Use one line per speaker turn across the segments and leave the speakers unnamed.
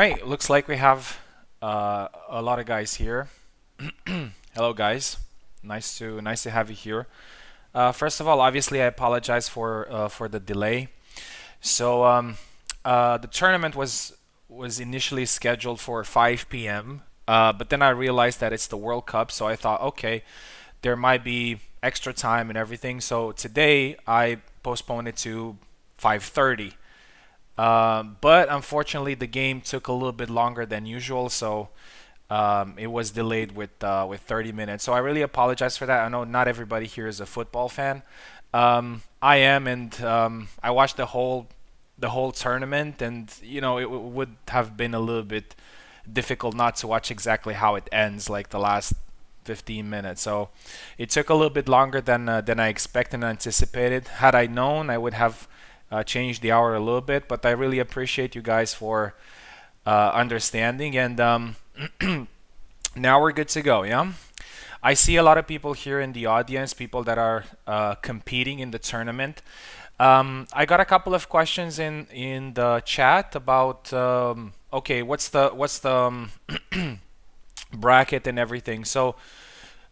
right, looks like we have a lot of guys here. Hello, guys. Nice to have you here. First of all, obviously, I apologize for the delay. So the tournament was initially scheduled for 5 p.m. But then I realized that it's the World Cup, so I thought, okay, there might be extra time and everything. So today I postponed it to 5:30. But unfortunately, the game took a little bit longer than usual, so it was delayed with 30 minutes. So I really apologize for that. I know not everybody here is a football fan. I am, and I watched the whole tournament, and it would have been a little bit difficult not to watch exactly how it ends, like the last 15 minutes. So it took a little bit longer than I expected and anticipated. Had I known, I would have changed the hour a little bit. But I really appreciate you guys for understanding. And now we're good to go. Yeah. I see a lot of people here in the audience, people that are competing in the tournament. I got a couple of questions in the chat about okay, what's the bracket and everything. So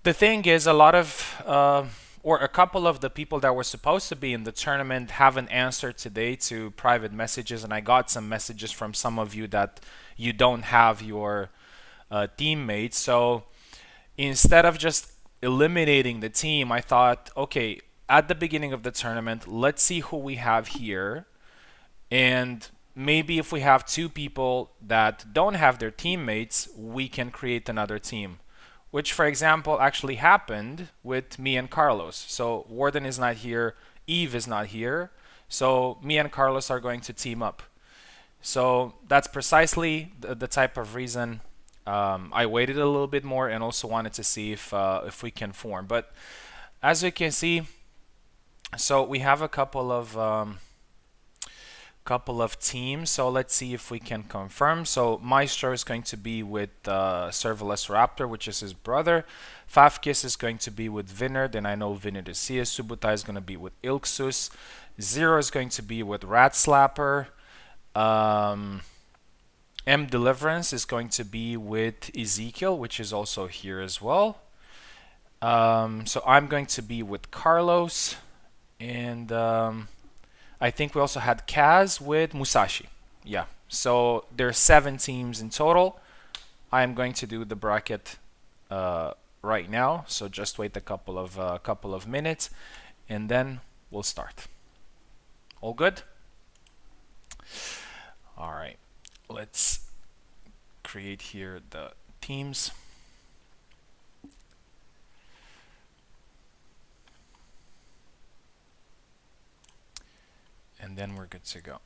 the thing is, a lot of or a couple of the people that were supposed to be in the tournament haven't answered today to private messages, and I got some messages from some of you that you don't have your teammates. So instead of just eliminating the team, I thought, okay, at the beginning of the tournament, let's see who we have here. And maybe if we have two people that don't have their teammates, we can create another team. Which, for example, actually happened with me and Carlos. So Warden is not here, Eve is not here. So me and Carlos are going to team up. So that's precisely the type of reason I waited a little bit more and also wanted to see if we can form. But as you can see, so we have a couple of teams. So let's see if we can confirm. So Maestro is going to be with Serverless Raptor, which is his brother. Fafkis is going to be with Vinard, and I know Vinard is here. Subutai is going to be with Ilksus. Zero is going to be with Rat Slapper. M Deliverance is going to be with Ezekiel, which is also here as well. So I'm going to be with Carlos, and I think we also had Kaz with Musashi. Yeah. So there's 7 teams in total. I am going to do the bracket right now. So just wait a couple of minutes, and then we'll start. All good? All right. Let's create here the teams. And then we're good to go.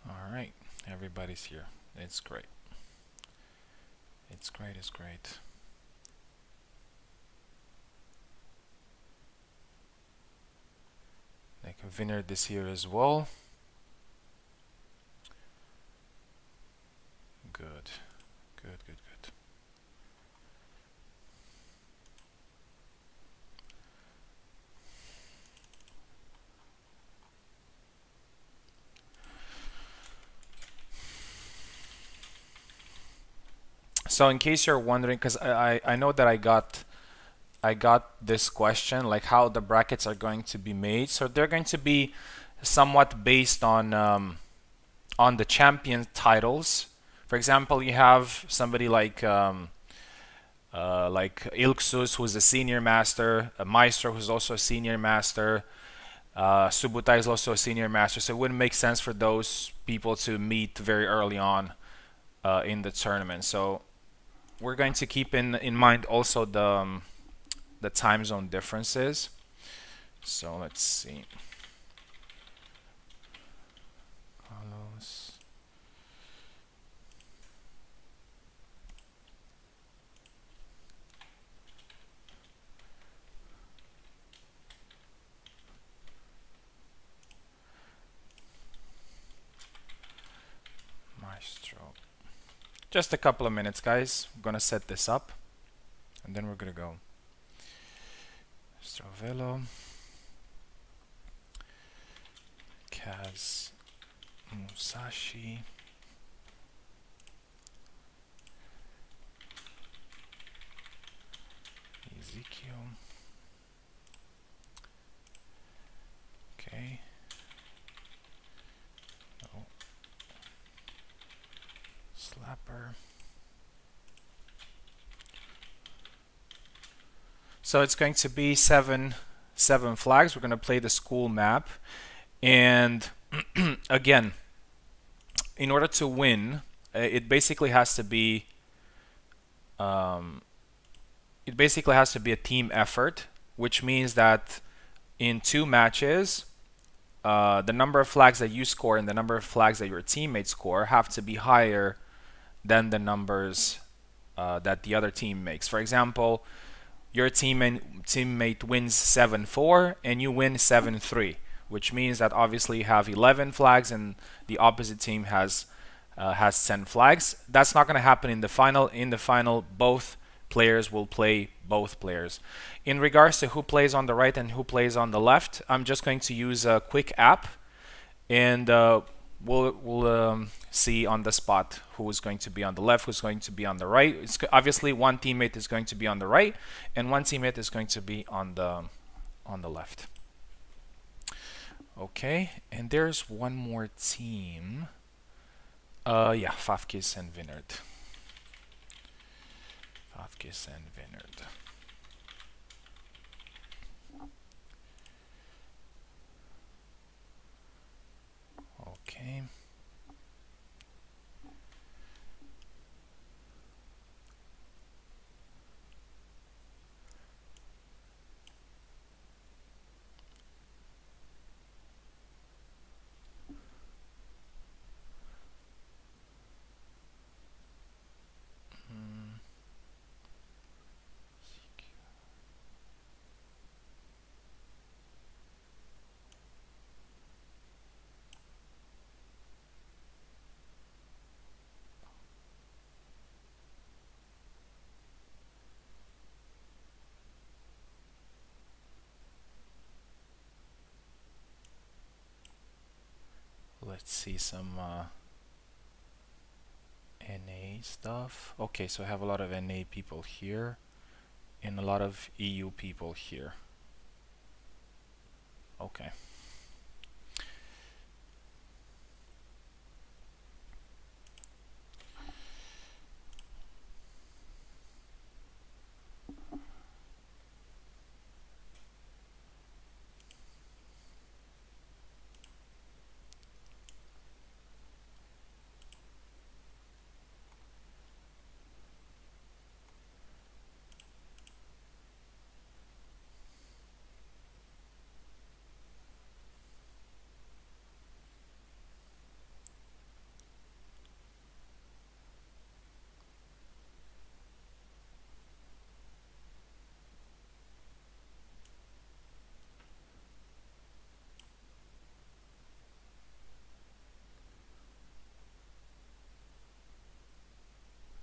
All right, everybody's here. It's great. It's great, it's great. Like Vinard is here as well. Good, good, good, good. So in case you're wondering, because I know that I got this question, like how the brackets are going to be made. So they're going to be somewhat based on the champion titles. For example, you have somebody like Ilksus, who's a senior master, a Maestro, who's also a senior master. Subutai is also a senior master, so it wouldn't make sense for those people to meet very early on in the tournament. So we're going to keep in mind also the time zone differences. So let's see. Carlos. Maestro. Just a couple of minutes, guys. I'm gonna set this up, and then we're gonna go. Strovelo, Kaz, Musashi, Ezekiel. Okay. No. Slapper. So it's going to be seven flags. We're going to play the school map. And again, in order to win, it basically has to be a team effort, which means that in 2 matches, the number of flags that you score and the number of flags that your teammates score have to be higher than the numbers that the other team makes. For example, your teammate wins 7-4 and you win 7-3, which means that obviously you have 11 flags and the opposite team has 10 flags. That's not going to happen in the final. In the final, both players will play both players. In regards to who plays on the right and who plays on the left, I'm just going to use a quick app, and we'll see on the spot who is going to be on the left, who's going to be on the right. It's obviously one teammate is going to be on the right, and one teammate is going to be on the left. Okay, and there's one more team. Yeah, Favkis and Vinard. Favkis and Vinard. Okay. Let's see some NA stuff. Okay, so I have a lot of NA people here and a lot of EU people here. Okay.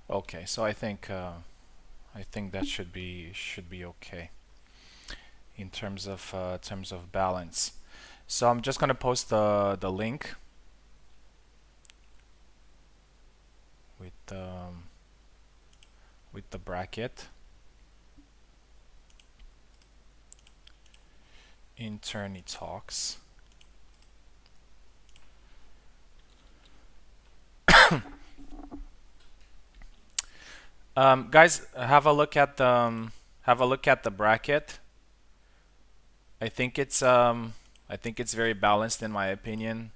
Okay, so I think that should be okay in terms of balance. So I'm just gonna post the link with the bracket in Tourney Talks. Guys, have a look at the bracket. I think it's very balanced in my opinion,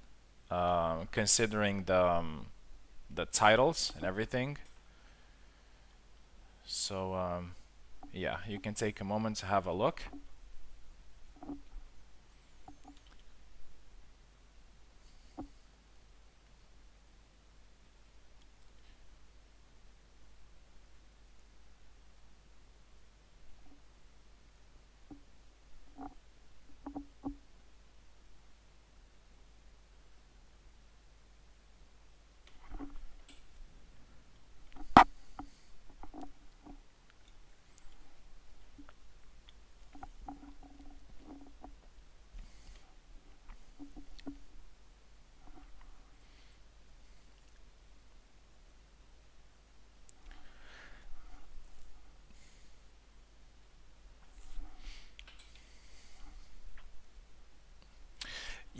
considering the titles and everything. So yeah, you can take a moment to have a look.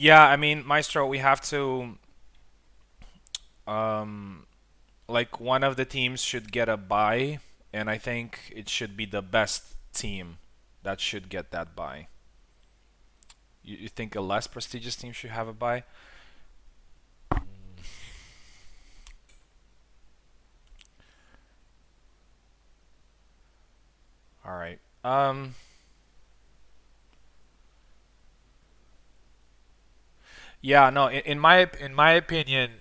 Yeah, I mean, Maestro, we have to um like one of the teams should get a bye, and I think it should be the best team that should get that bye. You think a less prestigious team should have a bye? All right. Yeah, no, in my opinion,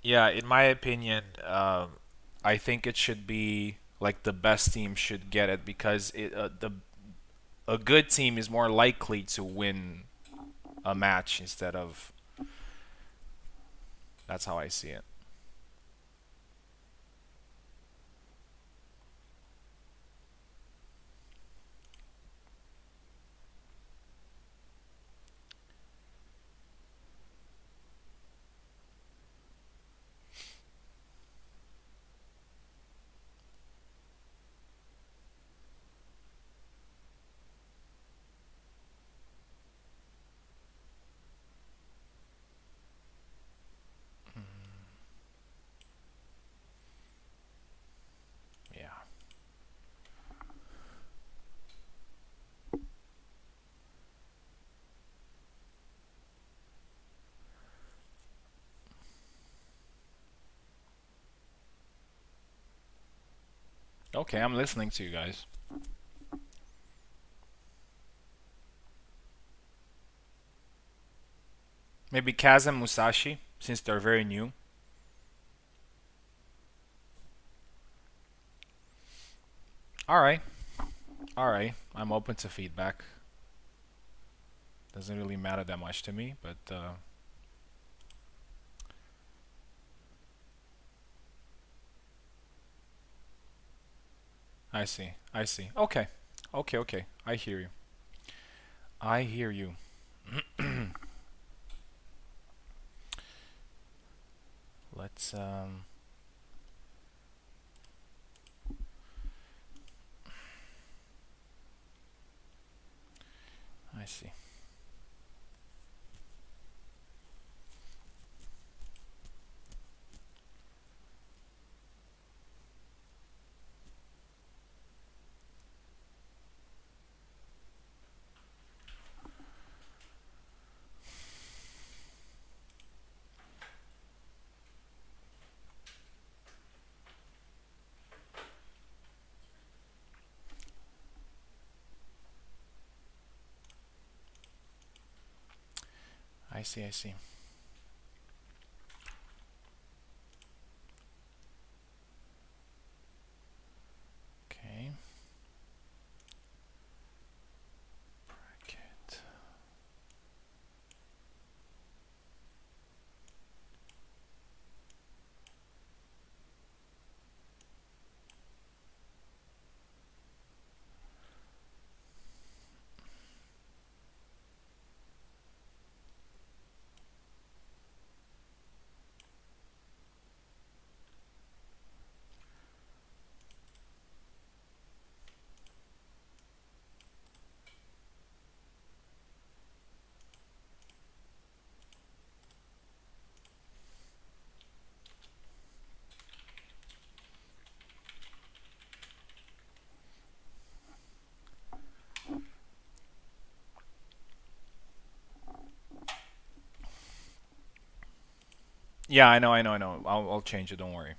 yeah, in my opinion, I think it should be like the best team should get it because the a good team is more likely to win a match instead of. That's how I see it. Yeah. Okay, I'm listening to you guys. Maybe Kaz and Musashi, since they're very new. All right, all right. I'm open to feedback. Doesn't really matter that much to me, but I see. I see. Okay, okay, okay. I hear you. I hear you. Let's. I see. I see. I see. Okay. Bracket. Yeah, I know. I know. I know. I'll change it. Don't worry.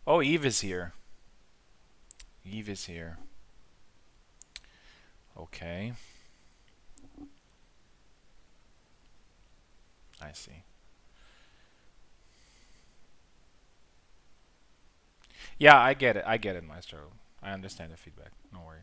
Oh, Eve is here. Eve is here. Okay. I see. Yeah, I get it. I get it, Maestro. I understand the feedback. Don't worry.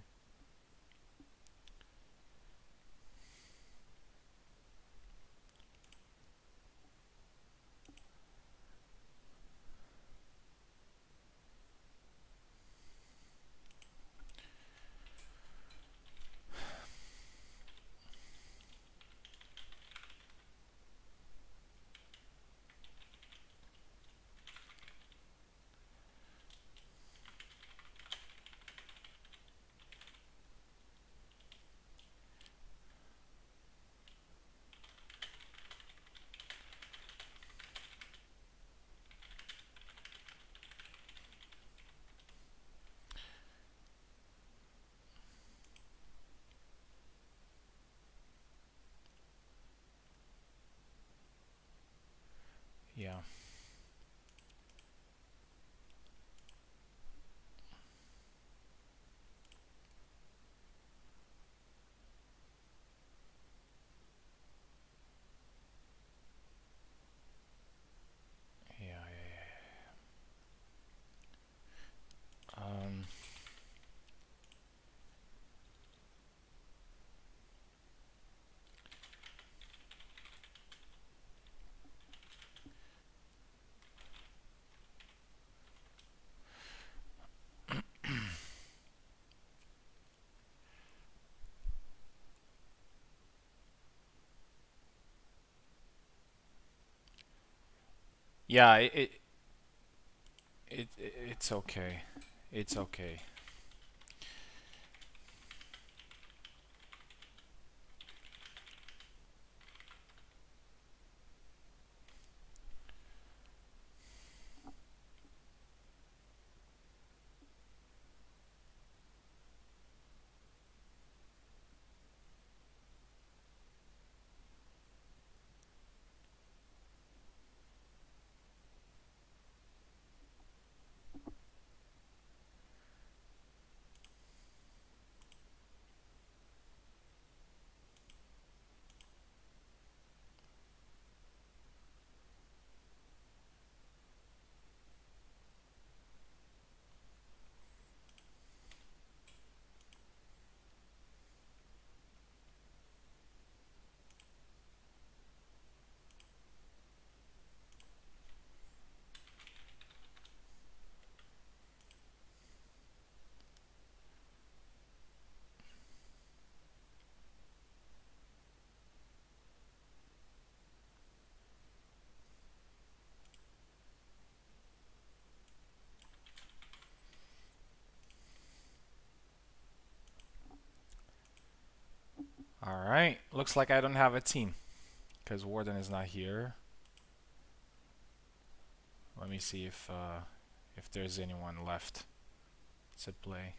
Yeah, it's okay. It's okay. All right. Looks like I don't have a team because Warden is not here. Let me see if there's anyone left to play.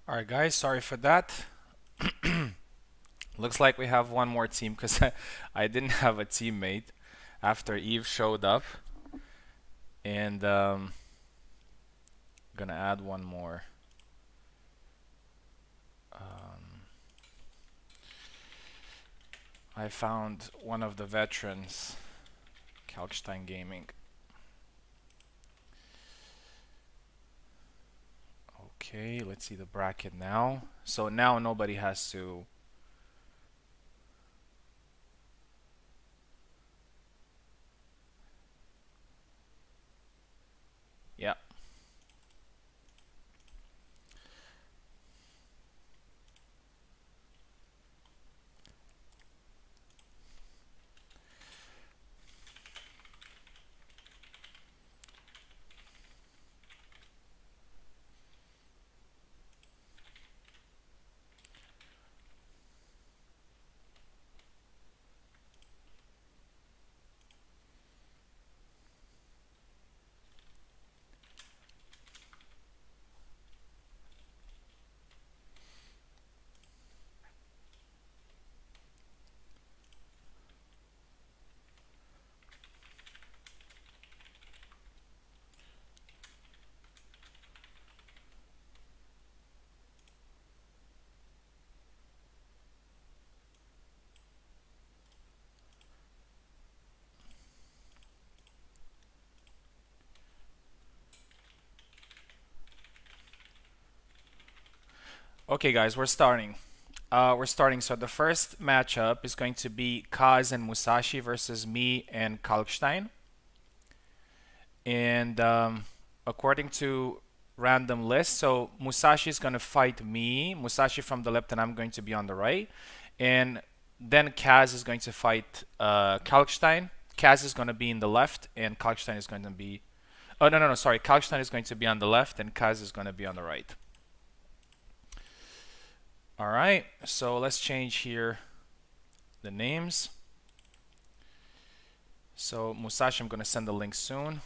All right, guys, sorry for that. Looks like we have one more team because I didn't have a teammate after Eve showed up. And gonna add one more. Um, I found one of the veterans, Kalkstein Gaming. Okay, let's see the bracket now. So now nobody has to. Yeah. Okay, guys, we're starting. So the first matchup is going to be Kaz and Musashi versus me and Kalkstein. And according to random list, so Musashi is going to fight me, Musashi from the left, and I'm going to be on the right. And then Kaz is going to fight Kalkstein. Kaz is going to be in the left, and Kalkstein is going to be. Oh, no, no, no, sorry. Kalkstein is going to be on the left, and Kaz is going to be on the right. All right, so let's change here the names. So Musashi, I'm going to send the link soon.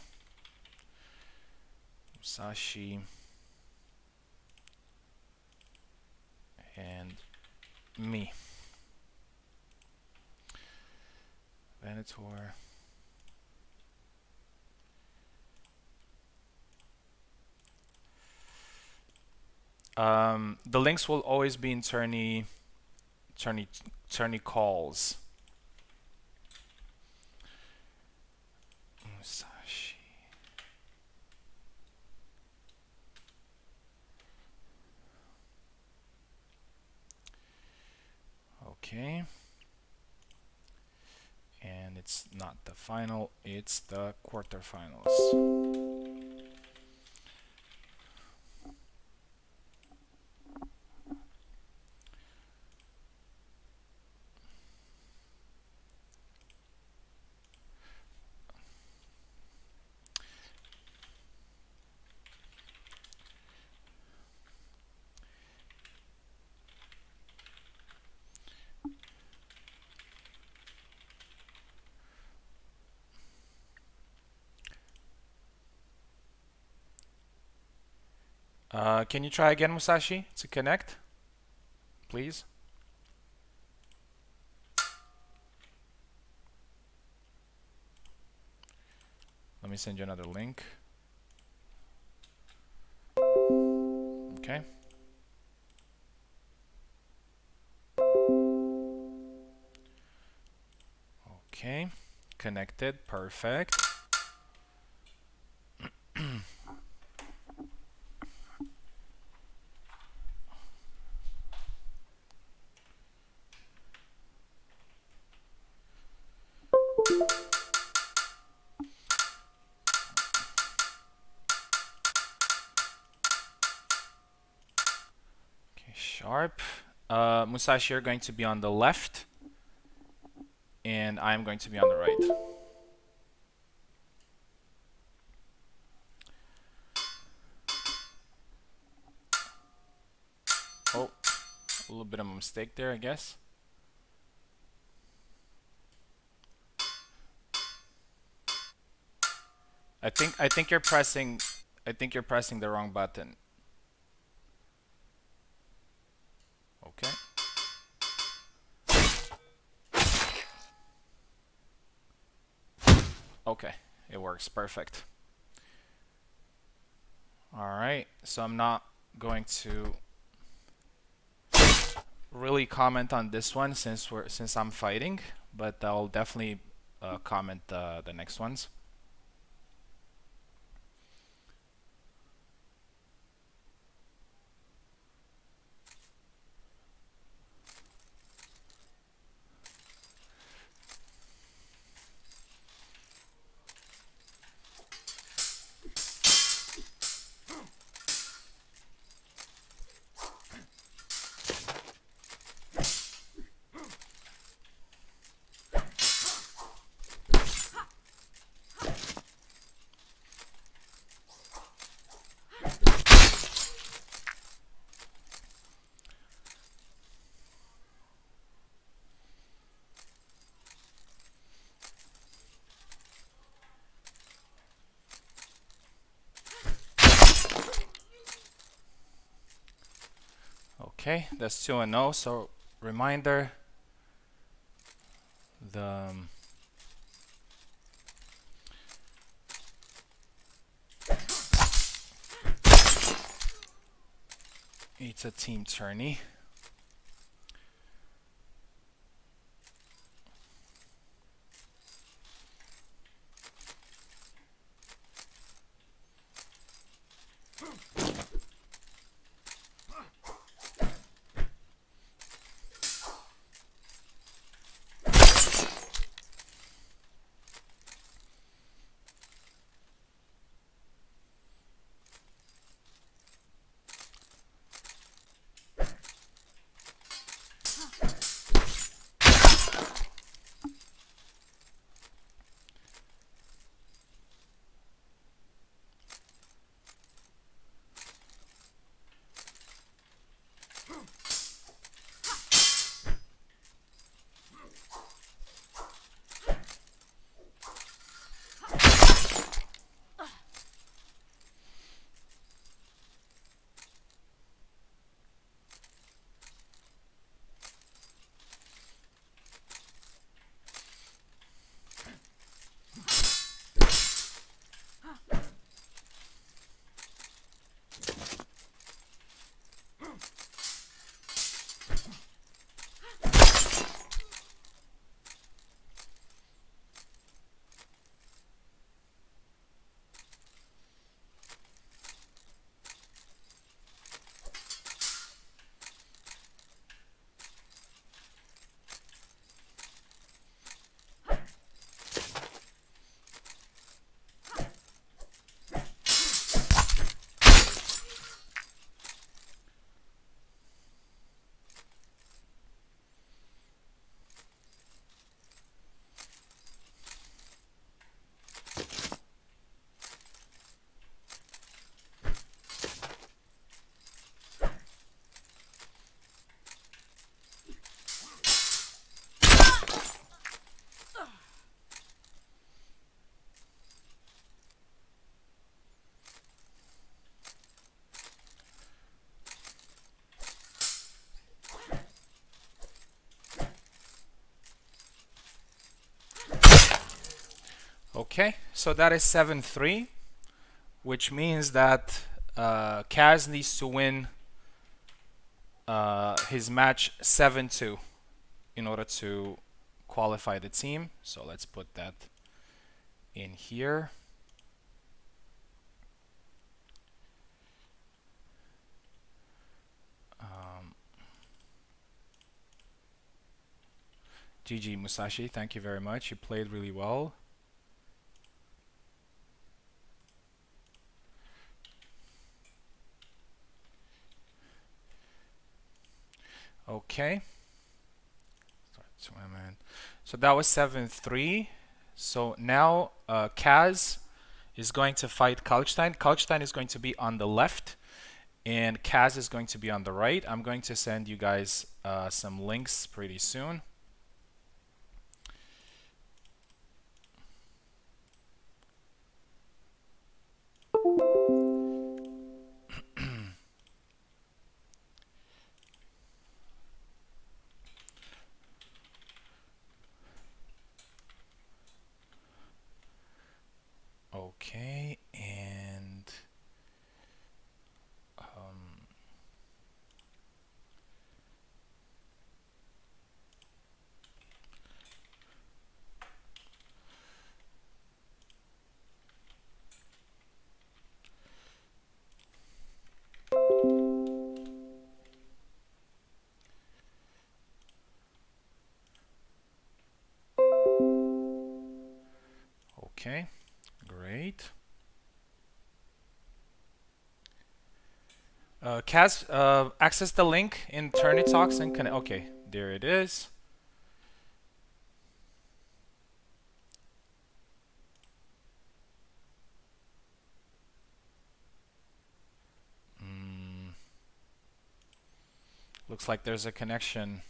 Musashi and me. Venator. The links will always be in tourney calls. Musashi. Okay. And it's not the final, it's the quarterfinals. Can you try again, Musashi, to connect, please? Let me send you another link. Okay. Okay. Connected. Perfect. Okay, sharp. Musashi, you're going to be on the left, and I'm going to be on the right. Oh, a little bit of a mistake there, I guess. I think you're pressing the wrong button. Okay, it works. Perfect. All right, so I'm not going to really comment on this one since I'm fighting, but I'll definitely comment the next ones. Okay, that's 2-0. So reminder, the it's a team tourney. Okay, so that is 7-3, which means that Kaz needs to win his match 7-2 in order to qualify the team. So let's put that in here. GG Musashi, thank you very much. You played really well. Okay. So that was 7-3. So now Kaz is going to fight Kalkstein. Kalkstein is going to be on the left, and Kaz is going to be on the right. I'm going to send you guys some links pretty soon. Okay, and um, okay, great. Kaz, access the link in Talks and connect. Okay, there it is. Mm, looks like there's a connection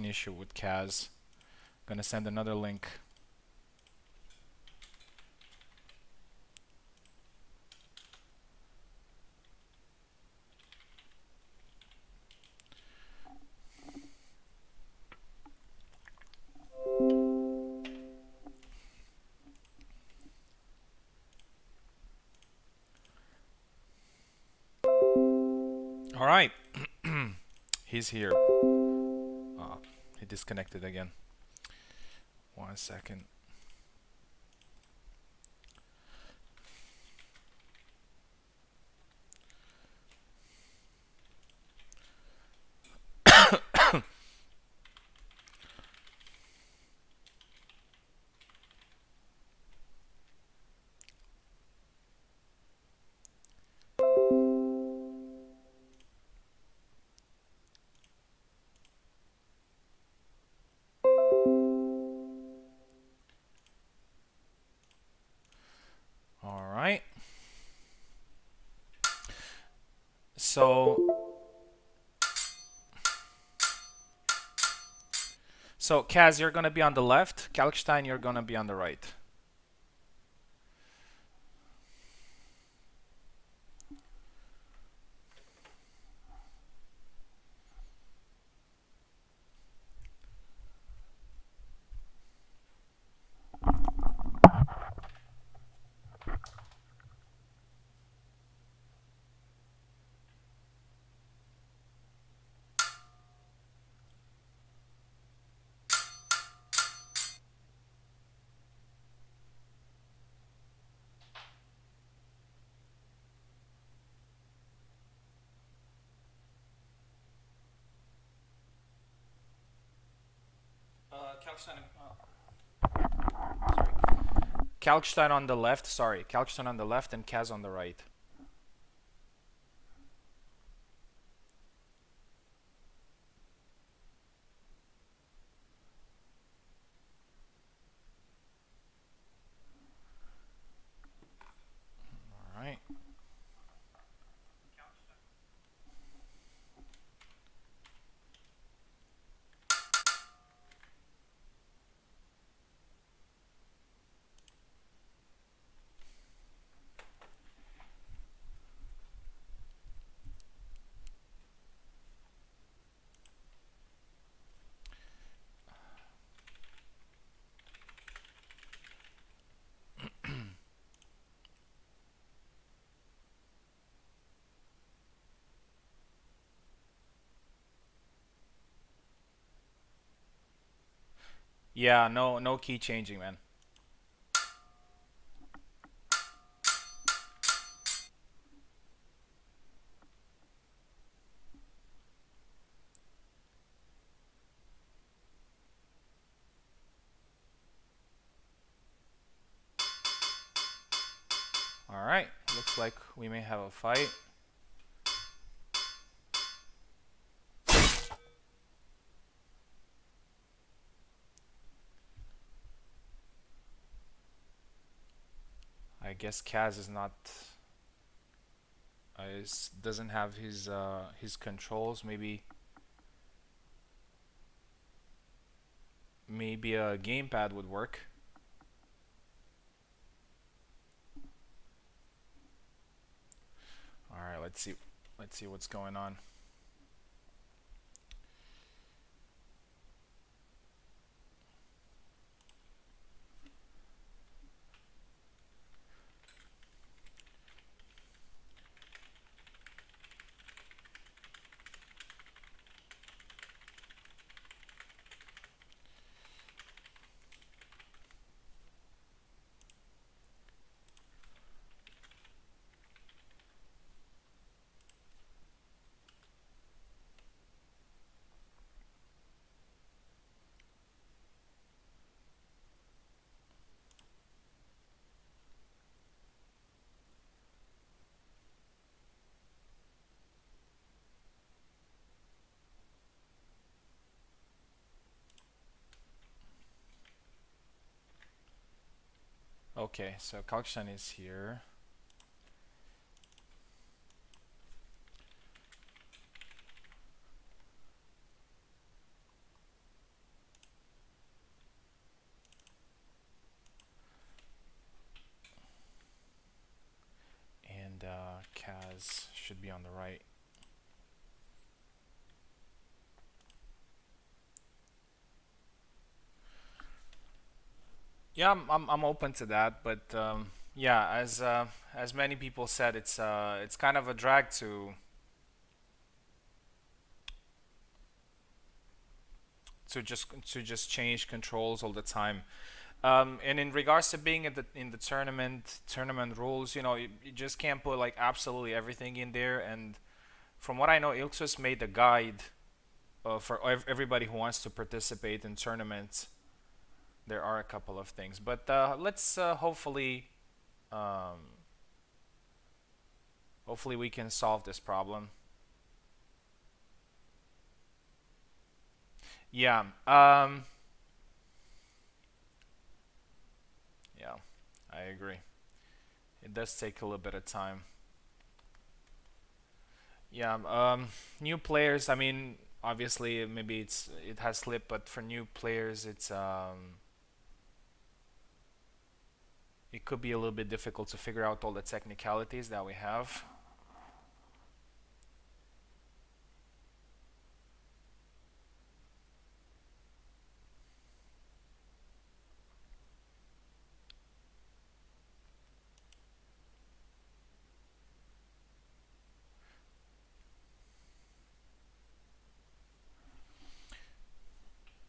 issue with Kaz. Gonna send another link. All right, he's here. Oh, he disconnected again. 1 second. All right. So, so Kaz, you're gonna be on the left. Kalkstein, you're gonna be on the right. Kalkstein, sorry. Kalkstein on the left. Sorry, Kalkstein on the left and Kaz on the right. All right. Yeah, no key changing, man. All right. Looks like we may have a fight. I guess Kaz is not doesn't have his controls. Maybe a gamepad would work. All right, let's see what's going on. Okay, so Kalkshan is here. And Kaz should be on the right. Yeah, I'm open to that, but yeah, as many people said, it's kind of a drag to just change controls all the time. And in regards to being in the tournament rules, you just can't put like absolutely everything in there. And from what I know, Ilksus made a guide for everybody who wants to participate in tournaments. There are a couple of things, but let's um, hopefully we can solve this problem. Yeah. Yeah, I agree. It does take a little bit of time. Yeah. New players. I mean, obviously, maybe it has slipped, but for new players, it could be a little bit difficult to figure out all the technicalities that we have.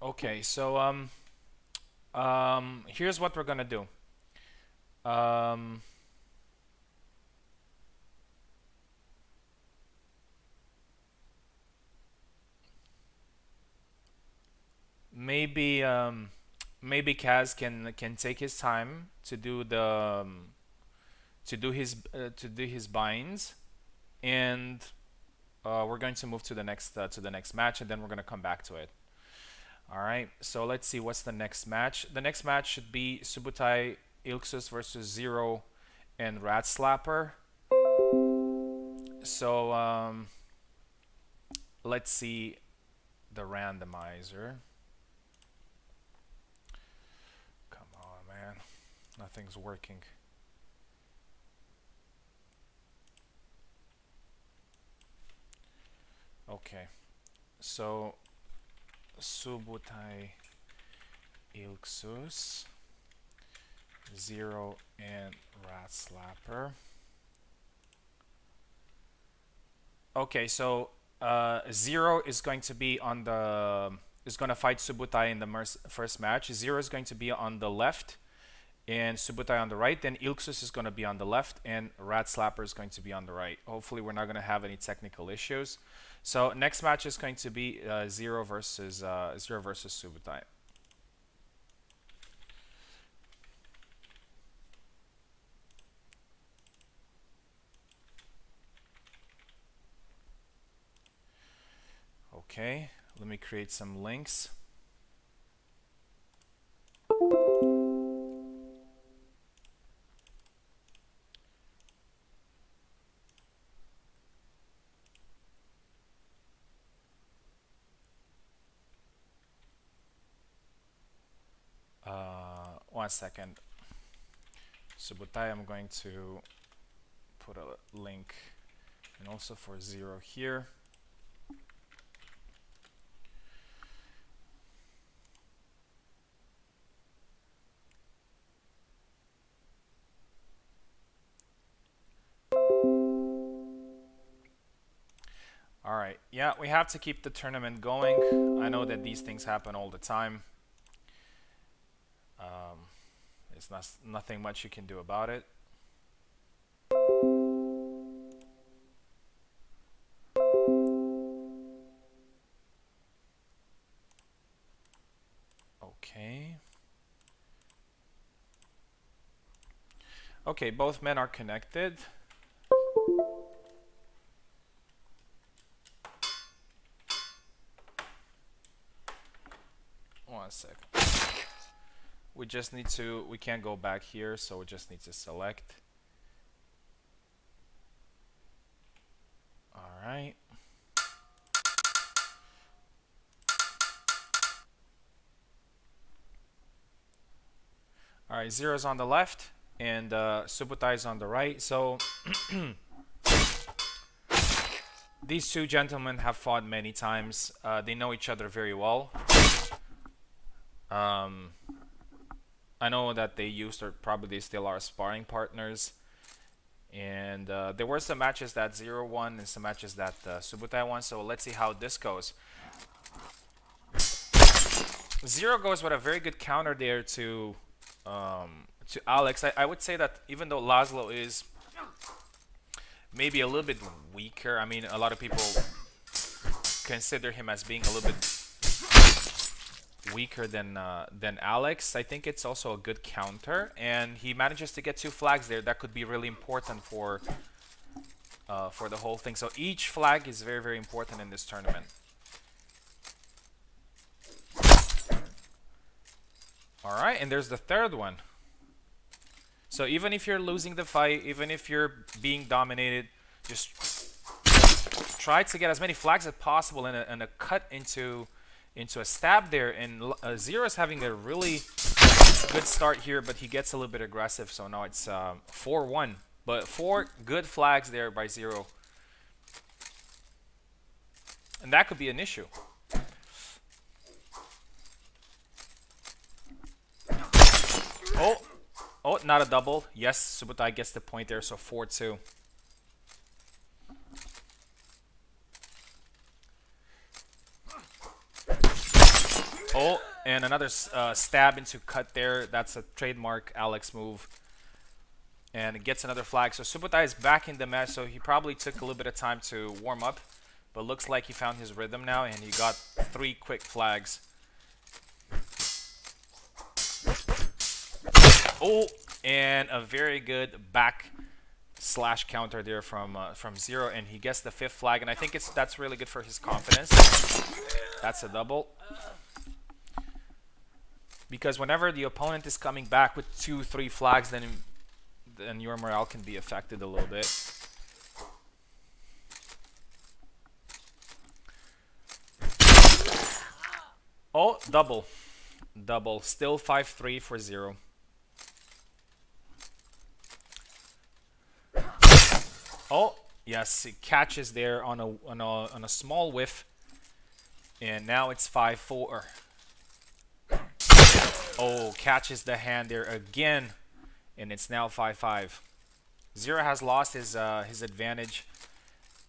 Okay, so here's what we're gonna do. Um, maybe Kaz can take his time to do his binds, and we're going to move to the next match, and then we're gonna come back to it. All right. So let's see what's the next match. The next match should be Subutai Ilksus versus Zero and Rat Slapper. So let's see the randomizer. Come on, man. Nothing's working. Okay. So Subutai Ilksus, Zero and Rat Slapper. Okay, so Zero is going to be on the is going to fight Subutai in the first match. Zero is going to be on the left, and Subutai on the right. Then Ilksus is going to be on the left, and Rat Slapper is going to be on the right. Hopefully, we're not going to have any technical issues. So next match is going to be Zero versus Subutai. Okay, let me create some links. One second. Subutai, I'm going to put a link, and also for Zero here. All right, yeah, we have to keep the tournament going. I know that these things happen all the time. There's nothing much you can do about it. Okay. Okay, both men are connected. One second. We just need to, we can't go back here, so we just need to select. All right. All right, Zero's on the left and Subutai is on the right. So these two gentlemen have fought many times. They know each other very well. I know that they used, or probably still are, sparring partners. And there were some matches that Zero won and some matches that Subutai won. So let's see how this goes. Zero goes with a very good counter there to Alex. I would say that even though Laszlo is maybe a little bit weaker, I mean, a lot of people consider him as being a little bit weaker than Alex. I think it's also a good counter, and he manages to get 2 flags there. That could be really important for the whole thing. So each flag is very, very important in this tournament. All right, and there's the third one. So even if you're losing the fight, even if you're being dominated, just try to get as many flags as possible and a cut into a stab there. And Zero is having a really good start here, but he gets a little bit aggressive. So now it's 4-1, but 4 good flags there by Zero, and that could be an issue. Oh, not a double. Yes, Subutai gets the point there, so 4-2. Oh, and another stab into cut there. That's a trademark Alex move. And it gets another flag. So Subutai is back in the match, so he probably took a little bit of time to warm up. But looks like he found his rhythm now, and he got 3 quick flags. Oh, and a very good back slash counter there from Zero, and he gets the 5th flag, and I think that's really good for his confidence. That's a double. Because whenever the opponent is coming back with 2-3 flags, then your morale can be affected a little bit. Oh, double. Double. Still 5-3 for Zero. Oh, yes, it catches there on a small whiff. And now it's 5-4. Oh, catches the hand there again. And it's now 5-5. Zero has lost his advantage.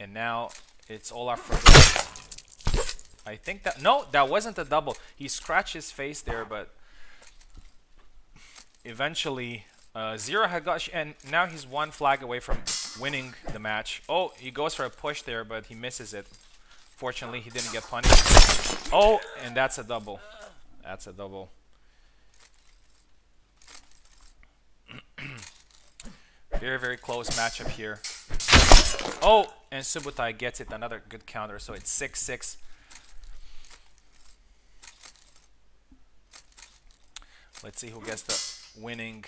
And now it's all up for grabs. I think that... No, that wasn't a double. He scratched his face there, but... Eventually, Zero had got... And now he's 1 flag away from winning the match. Oh, he goes for a push there, but he misses it. Fortunately, he didn't get punished. Oh, and that's a double. That's a double. Very, very close matchup here. Oh, and Subutai gets it. Another good counter, so it's 6-6. Let's see who gets the winning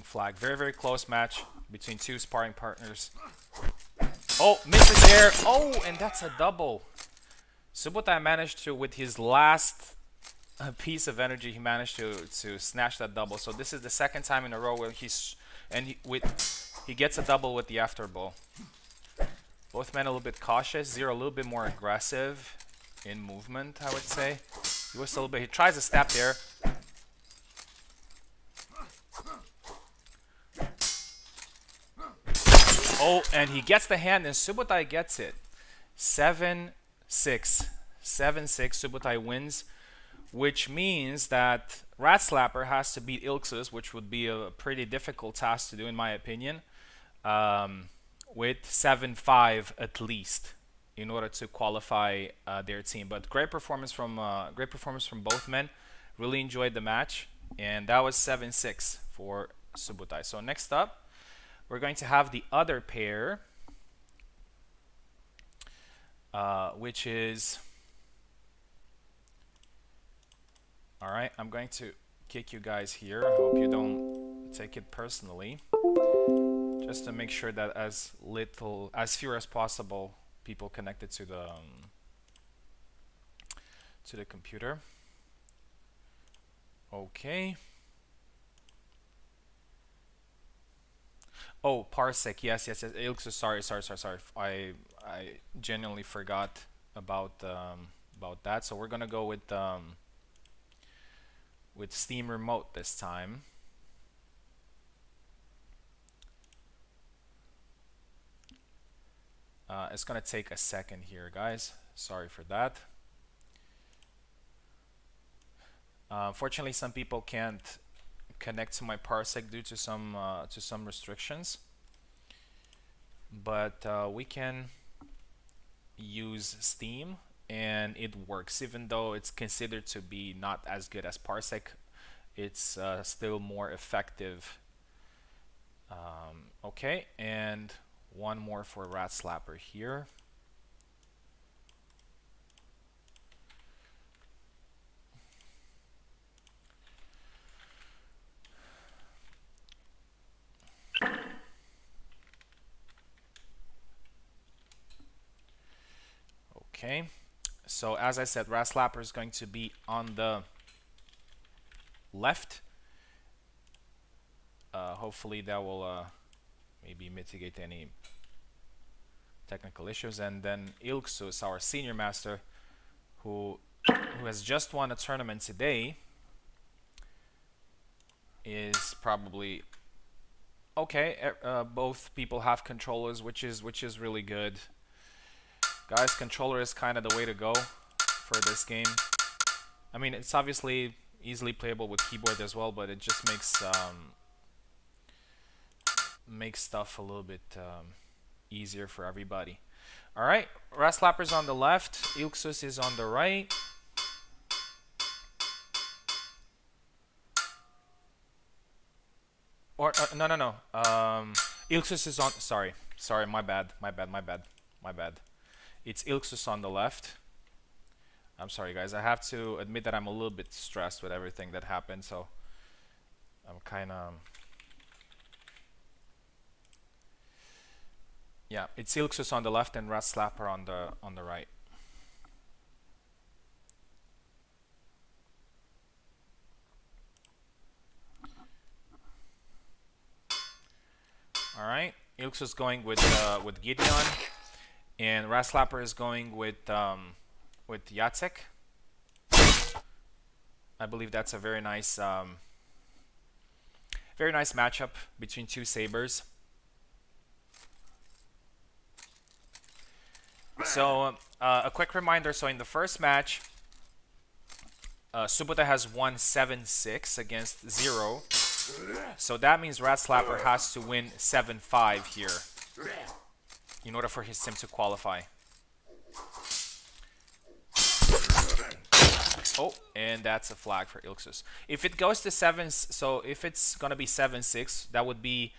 flag. Very, very close match between 2 sparring partners. Oh, misses there. Oh, and that's a double. Subutai managed to, with his last piece of energy, he managed to snatch that double. So this is the 2nd time in a row where he gets a double with the after ball. Both men a little bit cautious. Zero a little bit more aggressive in movement, I would say. He tries a stab there. Oh, and he gets the hand, and Subutai gets it. 7-6. 7-6, Subutai wins, which means that Rat Slapper has to beat Ilxus, which would be a pretty difficult task to do, in my opinion, with 7-5 at least, in order to qualify their team. But great performance from both men. Really enjoyed the match, and that was 7-6 for Subutai. So next up, we're going to have the other pair, which is... Alright, I'm going to kick you guys here. I hope you don't take it personally. Just to make sure that as few as possible people connected to the computer. Okay. Oh, parsec. Yes, yes, yes. Ilksus, sorry. I genuinely forgot about that. So we're gonna go with Steam Remote this time. It's gonna take a second here, guys. Sorry for that. Fortunately, some people can't connect to my parsec due to some restrictions, but we can use Steam and it works. Even though it's considered to be not as good as parsec, it's still more effective. Okay, and one more for Rat Slapper here. Okay, so as I said, Rat Slapper is going to be on the left. Hopefully that will maybe mitigate any technical issues. And then Ilksus, our senior master, who has just won a tournament today, is probably okay. Both people have controllers, which is really good. Guys, controller is kind of the way to go for this game. I mean, it's obviously easily playable with keyboard as well, but it just makes stuff a little bit easier for everybody. All right, Rat Slapper's on the left, Ilksus is on the right. Or no. Ilksus is on. Sorry, my bad. It's Ilksus on the left. I'm sorry, guys. I have to admit that I'm a little bit stressed with everything that happened, so I'm kind of. Yeah, it's Ilksus on the left and Rat Slapper on the right. All right, Ilksus going with Gideon, and Rat Slapper is going with Jacek. I believe that's a very nice matchup between two sabers. So a quick reminder. So in the first match, Subota has won 7-6 against 0. So that means Rat Slapper has to win 7-5 here in order for his sim to qualify. Oh, and that's a flag for Ilksus. If it goes to 7, so if it's gonna be 7-6, that would be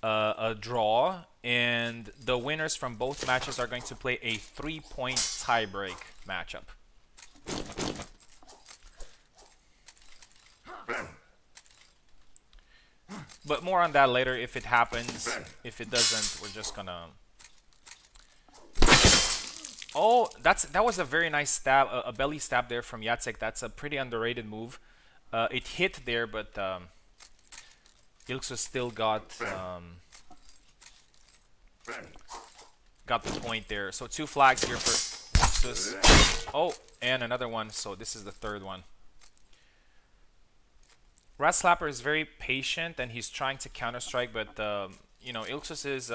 a draw, and the winners from both matches are going to play a 3-point tiebreak matchup. But more on that later if it happens. If it doesn't, we're just gonna. Oh, that was a very nice stab, a belly stab there from Jacek. That's a pretty underrated move. It hit there, but Ilksus still got the point there. So 2 flags here for Ilksus. Oh, and another one. So this is the third one. Rat Slapper is very patient and he's trying to counter-strike, but Ilksus is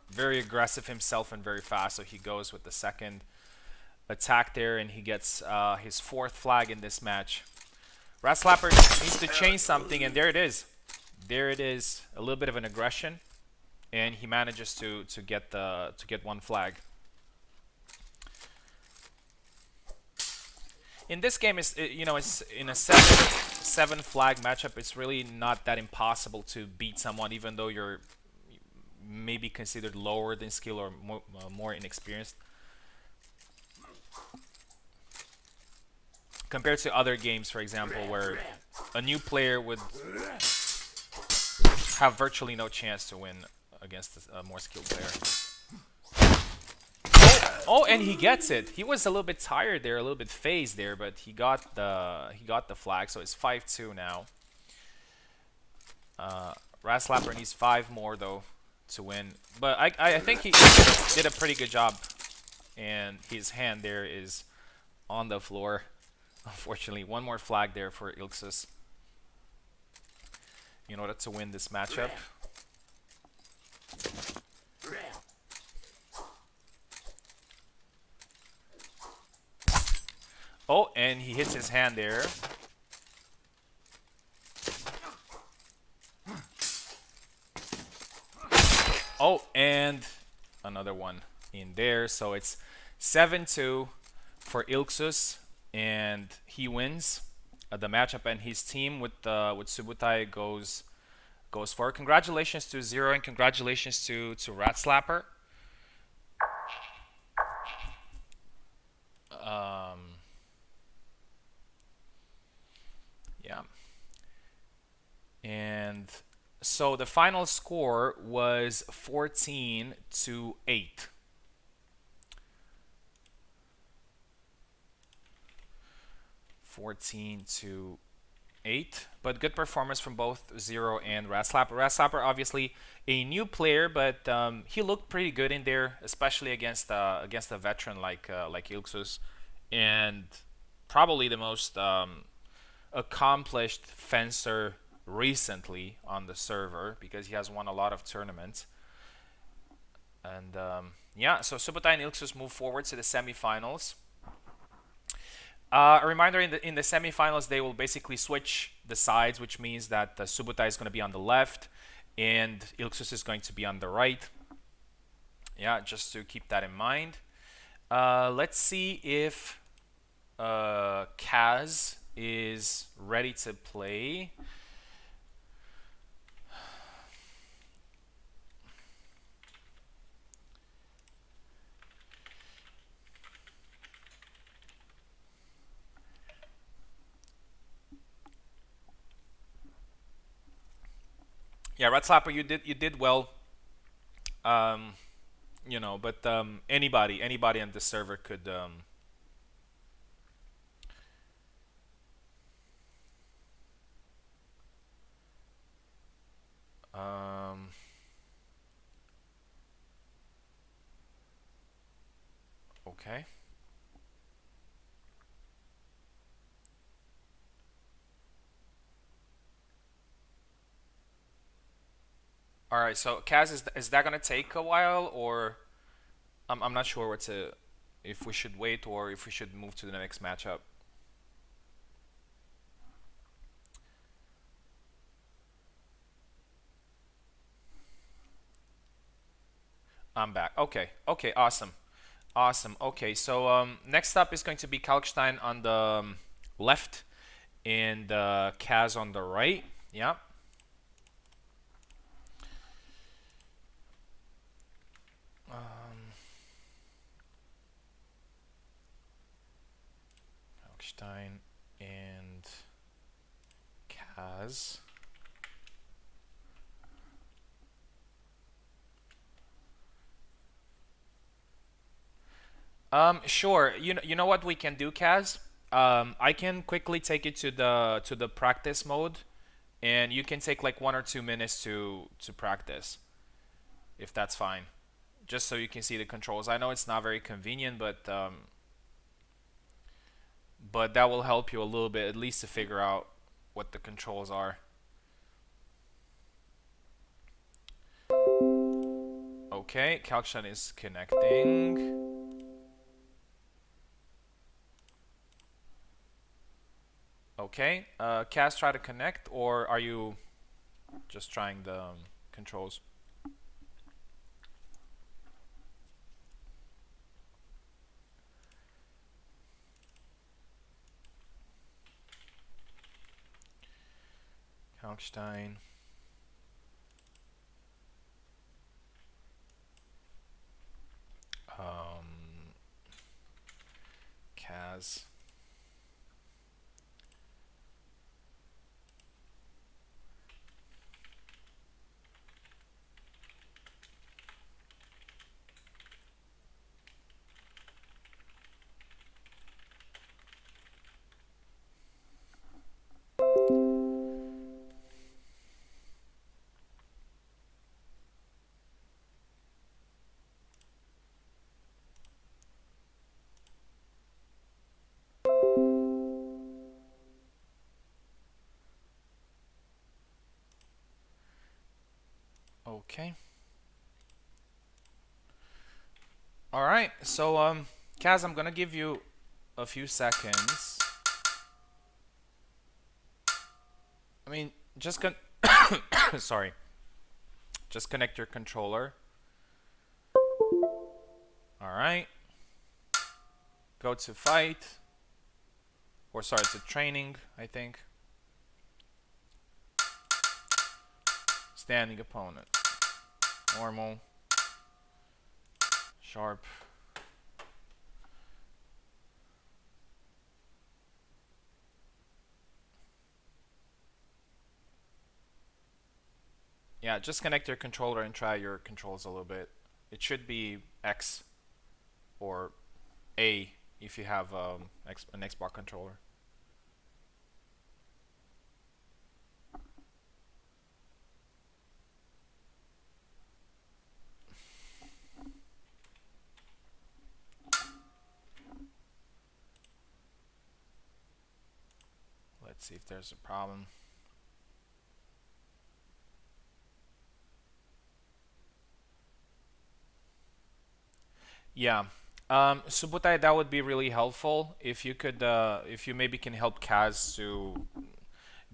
very aggressive himself and very fast, so he goes with the second attack there and he gets his 4th flag in this match. Rat Slapper needs to change something, and there it is. There it is, a little bit of an aggression, and he manages to get 1 flag. In this game, it's in a 7 flag matchup. It's really not that impossible to beat someone, even though you're maybe considered lower than skill or more inexperienced. compared to other games, for example, where a new player would have virtually no chance to win against a more skilled player. Oh, and he gets it. He was a little bit tired there, a little bit phased there, but he got the flag, so it's 5-2 now. Rat Slapper needs 5 more though to win, but I think he did a pretty good job, and his hand there is on the floor. Unfortunately, one more flag there for Ilxus in order to win this matchup. Oh, and he hits his hand there. Oh, and another one in there. So it's 7-2 for Ilxus, and he wins the matchup, and his team with Subutai goes forward. Congratulations to Zero, and congratulations to Rat Slapper. Yeah. And so the final score was 14-8. 14-8, but good performance from both Zero and Rat Slapper. Rat Slapper, obviously a new player, but he looked pretty good in there, especially against a veteran like Ilxus, and probably the most accomplished fencer recently on the server, because he has won a lot of tournaments. And yeah, so Subutai and Ilxus move forward to the semifinals. A reminder, in the semifinals, they will basically switch the sides, which means that Subutai is going to be on the left and Ilxus is going to be on the right. Yeah, just to keep that in mind. Let's see if Kaz is ready to play. Yeah, Red Slapper, you did well. You know, but anybody on the server could okay. All right, so Kaz, is that gonna take a while, or I'm not sure if we should wait or if we should move to the next matchup. I'm back. Okay, okay, awesome, awesome. Okay, so next up is going to be Kalkstein on the left and Kaz on the right. Yeah. Kalkstein and Kaz. Sure. You know what we can do, Kaz? I can quickly take you to the practice mode, and you can take like 1 or 2 minutes to practice, if that's fine. Just so you can see the controls. I know it's not very convenient, but that will help you a little bit, at least to figure out what the controls are. Okay, Kalkshan is connecting. Okay, Kaz, try to connect, or are you just trying the controls? Kalkstein. Kaz. Okay. All right. So, Kaz, I'm gonna give you a few seconds. I mean, just sorry. Just connect your controller. All right. Go to fight. Or sorry, to training, I think. Standing opponent. Normal. Sharp. Yeah, just connect your controller and try your controls a little bit. It should be X or A if you have an Xbox controller. Let's see if there's a problem. Yeah. Subutai, that would be really helpful if you could, if you maybe can help Kaz to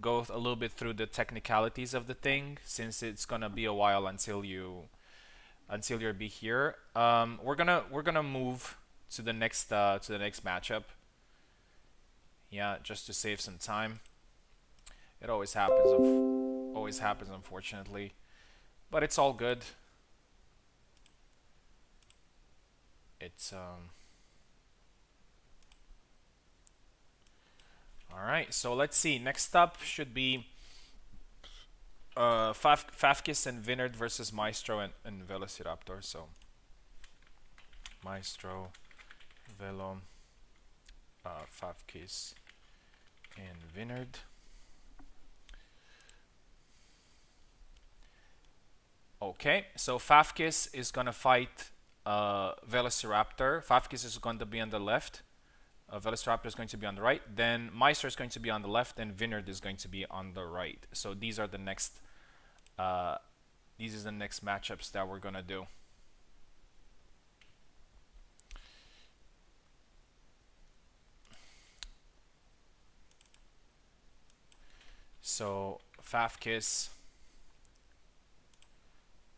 go a little bit through the technicalities of the thing, since it's gonna be a while until you'll be here. We're gonna move to the next matchup. Yeah, just to save some time. It always happens, unfortunately, but it's all good. It's all right. So let's see. Next up should be Fafkis and Vinard versus Maestro and Velociraptor. So Maestro, Velo, Fafkis, and Vinard. Okay, so Fafkis is gonna fight Velociraptor. Fafkis is going to be on the left. Velociraptor is going to be on the right. Then Maestro is going to be on the left, and Vinard is going to be on the right. So these are the next matchups that we're gonna do. So Fafkis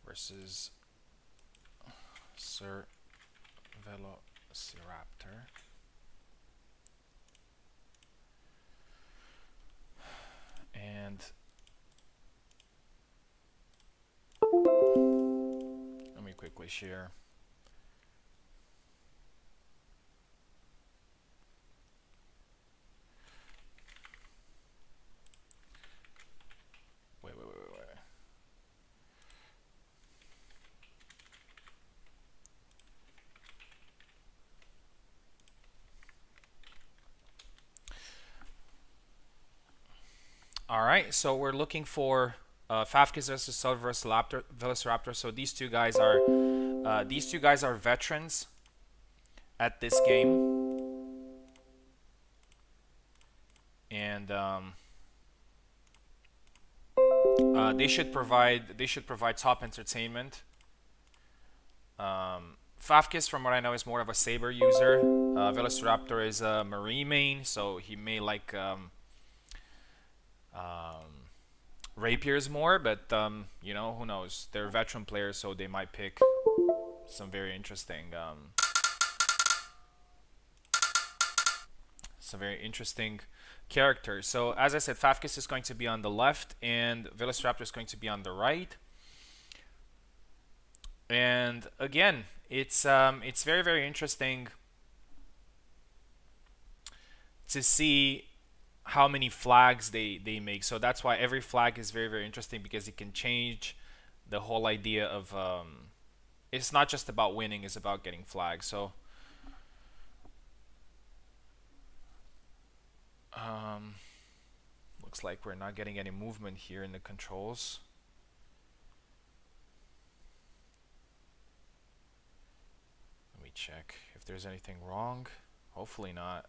versus Sir Velociraptor. And let me quickly share. Wait. All right, so we're looking for Fafkis versus Silver Velociraptor. So these two guys are veterans at this game, and they should provide top entertainment. Fafkis, from what I know, is more of a saber user. Velociraptor is a marine main, so he may like rapiers more, but you know, who knows? They're veteran players, so they might pick some very interesting characters. So as I said, Fafkis is going to be on the left, and Velociraptor is going to be on the right. And again, it's very, very interesting to see how many flags they make. So that's why every flag is very, very interesting, because it can change the whole idea of it's not just about winning, it's about getting flags. So looks like we're not getting any movement here in the controls. Let me check if there's anything wrong. Hopefully not.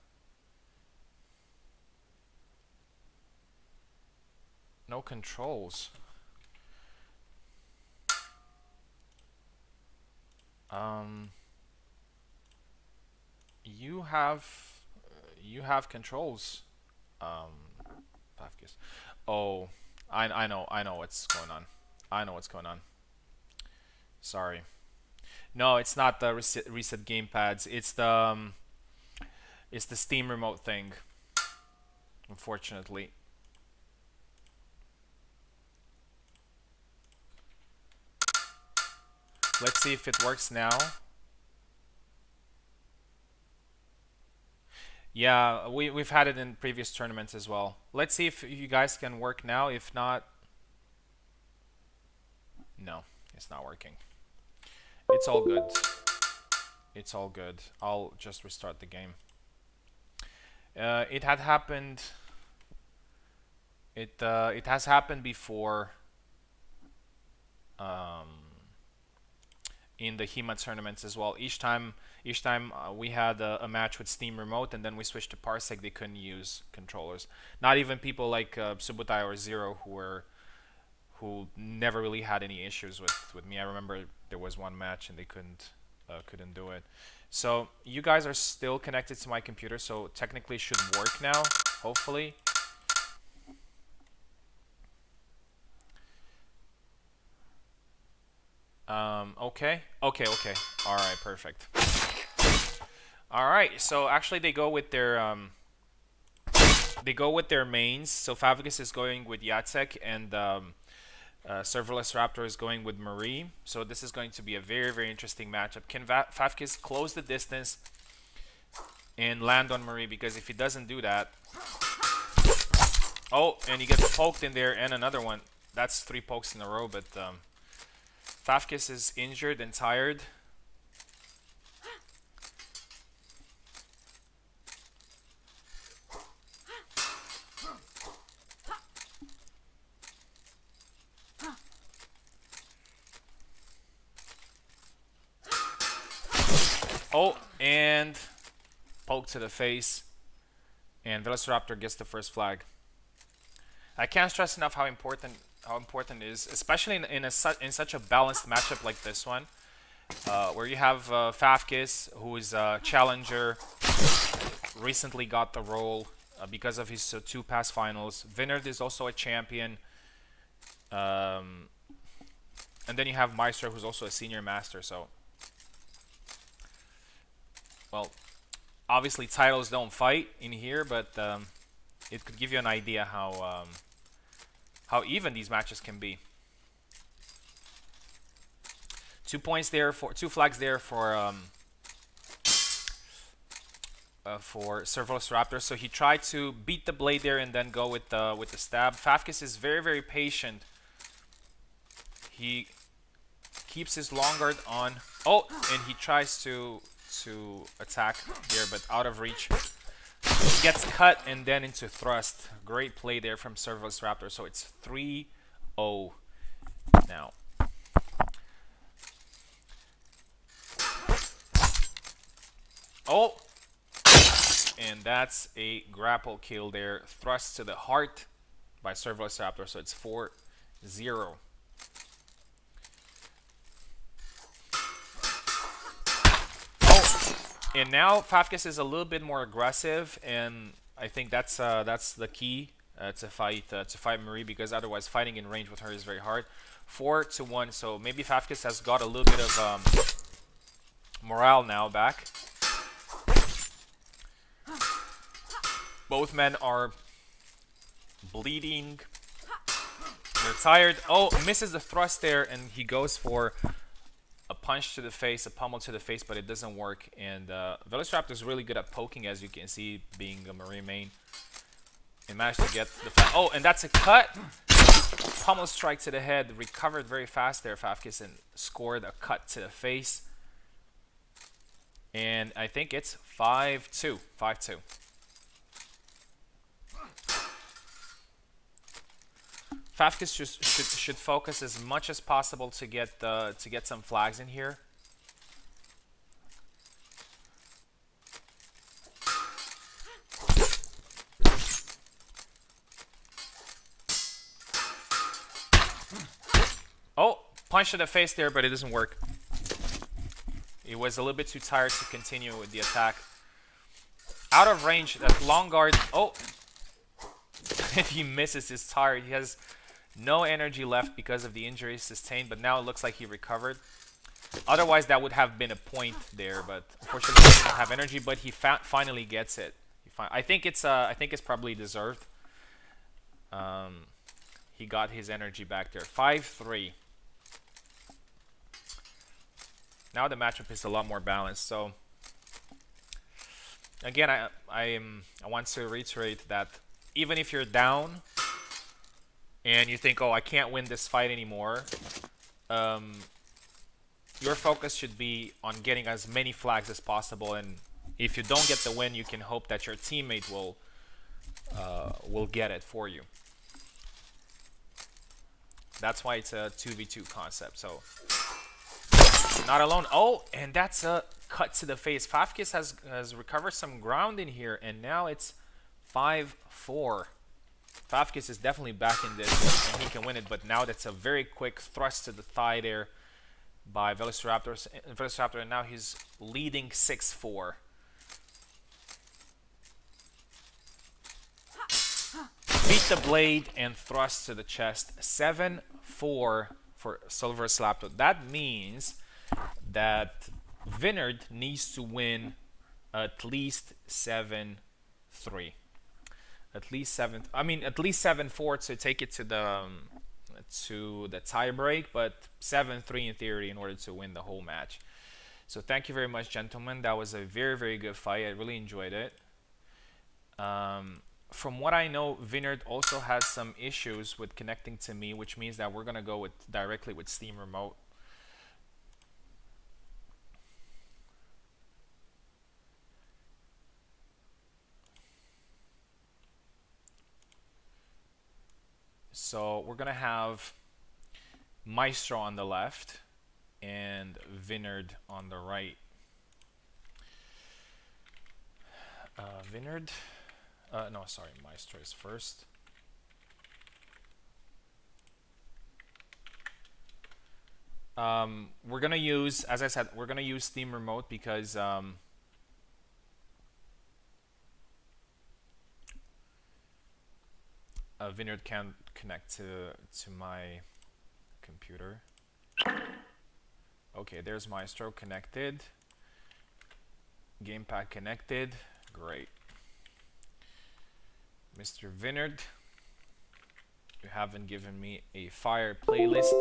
No controls. Um, you have you have controls. Um, Pafkis. Oh, I know what's going on. I know what's going on. Sorry. No, it's not the reset gamepads. It's the Steam remote thing. Unfortunately. Let's see if it works now. Yeah, we've had it in previous tournaments as well. Let's see if you guys can work now. If not, no, it's not working. It's all good. It's all good. I'll just restart the game. It had happened. It has happened before. Um, in the HEMA tournaments as well. Each time we had a match with Steam Remote, and then we switched to Parsec. They couldn't use controllers. Not even people like Subutai or Zero who never really had any issues with me. I remember there was one match and they couldn't do it. So you guys are still connected to my computer, so technically it should work now. Hopefully. Okay. Okay. All right. Perfect. All right. So actually, they go with their mains. So Favicus is going with Yatsek, and Serverless Raptor is going with Marie. So this is going to be a very interesting matchup. Can Favicus close the distance and land on Marie? Because if he doesn't do that, oh, and he gets poked in there, and another one. That's 3 pokes in a row, but Favicus is injured and tired. Oh, and poke to the face, and Velociraptor gets the first flag. I can't stress enough how important it is, especially in such a balanced matchup like this one, where you have Favkis, who is a challenger, recently got the role because of his 2 past finals. Vinard is also a champion, and then you have Maestro, who's also a senior master. So, well, obviously titles don't fight in here, but it could give you an idea how even these matches can be. 2 points there for 2 flags there for Serverless Raptor. So he tried to beat the blade there and then go with the stab. Favkis is very patient. He keeps his long guard on. Oh, and he tries to attack there, but out of reach. Gets cut and then into thrust. Great play there from Serverless Raptor. So it's 3-0 now. Oh, and that's a grapple kill there. Thrust to the heart by Serverless Raptor. So it's 4-0. And now Favkis is a little bit more aggressive, and I think that's the key to fight Marie, because otherwise fighting in range with her is very hard. 4-1. So maybe Favkis has got a little bit of morale now back. Both men are bleeding. They're tired. Oh, misses the thrust there, and he goes for a punch to the face, a pummel to the face, but it doesn't work. And Velociraptor is really good at poking, as you can see, being a Marie main. And managed to get the... Oh, and that's a cut! Pummel strike to the head. Recovered very fast there, Favkis, and scored a cut to the face. And I think it's 5-2. 5-2. Favkis should focus as much as possible to get some flags in here. Oh, punch to the face there, but it doesn't work. He was a little bit too tired to continue with the attack. Out of range, that long guard. Oh, if he misses, he's tired. He has no energy left because of the injuries sustained, but now it looks like he recovered. Otherwise, that would have been a point there, but unfortunately, he doesn't have energy. But he finally gets it. I think it's probably deserved. He got his energy back there. 5-3. Now the matchup is a lot more balanced. So again, I want to reiterate that even if you're down and you think, oh, I can't win this fight anymore, your focus should be on getting as many flags as possible. And if you don't get the win, you can hope that your teammate will get it for you. That's why it's a 2v2 concept. So not alone. Oh, and that's a cut to the face. Fafkis has recovered some ground in here, and now it's 5-4. Fafkis is definitely back in this, and he can win it. But now that's a very quick thrust to the thigh there by Velociraptor, and now he's leading 6-4. Beat the blade and thrust to the chest. 7-4 for Silver Slapto. That means that Vinard needs to win at least 7-3. At least 7-4 to take it to the tie break, but 7-3 in theory in order to win the whole match. So thank you very much, gentlemen. That was a very, very good fight. I really enjoyed it. From what I know, Vinard also has some issues with connecting to me, which means that we're gonna go directly with Steam Remote. So we're gonna have Maestro on the left and Vinard on the right. Vinard. No, sorry, Maestro is first. We're gonna use, as I said, we're gonna use Steam Remote because Vinard can't connect to my computer. Okay, there's Maestro connected. Gamepad connected. Great. Mr. Vinard, you haven't given me a fire playlist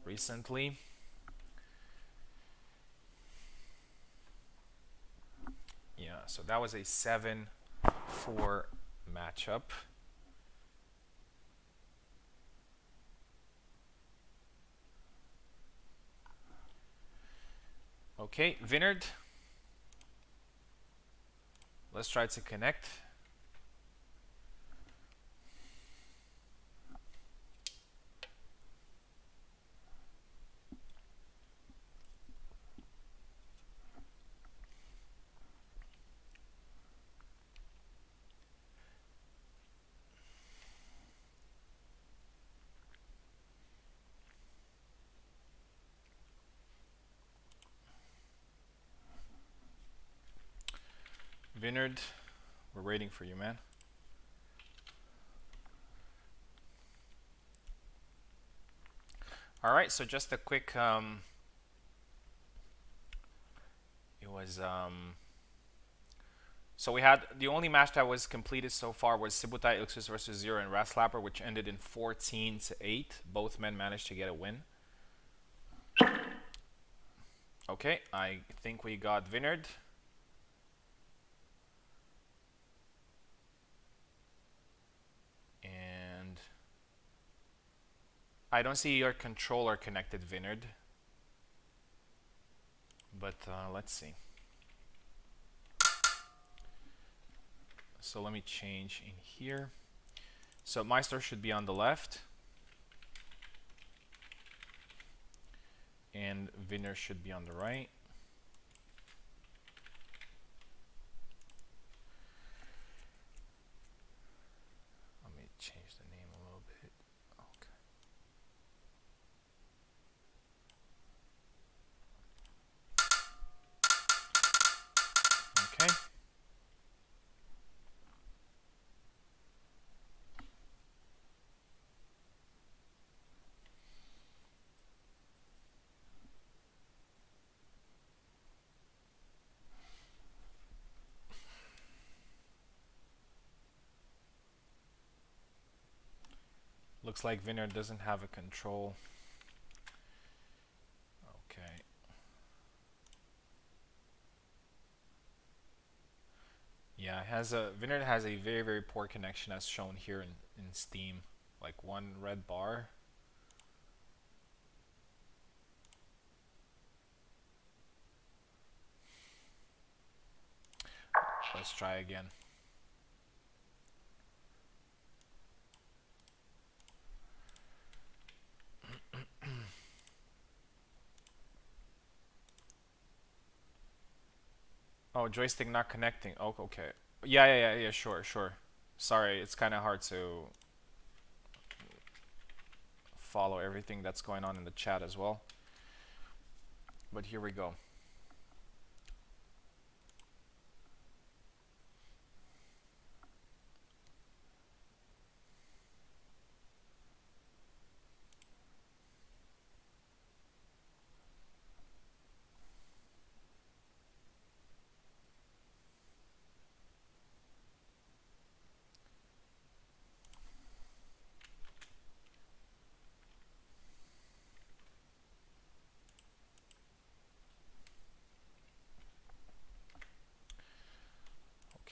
recently. Yeah, so that was a 7-4 matchup. Okay, Vinard, let's try to connect. Vinard, we're waiting for you, man. All right, so just a quick so we had the only match that was completed so far was Sibutai Ilixus versus Zero and Raslapper, which ended in 14-8. Both men managed to get a win. Okay, I think we got Vinard. And I don't see your controller connected, Vinard. But let's see. So let me change in here. So Meister should be on the left. And Vinard should be on the right. Let me change the name a little bit. Okay. Looks like Vineyard doesn't have a control. Okay. Yeah, it has a Vineyard has a very very poor connection as shown here in Steam. Like one red bar. Let's try again. Oh, joystick not connecting. Oh, okay. Yeah, sure, sure. Sorry, it's kind of hard to follow everything that's going on in the chat as well. But here we go.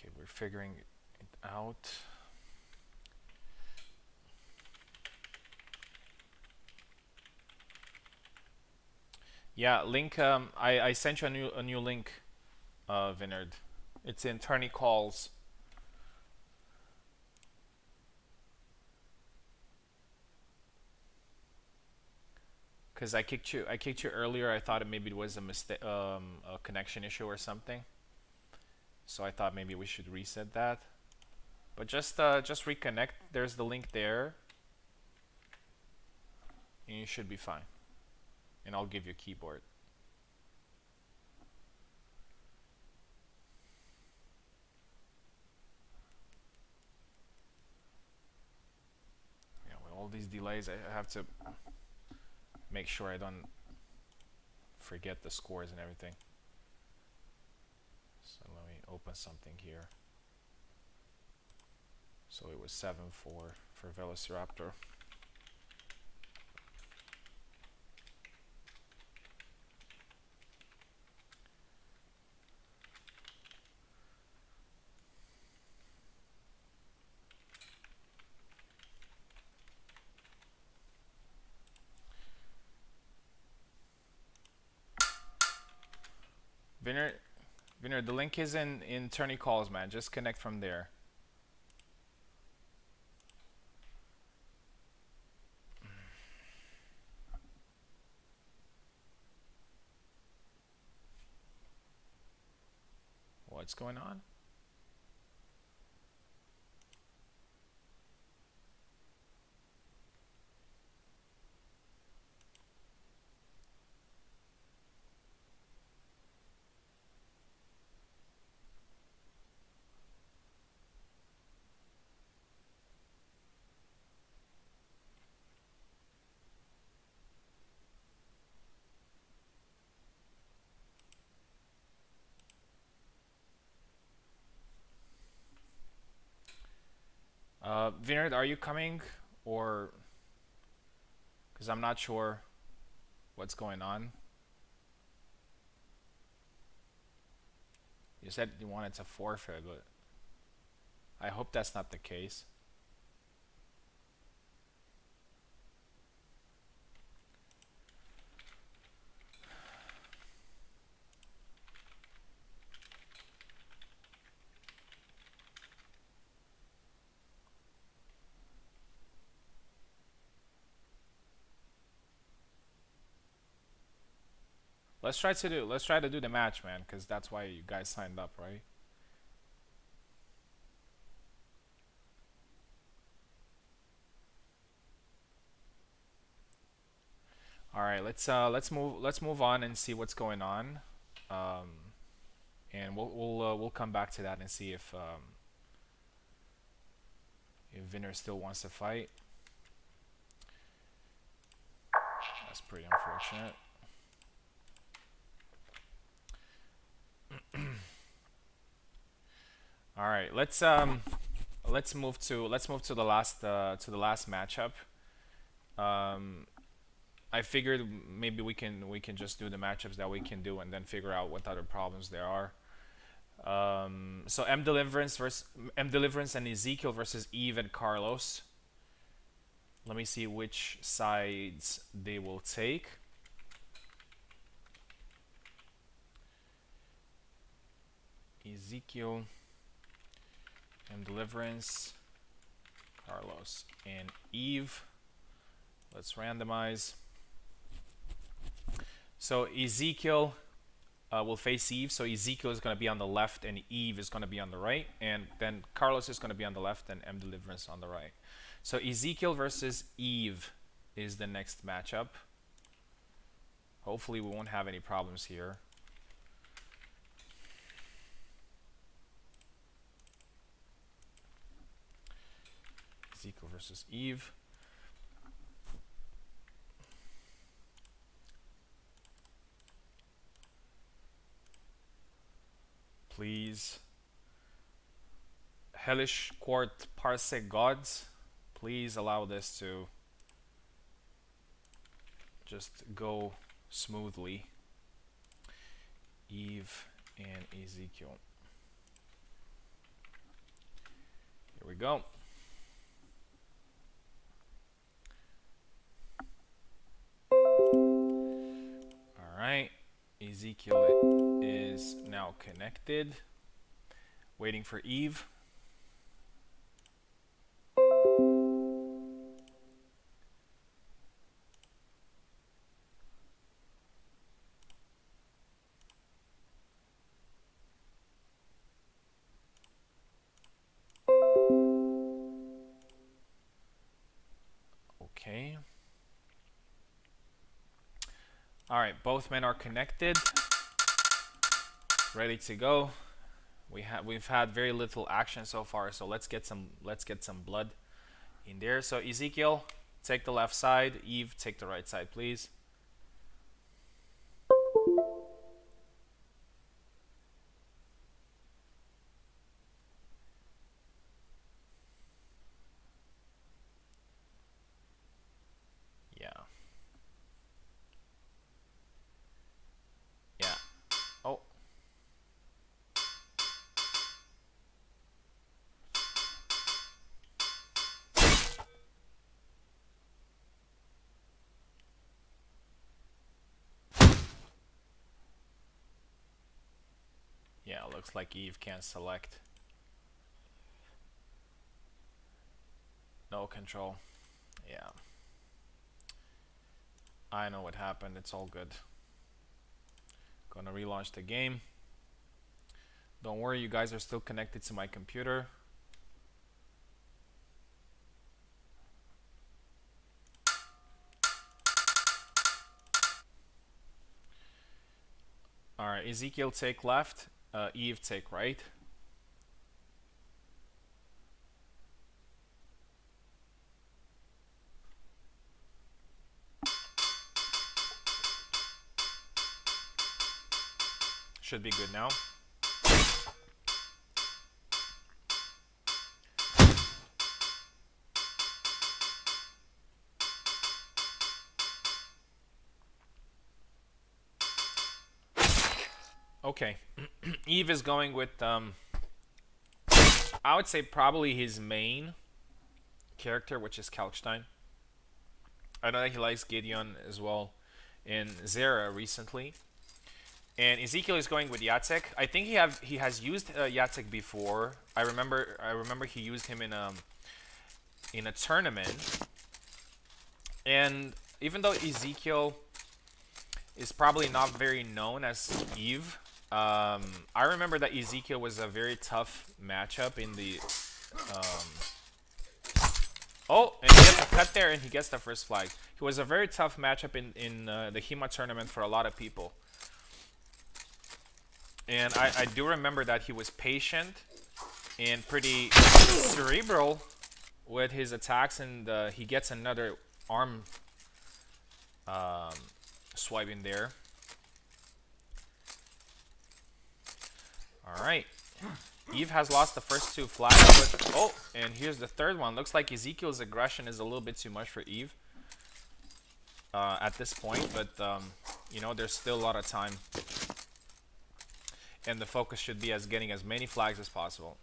Okay, we're figuring it out. Yeah, link. I sent you a new link, Vinard. It's in Tourney Calls. Cause I kicked you earlier. I thought maybe it was a mistake, a connection issue or something. So I thought maybe we should reset that. But just reconnect. There's the link there, and you should be fine. And I'll give you a keyboard. Yeah, with all these delays, I have to make sure I don't forget the scores and everything. So let me open something here. So it was 7-4 for Velociraptor. Vinner, the link is in Tourney Calls, man. Just connect from there. What's going on? Vinard, are you coming? Or... Because I'm not sure what's going on. You said you wanted to forfeit, but I hope that's not the case. Let's try to do the match, man, because that's why you guys signed up, right? All right, let's move on and see what's going on, and we'll come back to that and see if Vinner still wants to fight. That's pretty unfortunate. All right, let's move to the last matchup. I figured maybe we can just do the matchups that we can do and then figure out what other problems there are. So M Deliverance and Ezekiel versus Eve and Carlos. Let me see which sides they will take. Ezekiel, M Deliverance, Carlos, and Eve. Let's randomize. So Ezekiel will face Eve. So Ezekiel is going to be on the left and Eve is going to be on the right. And then Carlos is going to be on the left and M Deliverance on the right. So Ezekiel versus Eve is the next matchup. Hopefully we won't have any problems here. Ezekiel versus Eve. Please. Hellish, Quart, Parsec Gods. Please allow this to just go smoothly. Eve and Ezekiel. Here we go. Alright, Ezekiel is now connected. Waiting for Eve. Okay. Alright, both men are connected. Ready to go. We've had very little action so far, so let's get some blood in there. So Ezekiel, take the left side. Eve, take the right side, please. Yeah. Yeah. Oh. Yeah, looks like Eve can't select. No control. Yeah. I know what happened. It's all good. Gonna relaunch the game. Don't worry, you guys are still connected to my computer. Alright, Ezekiel take left, Eve take right. Should be good now. Okay, Eve is going with, I would say probably his main character, which is Kalkstein. I know that he likes Gideon as well in Zera recently. And Ezekiel is going with Jacek. I think he has used Jacek before. I remember he used him in a tournament. And even though Ezekiel is probably not very known as Eve, I remember that Ezekiel was a very tough matchup in the. Oh, and he gets a cut there, and he gets the first flag. He was a very tough matchup in the HEMA tournament for a lot of people. And I do remember that he was patient and pretty cerebral with his attacks, and he gets another arm swipe in there. Alright. Eve has lost the first two flags, but oh, and here's the third one. Looks like Ezekiel's aggression is a little bit too much for Eve. at this point, but you know, there's still a lot of time, and the focus should be as getting as many flags as possible.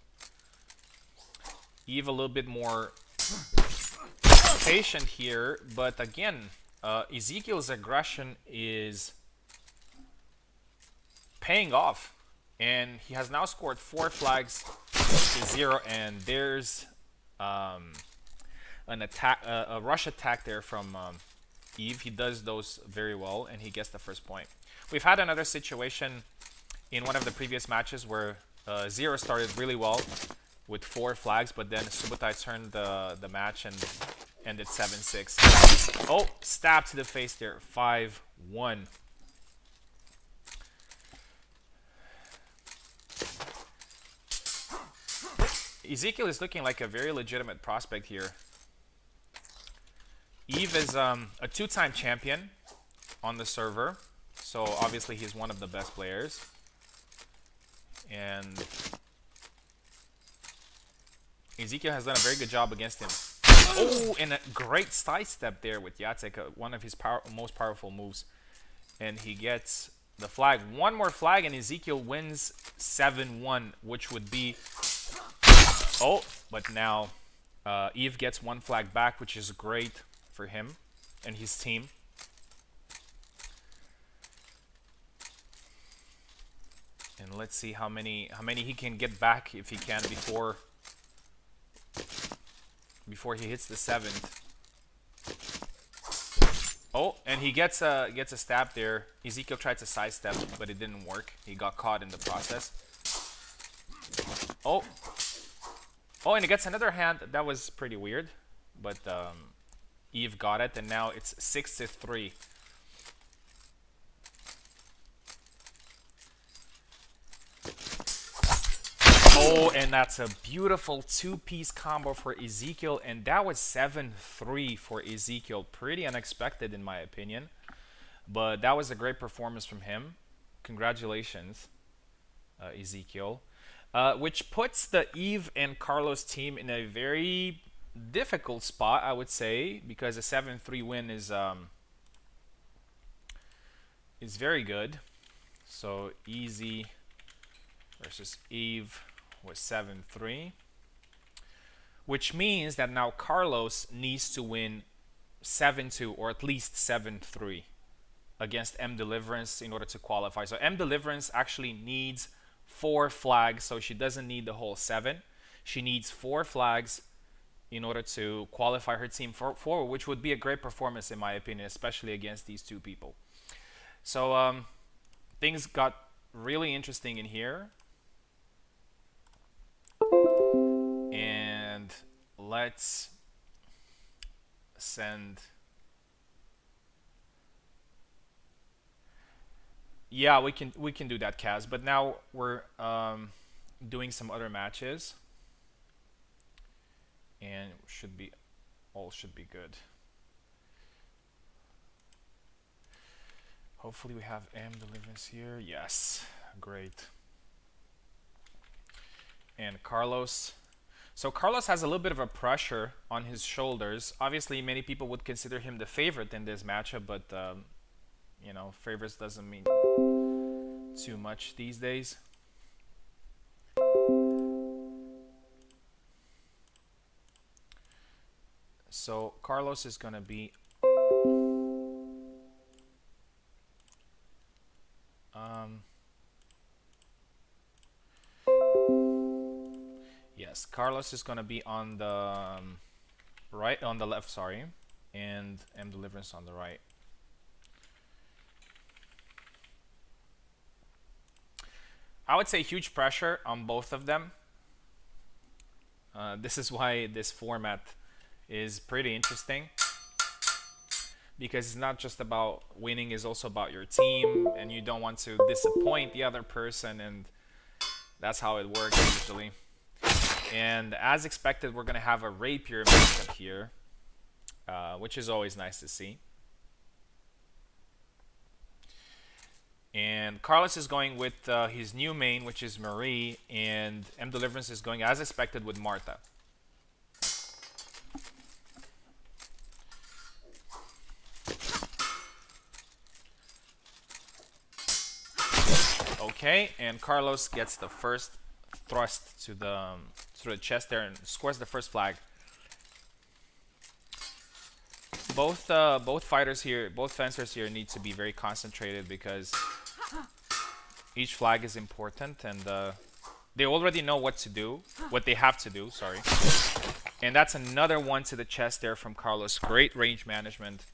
Eve a little bit more patient here, but again, Ezekiel's aggression is paying off, and he has now scored 4 flags to 0, and there's an attack, a rush attack there from Eve. He does those very well, and he gets the first point. We've had another situation in one of the previous matches where Zero started really well with 4 flags, but then Subotai turned the match and ended 7-6. Oh, stab to the face there, 5-1. Ezekiel is looking like a very legitimate prospect here. Eve is a 2-time champion on the server, so obviously he's one of the best players. And Ezekiel has done a very good job against him. Oh, and a great sidestep there with Jacek, one of his most powerful moves. And he gets the flag. One more flag and Ezekiel wins 7-1, which would be... Oh, but now Eve gets 1 flag back, which is great for him and his team. And let's see how many he can get back, if he can, before he hits the 7th. Oh, and he gets a stab there. Ezekiel tried to sidestep, but it didn't work. He got caught in the process. Oh, and he gets another hand. That was pretty weird, but Eve got it, and now it's 6-3. Oh, and that's a beautiful 2-piece combo for Ezekiel, and that was 7-3 for Ezekiel. Pretty unexpected in my opinion, but that was a great performance from him. Congratulations, Ezekiel. Which puts the Eve and Carlos team in a very difficult spot, I would say, because a 7-3 win is very good. So Easy versus Eve was 7-3, which means that now Carlos needs to win 7-2 or at least 7-3 against M Deliverance in order to qualify. So M Deliverance actually needs 4 flags, so she doesn't need the whole 7. She needs 4 flags in order to qualify her team forward, which would be a great performance in my opinion, especially against these 2 people. So things got really interesting in here. And let's send... Yeah, we can do that, Kaz. But now we're doing some other matches, and all should be good. Hopefully we have M Deliverance here. Yes, great. And Carlos. So Carlos has a little bit of a pressure on his shoulders. Obviously, many people would consider him the favorite in this matchup, but you know, favorites doesn't mean too much these days. So Carlos is gonna be yes, Carlos is gonna be on the on the left, sorry, and M Deliverance on the right. I would say huge pressure on both of them. This is why this format is pretty interesting, because it's not just about winning, it's also about your team, and you don't want to disappoint the other person, and that's how it works usually. And as expected, we're gonna have a rapier matchup here, which is always nice to see. And Carlos is going with his new main, which is Marie, and M Deliverance is going as expected with Martha. Okay, and Carlos gets the first thrust to the chest there and scores the first flag. Both fighters here, both fencers here, need to be very concentrated because each flag is important, and they already know what to do, what they have to do. Sorry, and that's another one to the chest there from Carlos. Great range management,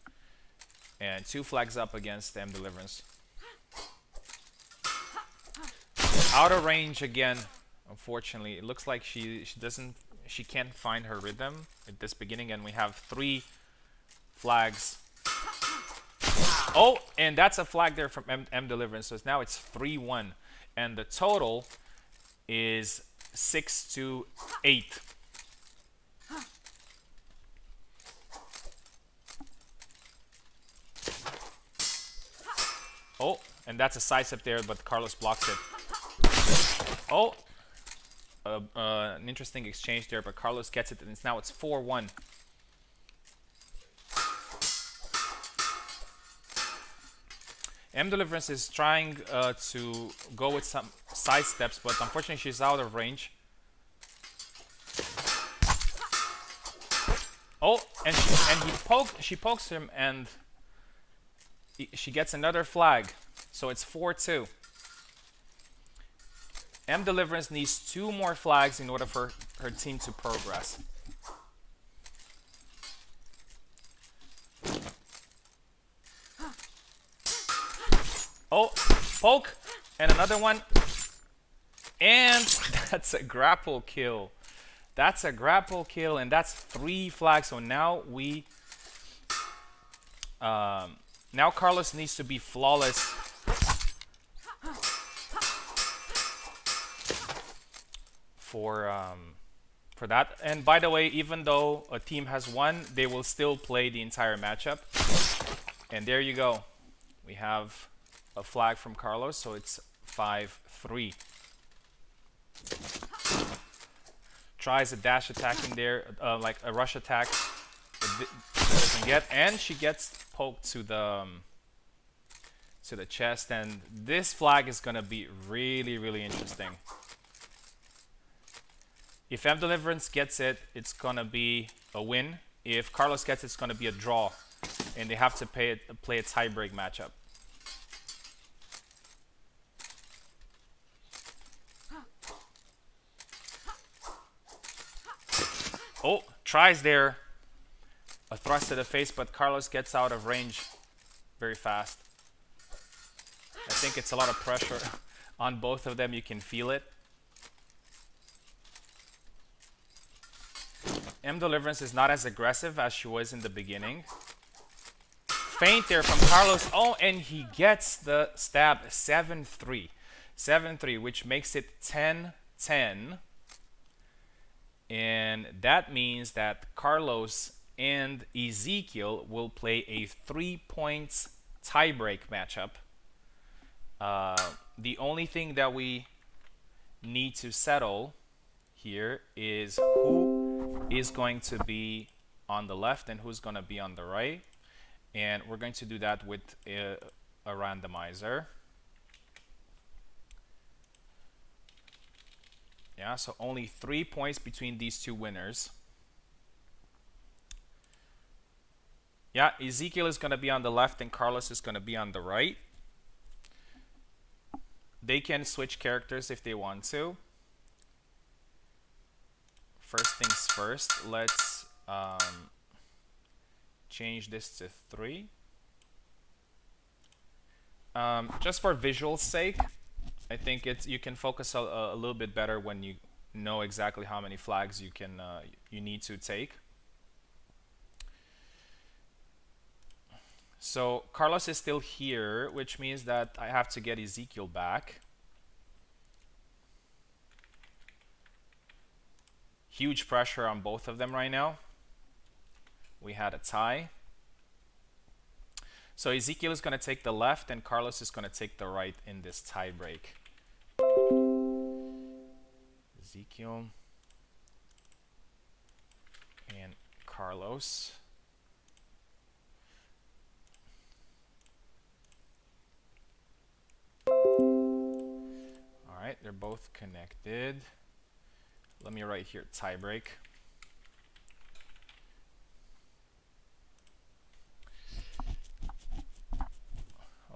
and 2 flags up against M Deliverance. Out of range again. Unfortunately, it looks like she can't find her rhythm at this beginning, and we have 3 flags. Oh, and that's a flag there from M Deliverance. So now it's 3-1, and the total is 6-8. Oh, and that's a sidestep there, but Carlos blocks it. Oh, an interesting exchange there, but Carlos gets it, and now it's 4-1. M Deliverance is trying to go with some side steps, but unfortunately she's out of range. Oh, and she pokes him, and she gets another flag. So it's 4-2. M Deliverance needs 2 more flags in order for her team to progress. Oh, poke, and another one. And that's a grapple kill. That's a grapple kill, and that's 3 flags. So now now Carlos needs to be flawless for that. And by the way, even though a team has won, they will still play the entire matchup. And there you go. We have a flag from Carlos, so it's 5-3. Tries a dash attack in there, like a rush attack. Doesn't get, and she gets poked to the chest, and this flag is gonna be really, really interesting. If M Deliverance gets it, it's gonna be a win. If Carlos gets it, it's gonna be a draw, and they have to play a tiebreak matchup. Oh, tries there a thrust to the face, but Carlos gets out of range very fast. I think it's a lot of pressure on both of them. You can feel it. M Deliverance is not as aggressive as she was in the beginning. Feint there from Carlos. Oh, and he gets the stab. 7-3. 7-3, which makes it 10-10. And that means that Carlos and Ezekiel will play a 3 points tiebreak matchup. The only thing that we need to settle here is who is going to be on the left and who's going to be on the right. And we're going to do that with a randomizer. Yeah, so only 3 points between these 2 winners. Yeah, Ezekiel is going to be on the left and Carlos is going to be on the right. They can switch characters if they want to. First things first, let's change this to 3. Just for visual sake, I think you can focus a little bit better when you know exactly how many flags you need to take. So Carlos is still here, which means that I have to get Ezekiel back. Huge pressure on both of them right now. We had a tie. So Ezekiel is going to take the left and Carlos is going to take the right in this tie break. Ezekiel and Carlos. they're both connected. Let me write here tiebreak.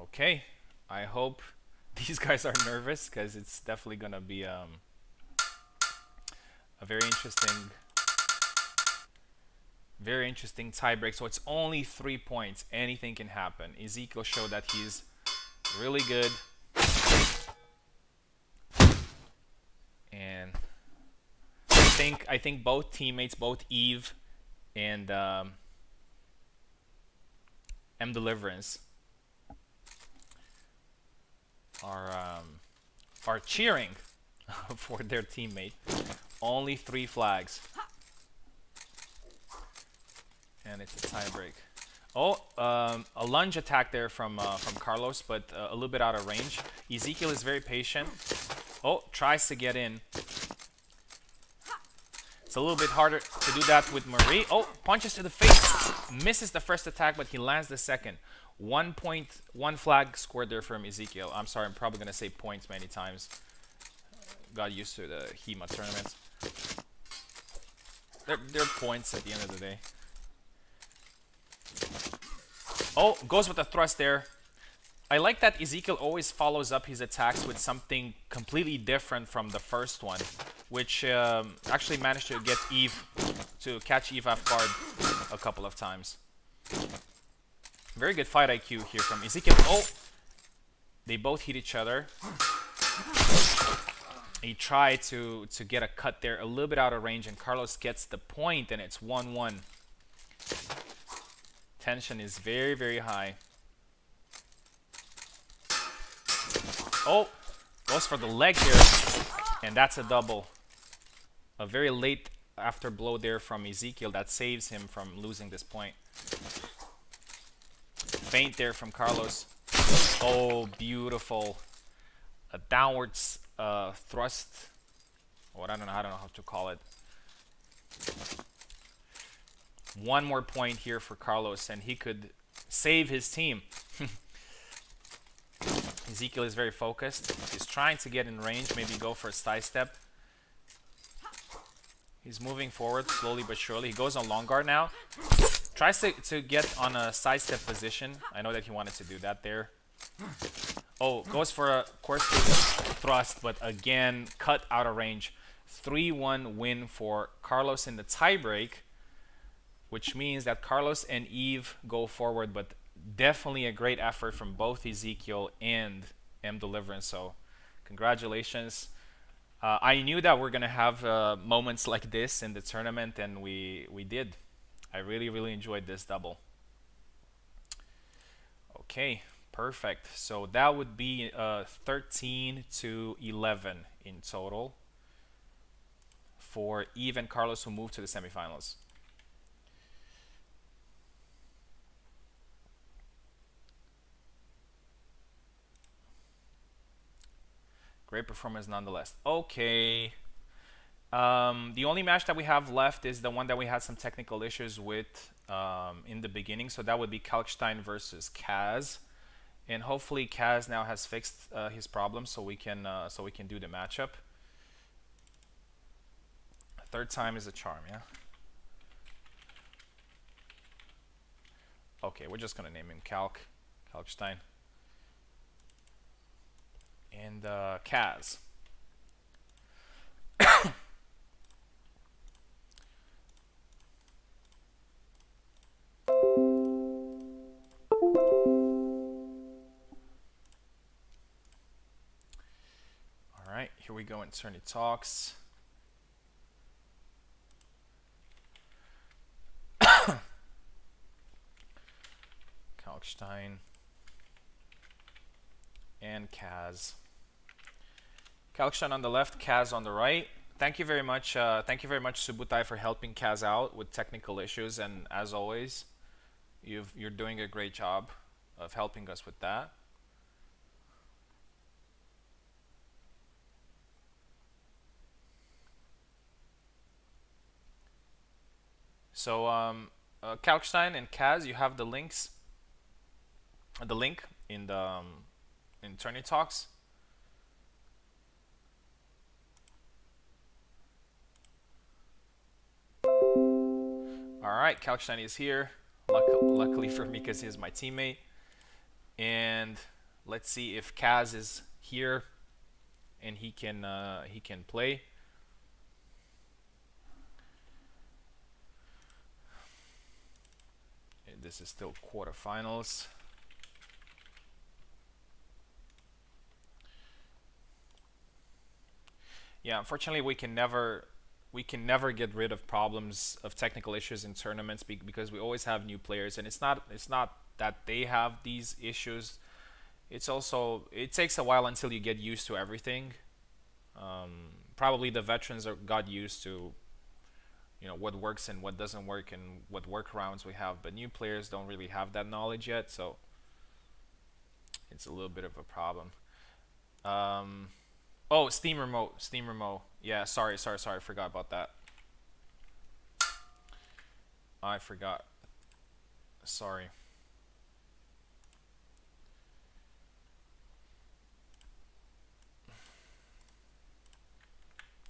Okay, I hope these guys are nervous because it's definitely gonna be a very interesting tiebreak. So it's only 3 points. Anything can happen. Ezekiel showed that he's really good, and I think both teammates, both Eve and M Deliverance, are cheering for their teammate. Only 3 flags, and it's a tiebreak. Oh, a lunge attack there from Carlos, but a little bit out of range. Ezekiel is very patient. Oh, tries to get in. It's a little bit harder to do that with Marie. Oh, punches to the face. Misses the first attack, but he lands the second. 1 point, 1 flag scored there from Ezekiel. I'm sorry, I'm probably going to say points many times. Got used to the HEMA tournaments. They're points at the end of the day. Oh, goes with a thrust there. I like that Ezekiel always follows up his attacks with something completely different from the first one, which actually managed to get Eve, to catch Eve off guard a couple of times. Very good fight IQ here from Ezekiel. Oh, they both hit each other. He tried to get a cut there, a little bit out of range, and Carlos gets the point, and it's 1-1. Tension is very, very high. Oh, goes for the leg here, and that's a double. A very late after blow there from Ezekiel that saves him from losing this point. Feint there from Carlos. Oh, beautiful. A downwards thrust. Or I don't know how to call it. One more point here for Carlos, and he could save his team. Ezekiel is very focused. He's trying to get in range, maybe go for a side step. He's moving forward slowly but surely. He goes on long guard now. Tries to get on a side step position. I know that he wanted to do that there. Oh, goes for a Quart thrust, but again, cut out of range. 3-1 win for Carlos in the tiebreak, which means that Carlos and Eve go forward, but definitely a great effort from both Ezekiel and M Deliverance. So congratulations. I knew that we're gonna have moments like this in the tournament, and we did. I really enjoyed this double. Okay, perfect. So that would be 13-11 in total for Eve and Carlos, who moved to the semifinals. Great performance nonetheless. Okay. The only match that we have left is the one that we had some technical issues with in the beginning. So that would be Kalkstein versus Kaz. And hopefully Kaz now has fixed his problem, so we can do the matchup. Third time is a charm, yeah? Okay, we're just gonna name him Kalkstein. And Kaz. Alright, here we go in Tourney Talks. Kalkstein and Kaz. Kalkstein on the left, Kaz on the right. Thank you very much, Subutai, for helping Kaz out with technical issues, and as always, you're doing a great job of helping us with that. So Kalkstein and Kaz, you have the link in the in Tourney Talks. right, Kalkstein is here. Luckily for me, because he's my teammate. And let's see if Kaz is here and he can play. And this is still quarterfinals. Yeah, unfortunately, we can never get rid of problems of technical issues in tournaments because we always have new players, and it's not that they have these issues. It's also, it takes a while until you get used to everything. Probably the veterans got used to, you know, what works and what doesn't work and what workarounds we have, but new players don't really have that knowledge yet, so it's a little bit of a problem. Oh, Steam Remote. Steam Remote. Yeah, sorry. I forgot about that. I forgot. Sorry.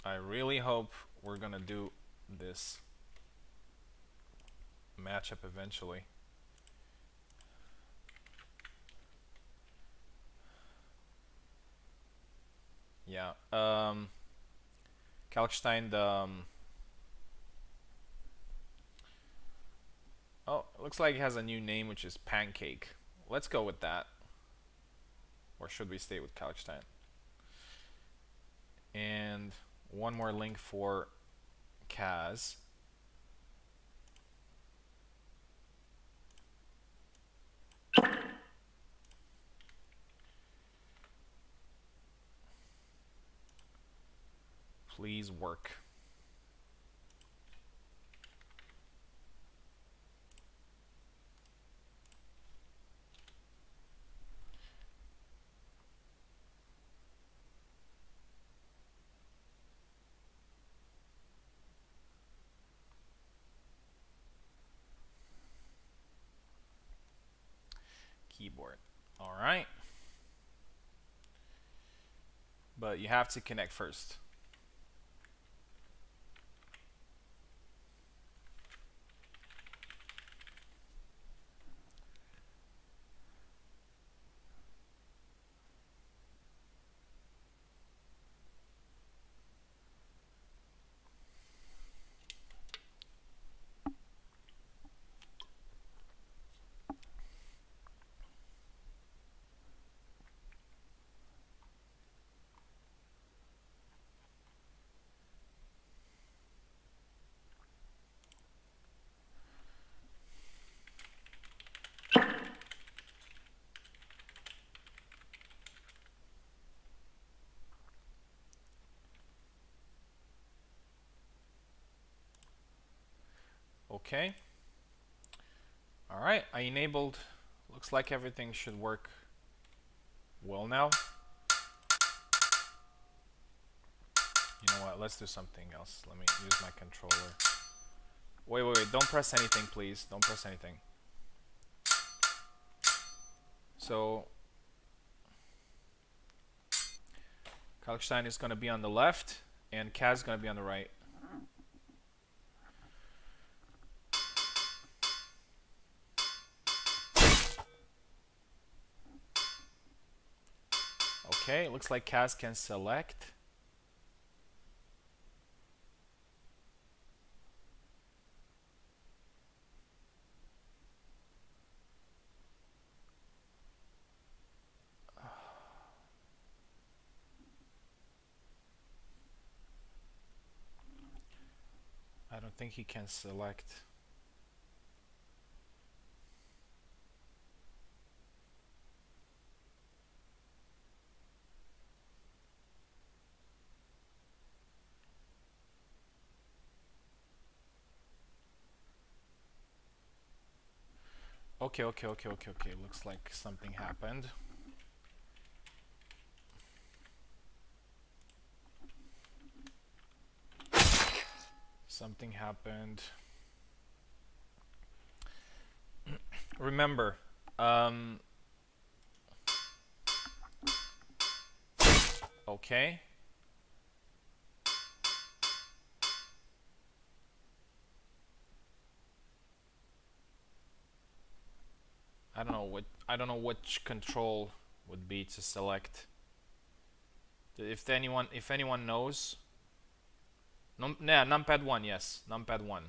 I really hope we're gonna do this matchup eventually. Yeah. Kalkstein, oh, it looks like it has a new name, which is Pancake. Let's go with that. Or should we stay with Kalkstein? And one more link for Kaz. Please work. Keyboard. All right. But you have to connect first. Okay. All right, I enabled. Looks like everything should work well now. You know what? Let's do something else. Let me use my controller. Wait. Don't press anything, please. Don't press anything. So, Kalkstein is going to be on the left, and Kaz is going to be on the right. Okay, it looks like Kaz can select. I don't think he can select. Okay. Looks like something happened. Something happened. Remember, okay. I don't know which control would be to select. If anyone knows. Yeah, numpad 1, yes. Numpad 1.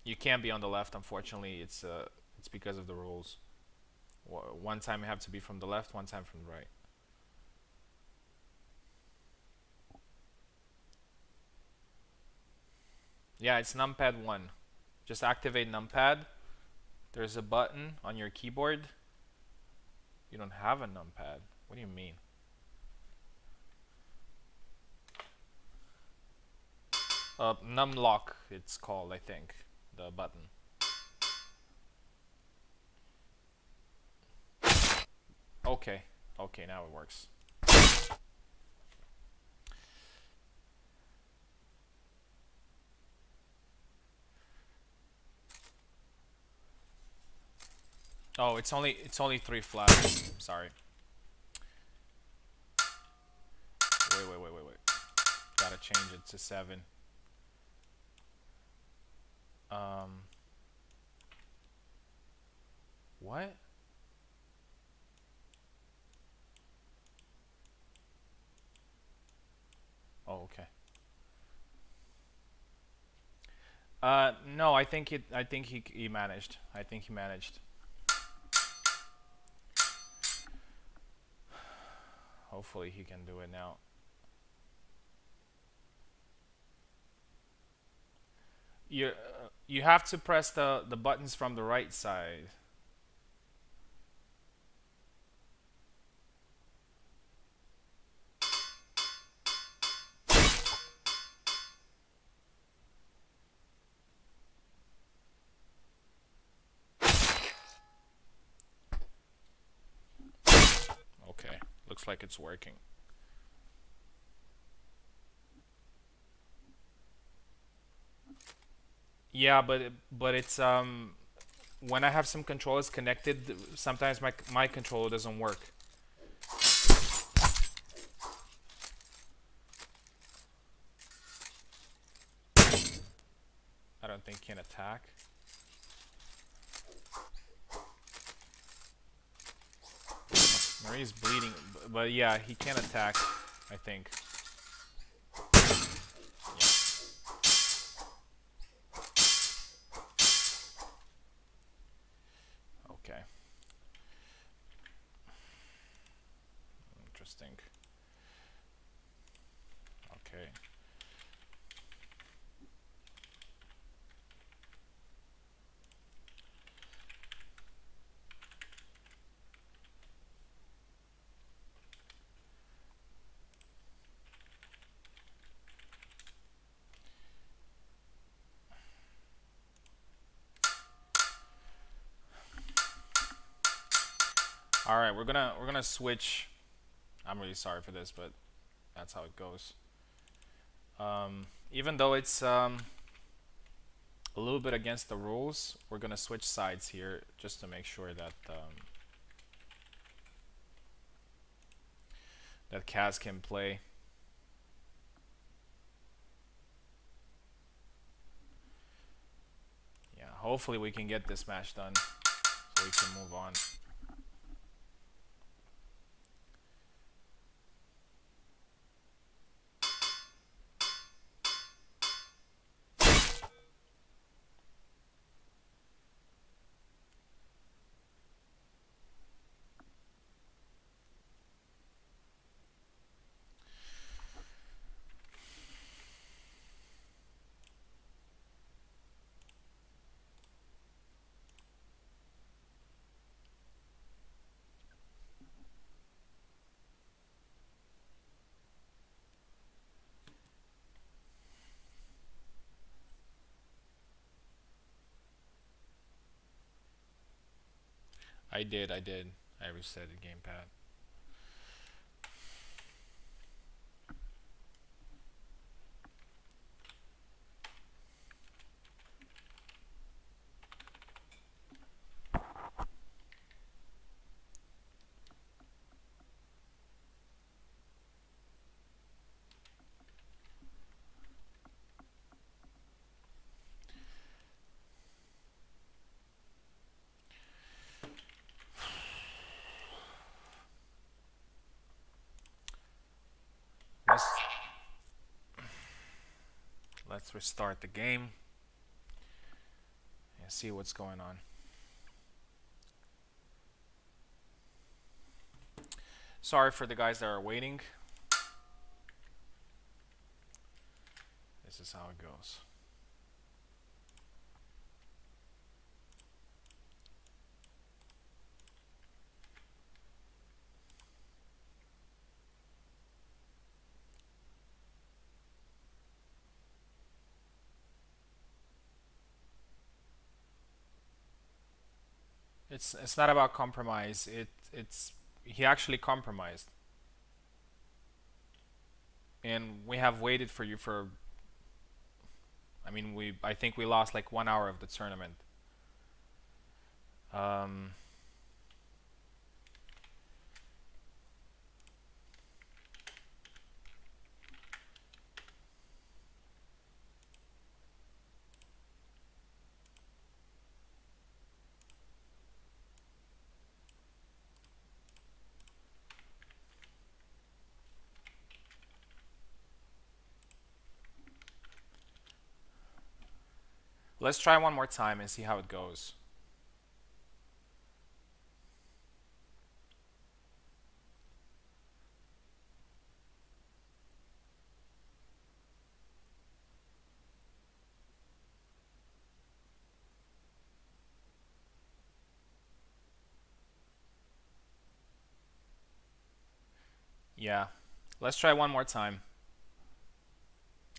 You can't be on the left, unfortunately. It's because of the rules. One time you have to be from the left, one time from the right. Yeah, it's numpad 1. Just activate numpad. There's a button on your keyboard. You don't have a numpad. What do you mean? Numlock, it's called, I think. The button. Okay. Okay, now it works. Oh, it's only 3 flags. Sorry. Wait. Gotta change it to 7. Um. What? Oh, okay. No, I think it. I think he managed. I think he managed. Hopefully he can do it now. You have to press the buttons from the right side. Okay, looks like it's working. Yeah, but it's when I have some controllers connected, sometimes my controller doesn't work. I don't think he can attack. Marie's bleeding, but yeah, he can attack, I think. Okay. Interesting. Okay. All right, we're gonna switch. I'm really sorry for this, but that's how it goes. Even though it's a little bit against the rules, we're gonna switch sides here just to make sure that that Kaz can play. Yeah, hopefully we can get this match done so we can move on. I did. I reset the gamepad. Let's restart the game and see what's going on. Sorry for the guys that are waiting. This is how it goes. It's not about compromise. It's he actually compromised, and we have waited for you for. I mean, I think we lost like 1 hour of the tournament. Um, let's try one more time and see how it goes. Yeah, let's try one more time.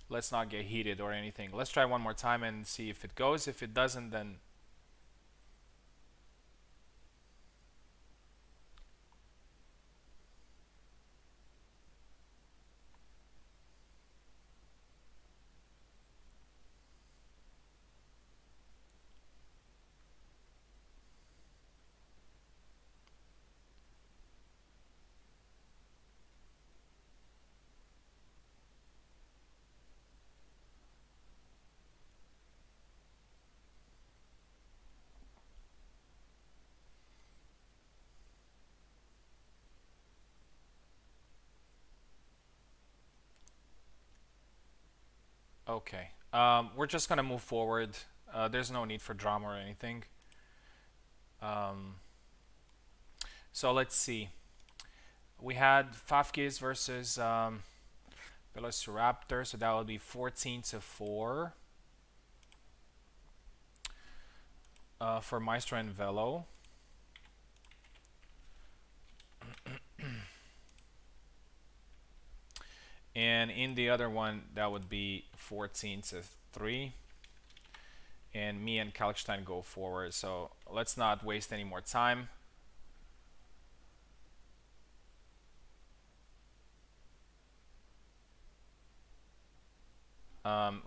Let's not get heated or anything. Let's try one more time and see if it goes. If it doesn't, then okay. We're just gonna move forward. There's no need for drama or anything. Um, so let's see. We had Fafkis versus Velociraptor, so that would be 14-4 for Maestro and Velo. And in the other one, that would be 14-3. And me and Kalkstein go forward. So let's not waste any more time.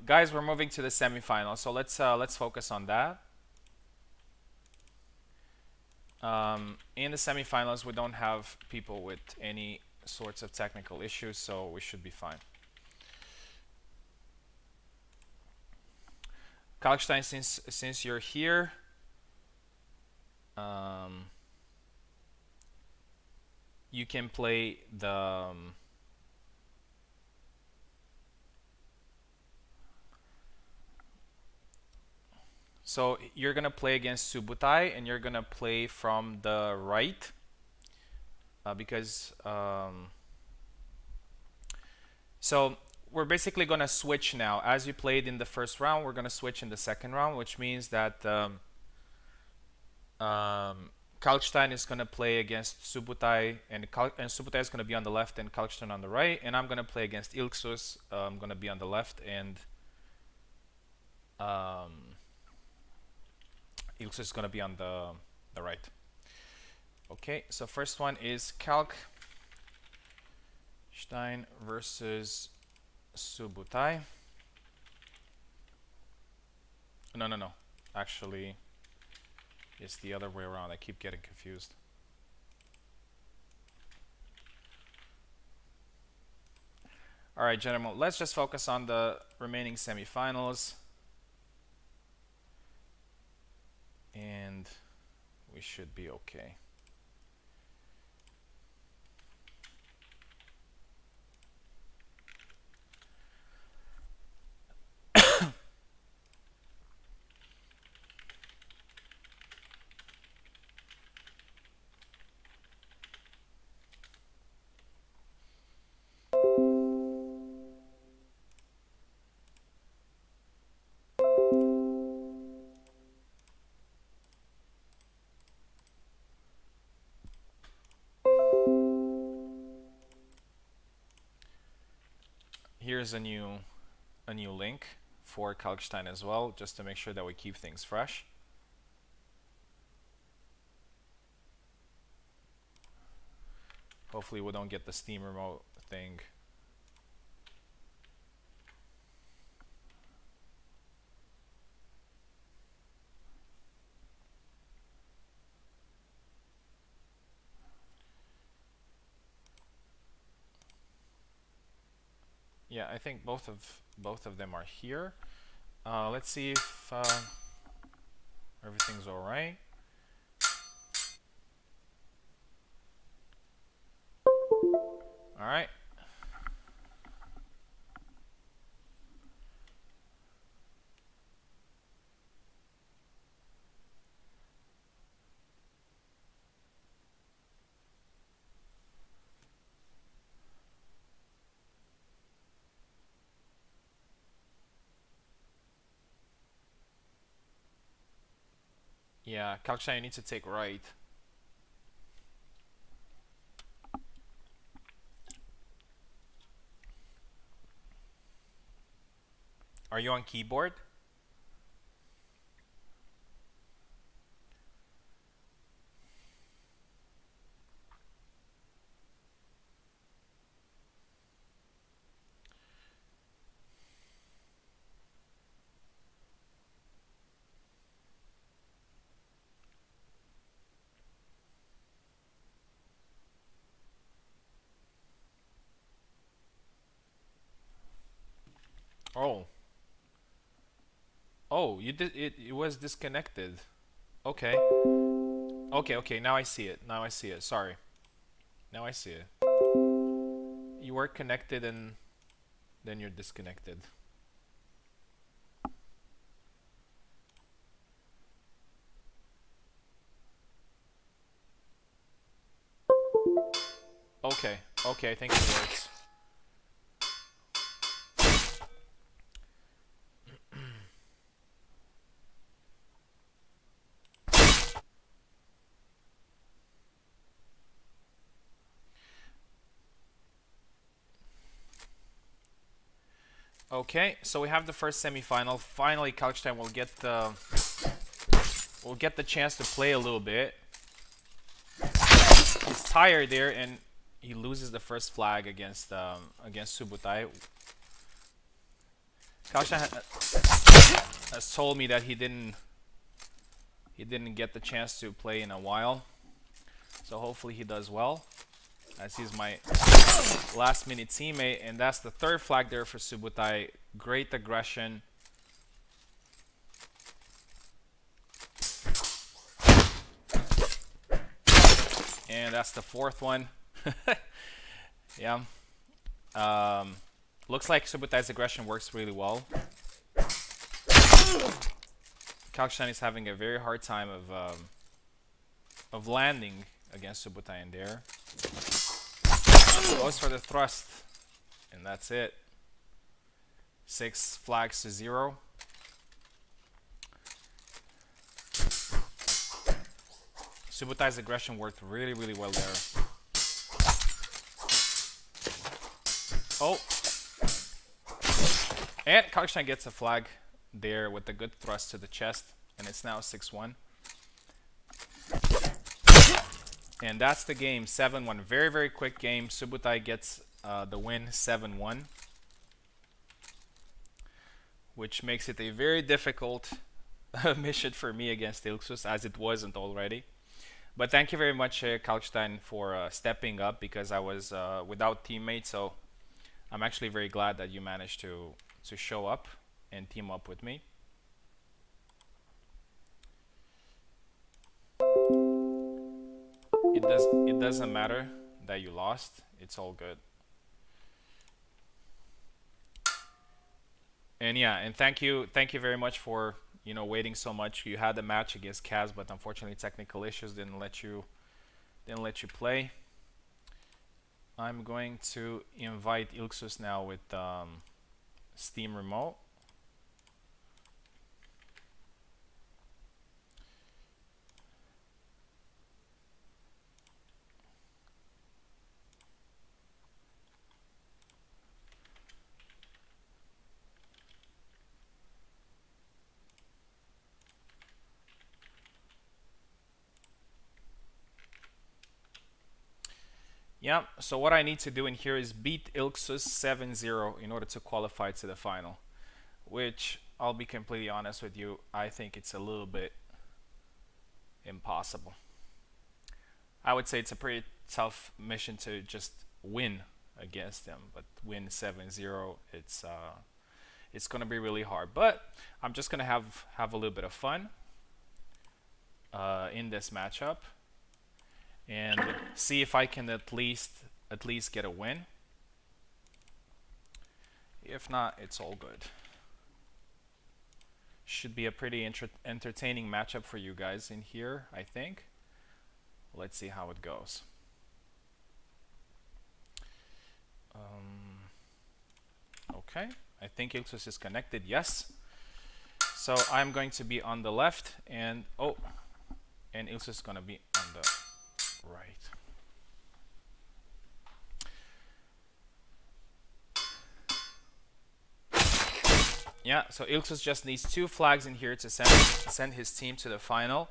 Guys, we're moving to the semifinals, so let's focus on that. In the semifinals, we don't have people with any sorts of technical issues, so we should be fine. Kalkstein, since you're here, you can play the so you're gonna play against Subutai, and you're gonna play from the right because so we're basically gonna switch now. As you played in the first round, we're gonna switch in the second round, which means that Kalkstein is gonna play against Subutai, and Subutai is gonna be on the left, and Kalkstein on the right, and I'm gonna play against Ilksus. I'm gonna be on the left, and Ilksus is gonna be on the right. Okay, so first one is Kalkstein versus Subutai. No. Actually, it's the other way around. I keep getting confused. All right, gentlemen, let's just focus on the remaining semifinals. And we should be okay. here's a new link for Kalkstein as well, just to make sure that we keep things fresh. Hopefully we don't get the Steam remote thing. Yeah, I think both of them are here. Let's see if everything's all right. All right. Yeah, Kalkstein, you need to take right. Are you on keyboard? Oh. Oh, you did it was disconnected. Okay. Okay, okay, now I see it. Now I see it. Sorry. Now I see it. You were connected and then you're disconnected. Okay. Okay, I think it works. Okay, so we have the first semifinal. Finally, Kalkstein will get the chance to play a little bit. He's tired there, and he loses the first flag against Subutai. Kalkstein has told me that he didn't get the chance to play in a while, so hopefully he does well, as he's my last minute teammate. And that's the third flag there for Subutai. Great aggression. And that's the fourth one. Yeah. Looks like Subutai's aggression works really well. Kalkstein is having a very hard time of landing against Subutai in there. Goes for the thrust, and that's it. 6 flags to 0. Subutai's aggression worked really, really well there. Oh. And Kalkstein gets a flag there with a good thrust to the chest, and it's now 6-1. And that's the game, 7-1. Very, very quick game. Subutai gets the win, 7-1. Which makes it a very difficult mission for me against Ilksus, as it wasn't already. But thank you very much, Kalkstein, for stepping up, because I was without teammates. So I'm actually very glad that you managed to show up and team up with me. It doesn't matter that you lost. It's all good. And yeah, and thank you very much for waiting so much. You had a match against Kaz, but unfortunately technical issues didn't let you play. I'm going to invite Ilksus now with Steam remote. Yeah, so what I need to do in here is beat Ilksus 7-0 in order to qualify to the final, which I'll be completely honest with you, I think it's a little bit impossible. I would say it's a pretty tough mission to just win against them, but win 7-0, it's going to be really hard. But I'm just going to have a little bit of fun in this matchup and see if I can at least get a win. If not, it's all good. Should be a pretty entertaining matchup for you guys in here, I think. Let's see how it goes. Okay, I think Ilksus is connected, yes. So I'm going to be on the left, and and Ilksus is going to be on the right. Yeah, so Ilksus just needs 2 flags in here to send his team to the final.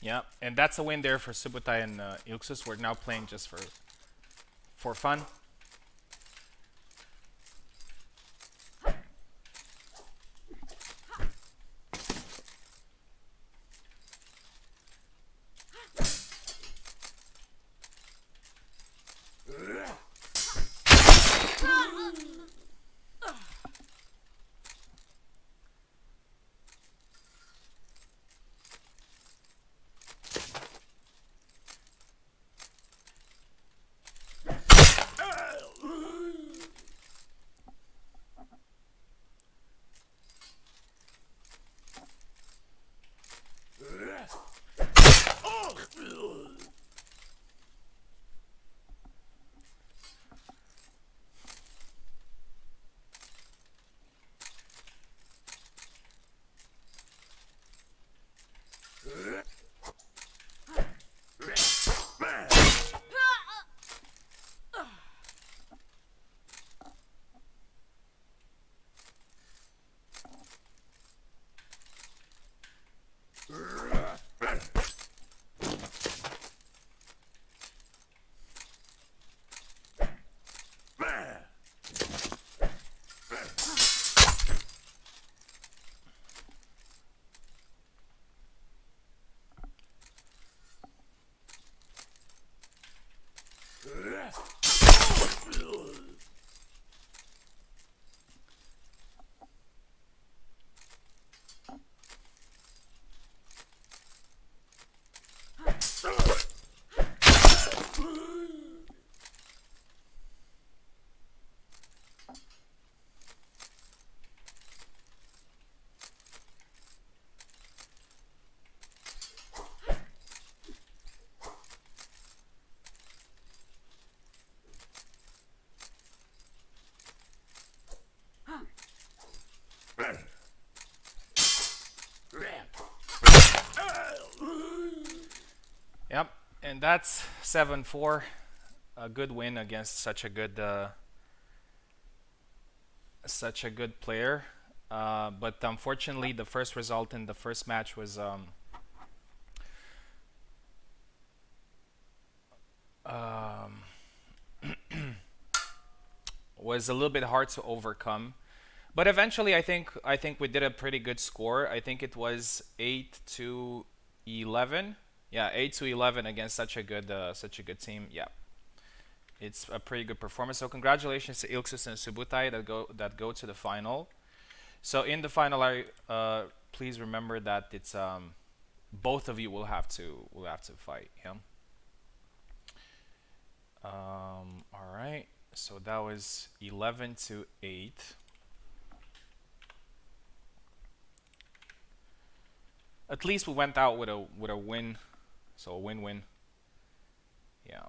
Yeah, and that's a win there for Subotai and Ilksus. We're now playing just for fun. Yep, and that's 7-4. A good win against such a good player. But unfortunately, the first result in the first match was was a little bit hard to overcome. But eventually, I think we did a pretty good score. I think it was 8-11. Yeah, 8-11 against such a good team. Yeah, it's a pretty good performance. So congratulations to Ilksus and Subutai that go to the final. So in the final, I please remember that it's both of you will have to fight. Yeah. All right. So that was 11-8. At least we went out with a win, so a win-win. Yeah.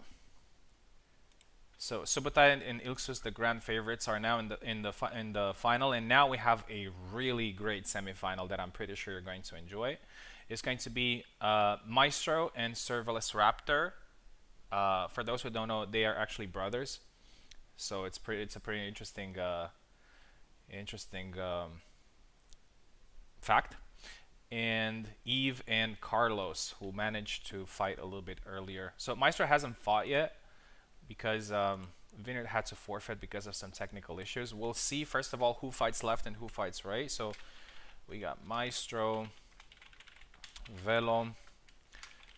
So Subotai and Ilksus, the grand favorites, are now in the final, and now we have a really great semifinal that I'm pretty sure you're going to enjoy. It's going to be Maestro and Serverless Raptor. For those who don't know, they are actually brothers, so it's a pretty interesting fact. And Eve and Carlos, who managed to fight a little bit earlier. So Maestro hasn't fought yet because Vineyard had to forfeit because of some technical issues. We'll see first of all who fights left and who fights right. So we got Maestro, Velo,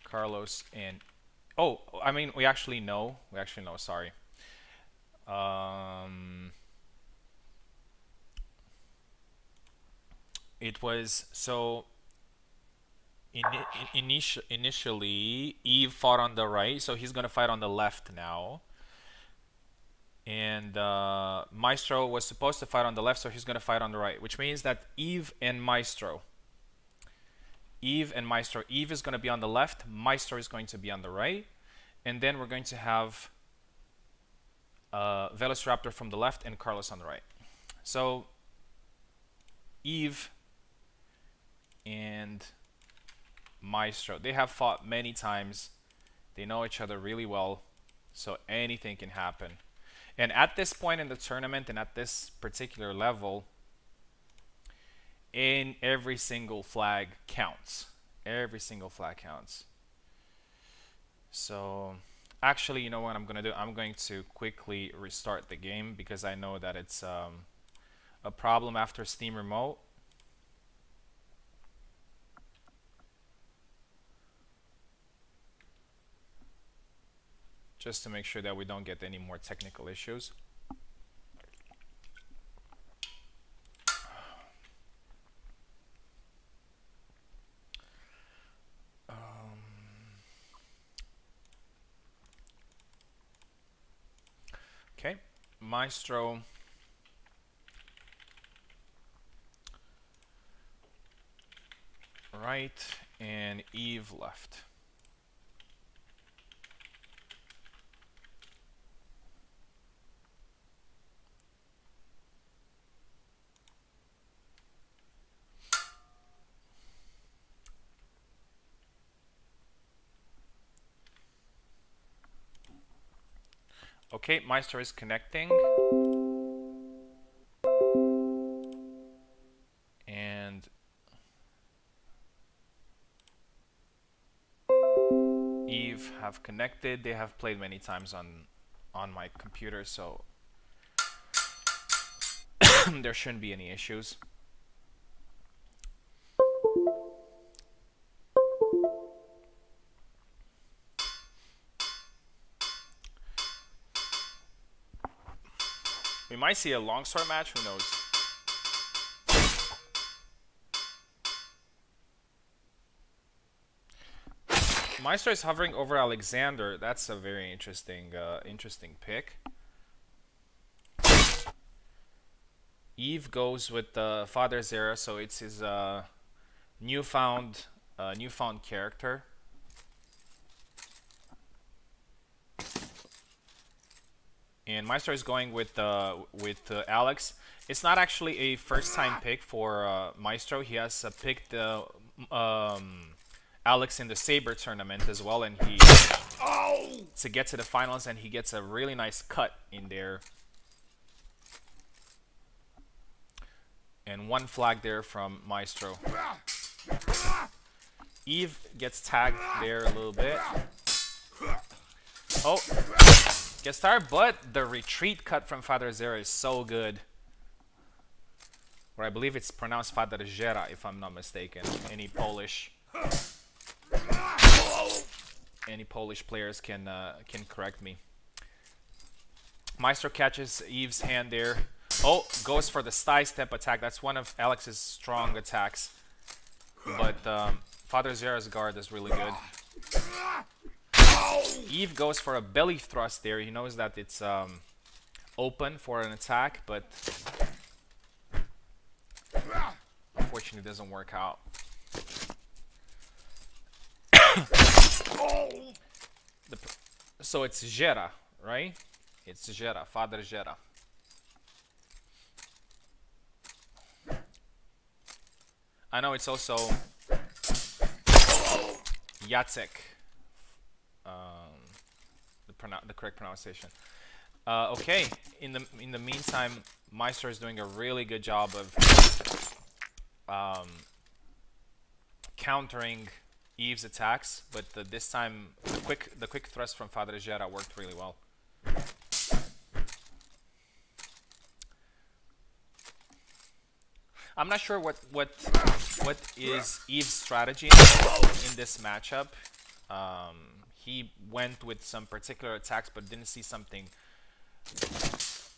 Carlos, and I mean we actually know. Sorry. It was so initially Eve fought on the right, so he's gonna fight on the left now. And Maestro was supposed to fight on the left, so he's gonna fight on the right, which means that Eve and Maestro, Eve is gonna be on the left, Maestro is going to be on the right, and then we're going to have Velociraptor from the left and Carlos on the right. So Eve and Maestro, they have fought many times. They know each other really well, so anything can happen. And at this point in the tournament and at this particular level, in every single flag counts. Every single flag counts. So actually, you know what I'm gonna do? I'm going to quickly restart the game because I know that it's a problem after Steam Remote. Just to make sure that we don't get any more technical issues. Okay, Maestro. Right, and Eve left. Okay, Maestro is connecting. And Eve have connected. They have played many times on my computer, so there shouldn't be any issues. We might see a longsword match, who knows? Maestro is hovering over Alexander. That's a very interesting pick. Eve goes with Father Zera, so it's his newfound character. And Maestro is going with Alex. It's not actually a first-time pick for Maestro. He has picked Alex in the Saber tournament as well, and he to get to the finals, and he gets a really nice cut in there. And one flag there from Maestro. Eve gets tagged there a little bit. Oh, Guest star, but the retreat cut from Father Zero is so good. Or I believe it's pronounced Father Zera, if I'm not mistaken. Any Polish players can correct me. Maestro catches Eve's hand there. Oh, goes for the side step attack. That's one of Alex's strong attacks. But Father Zera's guard is really good. Eve goes for a belly thrust there. He knows that it's open for an attack, but unfortunately it doesn't work out. So it's Zera, right? It's Zera, Father Zera. I know it's also Jacek. The correct pronunciation. Okay. In the meantime, Maestro is doing a really good job of countering Eve's attacks, but this time the quick thrust from Father Zera worked really well. I'm not sure what is Eve's strategy in this matchup. He went with some particular attacks, but didn't see something.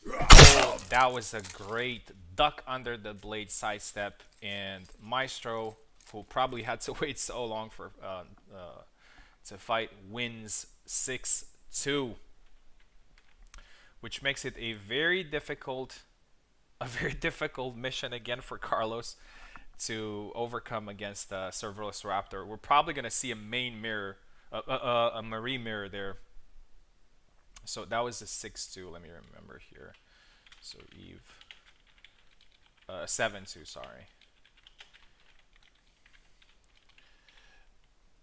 Oh, that was a great duck under the blade sidestep, and Maestro, who probably had to wait so long for to fight, wins 6-2, which makes it a very difficult mission again for Carlos to overcome against Serverless Raptor. We're probably gonna see a main mirror, a Marie mirror there. So that was a 6-2. Let me remember here. So Eve, 7-2. Sorry.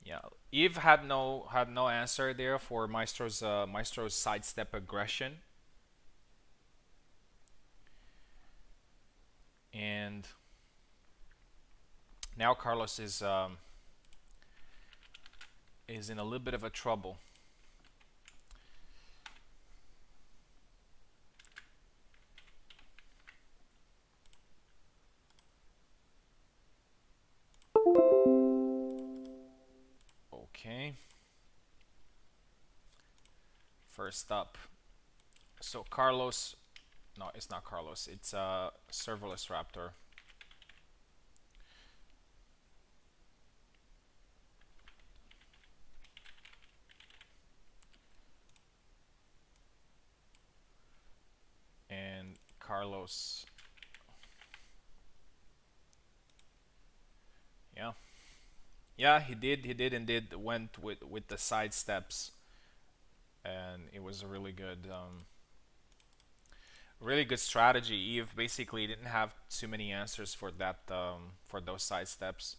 Yeah, Eve had no answer there for Maestro's sidestep aggression, and now Carlos is in a little bit of a trouble. Okay. First up. So Carlos, no, it's not Carlos. It's Serverless Raptor. And Carlos, yeah, he did indeed went with the side steps, and it was a really good strategy. Eve basically didn't have too many answers for that for those side steps.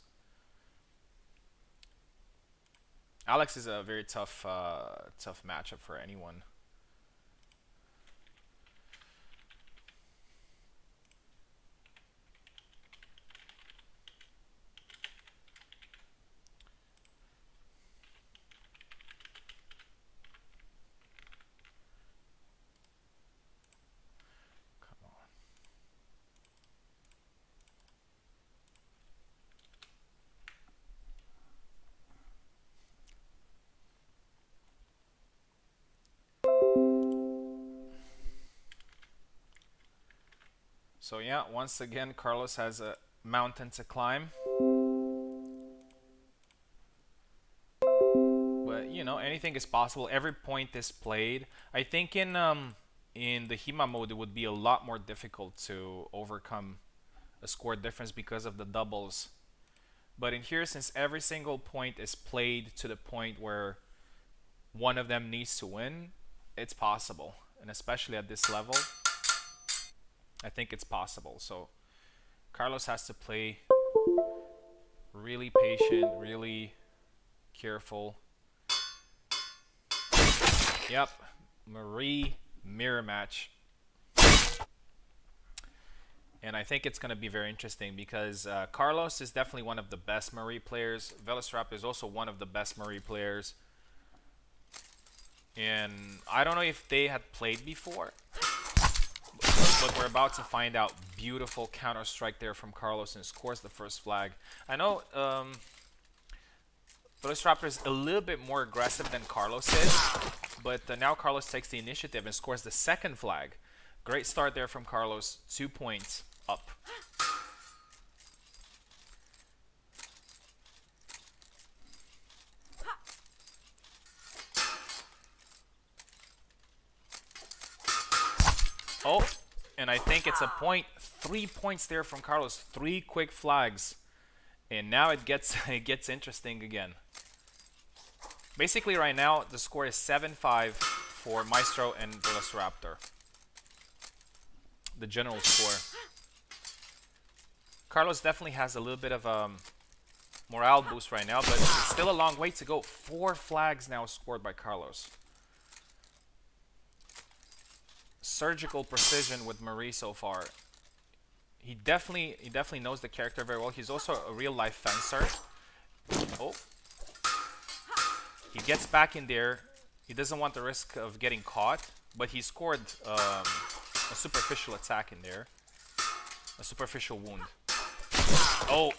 Alex is a very tough matchup for anyone. So yeah, once again, Carlos has a mountain to climb. But you know, anything is possible. Every point is played. I think in the HEMA mode, it would be a lot more difficult to overcome a score difference because of the doubles. But in here, since every single point is played to the point where one of them needs to win, it's possible. And especially at this level, I think it's possible. So Carlos has to play really patient, really careful. Yep, Marie mirror match. And I think it's going to be very interesting because Carlos is definitely one of the best Marie players. Velociraptor is also one of the best Marie players. And I don't know if they had played before, but we're about to find out. Beautiful counter strike there from Carlos and scores the first flag. I know Velociraptor is a little bit more aggressive than Carlos is, but now Carlos takes the initiative and scores the second flag. Great start there from Carlos. 2 points up. Oh, and I think it's a point. 3 points there from Carlos. 3 quick flags. And now it gets it gets interesting again. Basically right now the score is 7-5 for Maestro and Velociraptor. The general score. Carlos definitely has a little bit of morale boost right now, but it's still a long way to go. 4 flags now scored by Carlos. Surgical precision with Marie so far. He definitely knows the character very well. He's also a real life fencer. Oh. He gets back in there. He doesn't want the risk of getting caught, but he scored a superficial attack in there. A superficial wound. Oh.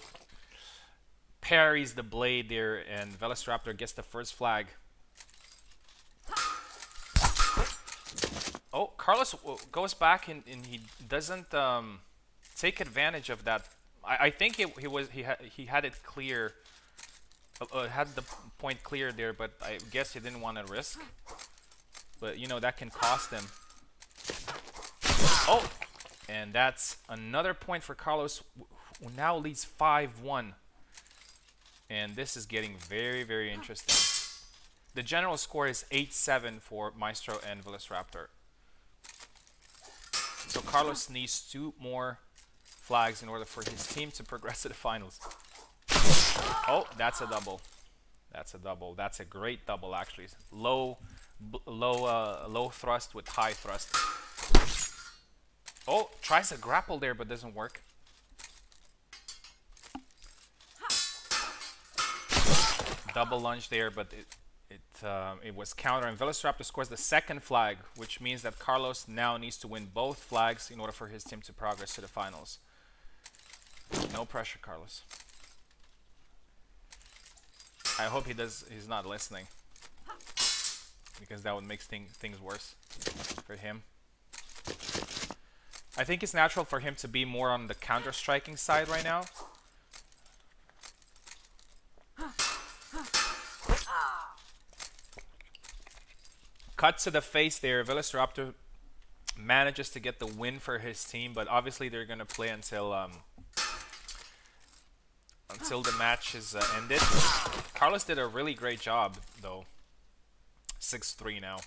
Parries the blade there, and Velociraptor gets the first flag. Oh, Carlos goes back and he doesn't take advantage of that. I think he had it clear. Had the point clear there, but I guess he didn't want to risk. But you know that can cost him. Oh, and that's another point for Carlos, who now leads 5-1. And this is getting very interesting. The general score is 8-7 for Maestro and Velociraptor. So Carlos needs 2 more flags in order for his team to progress to the finals. Oh, that's a double. That's a double. That's a great double, actually. Low thrust with high thrust. Oh, tries a grapple there, but doesn't work. Double lunge there, but it was counter, and Velociraptor scores the second flag, which means that Carlos now needs to win both flags in order for his team to progress to the finals. No pressure, Carlos. I hope he's not listening, because that would make things worse for him. I think it's natural for him to be more on the counter-striking side right now. Cut to the face there. Velociraptor manages to get the win for his team, but obviously they're going to play until the match is ended. Carlos did a really great job, though. 6-3 now.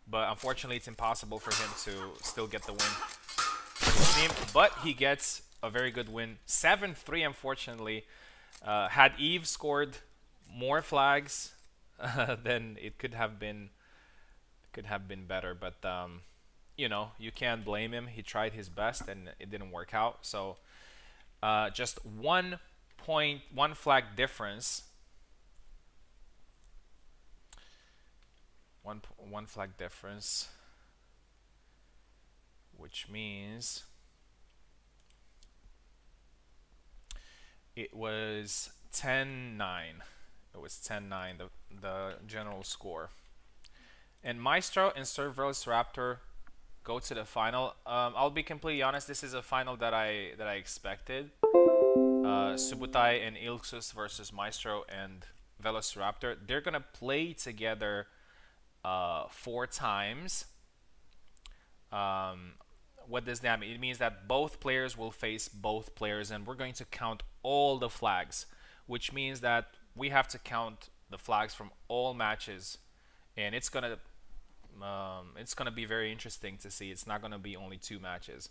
But unfortunately, it's impossible for him to still get the win for his team. But he gets a very good win. 7-3, unfortunately. Had Eve scored more flags, then it could have been better. But you know, you can't blame him. He tried his best, and it didn't work out. So just 1 point, 1 flag difference. One flag difference, which means it was 10-9. It was 10-9, the general score. And Maestro and Sir Velociraptor go to the final. I'll be completely honest. This is a final that I expected. Subutai and Ilxus versus Maestro and Velociraptor. They're gonna play together 4 times. What does that mean? It means that both players will face both players, and we're going to count all the flags, which means that we have to count the flags from all matches, and it's gonna be very interesting to see. It's not gonna be only 2 matches.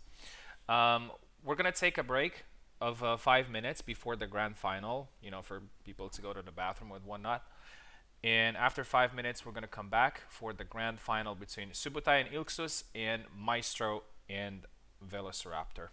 We're gonna take a break of 5 minutes before the grand final, you know, for people to go to the bathroom and whatnot. And after 5 minutes, we're going to come back for the grand final between Subutai and Ilxus and Maestro and Velociraptor.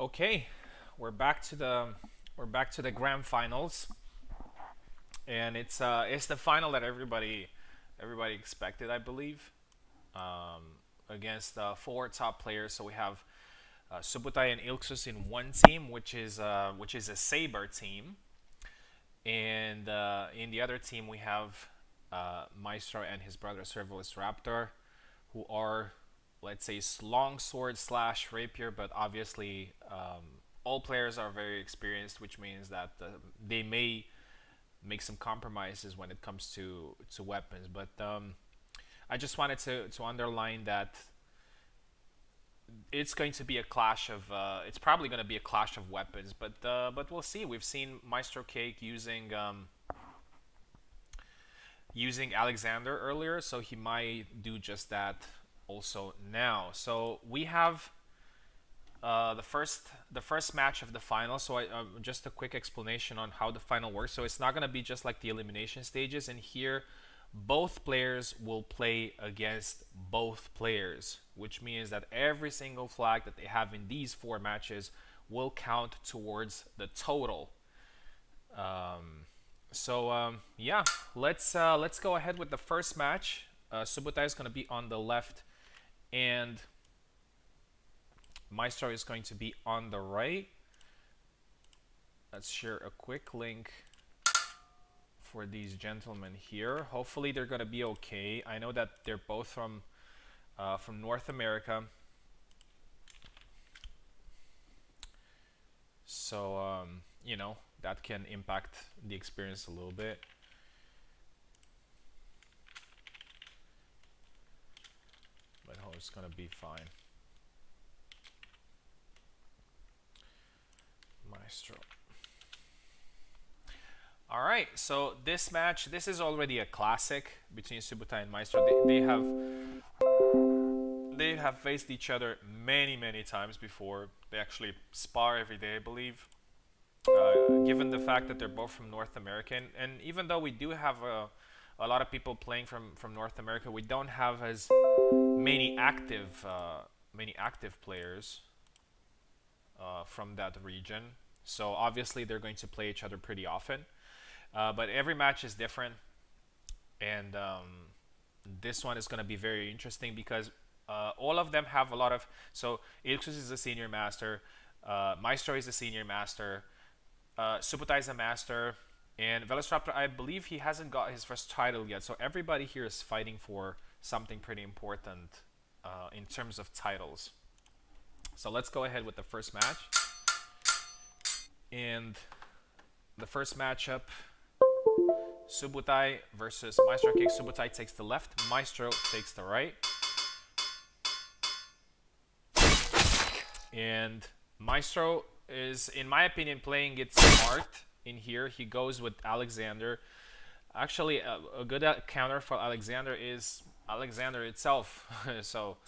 Okay, we're back to the grand finals, and it's the final that everybody expected, I believe, against four top players. So we have Subutai and Ilksus in one team, which is a Saber team, and in the other team we have Maestro and his brother Serverless Raptor, who are, let's say, long sword slash rapier, but obviously all players are very experienced, which means that they may make some compromises when it comes to weapons. But I just wanted to underline that it's going to be a clash of it's probably going to be a clash of weapons, but we'll see. We've seen Maestro Cake using Alexander earlier, so he might do just that also now. So we have the first match of the final. So just a quick explanation on how the final works. So it's not going to be just like the elimination stages. And here, both players will play against both players, which means that every single flag that they have in these four matches will count towards the total. Yeah, let's go ahead with the first match. Subutai is going to be on the left, and Maestro is going to be on the right. Let's share a quick link for these gentlemen here. Hopefully they're going to be okay. I know that they're both from North America. So, you know, that can impact the experience a little bit. But I hope it's going to be fine. Maestro. All right, so this match, this is already a classic between Subutai and Maestro. They have faced each other many times before. They actually spar every day, I believe. Given the fact that they're both from North America, and even though we do have a lot of people playing from North America, we don't have as many active players from that region. So obviously they're going to play each other pretty often. But every match is different, and this one is going to be very interesting because all of them have a lot of. So Ilxus is a senior master, Maestro is a senior master, Subutai is a master, and Velociraptor, I believe he hasn't got his first title yet. So everybody here is fighting for something pretty important in terms of titles. So let's go ahead with the first match. And the first matchup, Subutai versus Maestro Cake. Subutai takes the left, Maestro takes the right. And Maestro is, in my opinion, playing it smart in here. He goes with Alexander. Actually, a good counter for Alexander is Alexander itself. So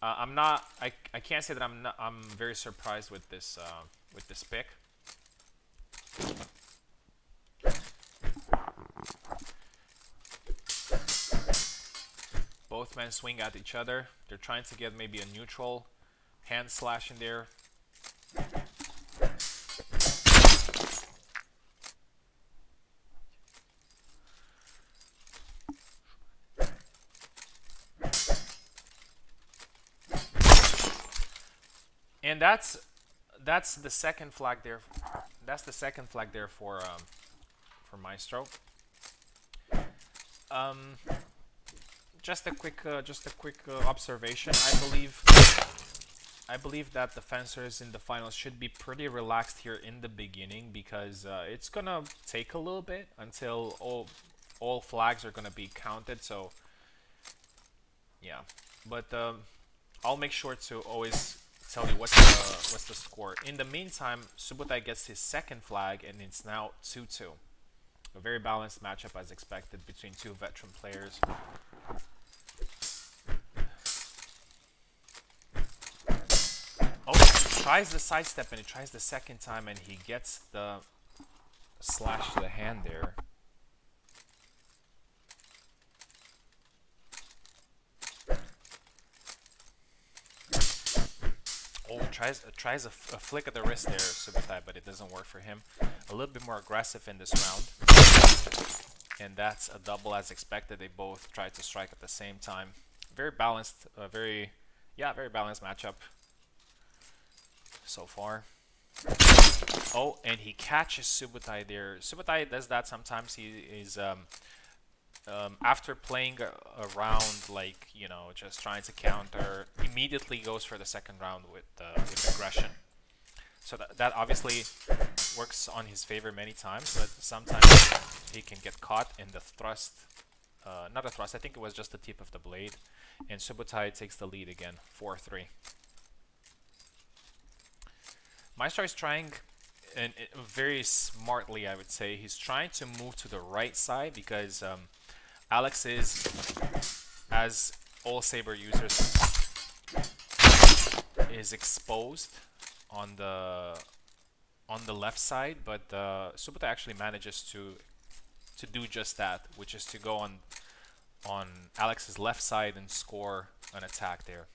I can't say that I'm very surprised with this pick. Both men swing at each other. They're trying to get maybe a neutral hand slash in there. And that's the second flag there. That's the second flag there for Maestro. Just a quick observation. I believe that the fencers in the finals should be pretty relaxed here in the beginning because it's gonna take a little bit until all flags are gonna be counted. So yeah, but I'll make sure to always tell you what's the score. In the meantime, Subutai gets his second flag, and it's now 2-2. A very balanced matchup as expected between two veteran players. Oh, he tries the sidestep, and he tries the second time, and he gets the slash to the hand there. Oh, tries a flick of the wrist there, Subotai, but it doesn't work for him. A little bit more aggressive in this round, and that's a double as expected. They both tried to strike at the same time. Very balanced, very balanced matchup so far. Oh, and he catches Subotai there. Subotai does that sometimes. He is after playing a round, like, you know, just trying to counter, immediately goes for the second round with aggression. So that obviously works on his favor many times, but sometimes he can get caught in the thrust. Not a thrust, I think it was just the tip of the blade. And Subotai takes the lead again, 4-3. Maestro is trying, and very smartly I would say, he's trying to move to the right side because Alex is, as all Saber users, is exposed on the left side, but Subotai actually manages to do just that, which is to go on Alex's left side and score an attack there.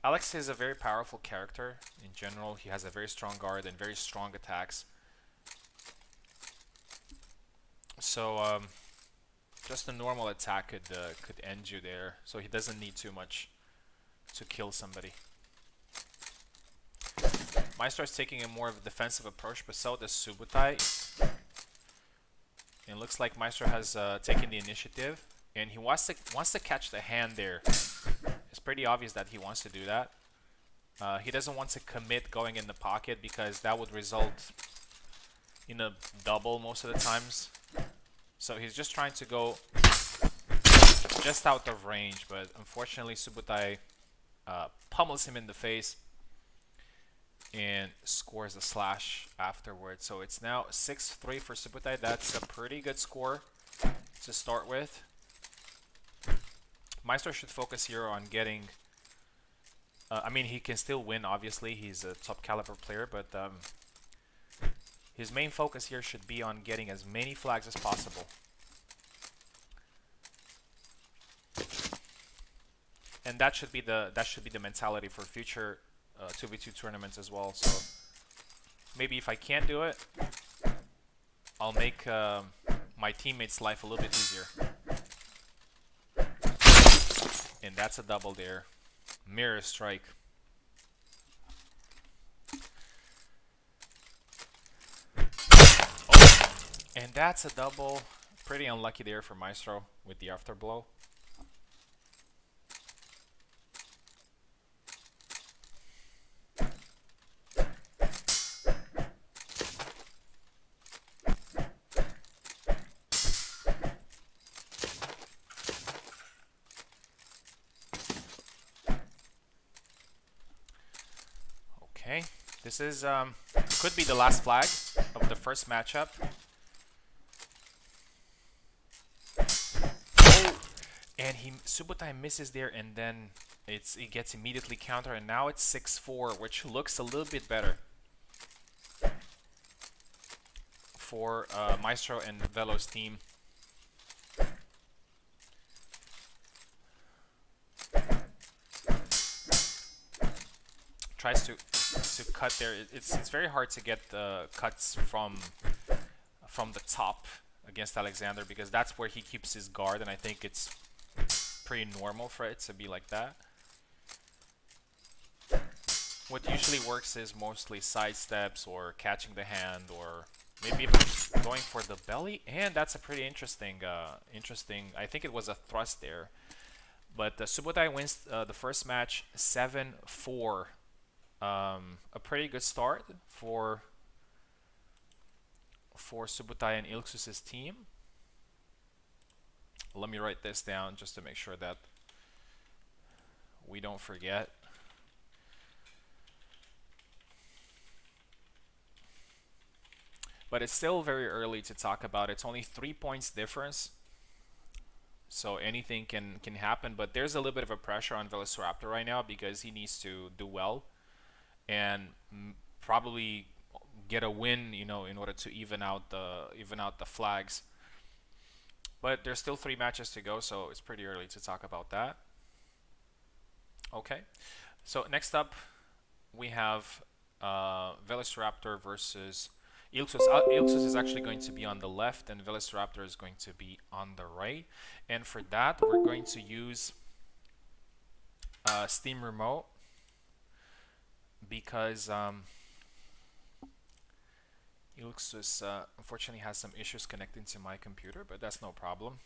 Alex is a very powerful character in general. He has a very strong guard and very strong attacks. So just a normal attack could end you there. So he doesn't need too much to kill somebody. Maestro is taking a more of a defensive approach, but so does Subotai. It looks like Maestro has taken the initiative, and he wants to catch the hand there. It's pretty obvious that he wants to do that. He doesn't want to commit going in the pocket because that would result in a double most of the times. So he's just trying to go just out of range, but unfortunately Subotai pummels him in the face and scores a slash afterwards. So it's now 6-3 for Subotai. That's a pretty good score to start with. Maestro should focus here on getting... I mean, he can still win, obviously. He's a top caliber player, but his main focus here should be on getting as many flags as possible. And that should be the mentality for future 2v2 tournaments as well. So maybe if I can't do it, I'll make my teammates' life a little bit easier. And that's a double there. Mirror strike. Oh, and that's a double. Pretty unlucky there for Maestro with the afterblow. Okay, this is could be the last flag of the first matchup. Oh, and Subotai misses there, and then it gets immediately counter, and now it's 6-4, which looks a little bit better for Maestro and Velo's team. Tries to cut there. It's very hard to get the cuts from the top against Alexander because that's where he keeps his guard, and I think it's pretty normal for it to be like that. What usually works is mostly side steps or catching the hand or maybe even going for the belly, and that's a pretty interesting. I think it was a thrust there, but Subotai wins the first match 7-4. A pretty good start for Subotai and Ilxus's team. Let me write this down just to make sure that we don't forget. But it's still very early to talk about. It's only 3 points difference, so anything can happen. But there's a little bit of a pressure on Velociraptor right now because he needs to do well and probably get a win, you know, in order to even out the flags. But there's still 3 matches to go, so it's pretty early to talk about that. Okay, so next up, we have Velociraptor versus Ilxus. Ilxus is actually going to be on the left, and Velociraptor is going to be on the right. And for that, we're going to use Steam Remote because Ilxus unfortunately has some issues connecting to my computer, but that's no problem.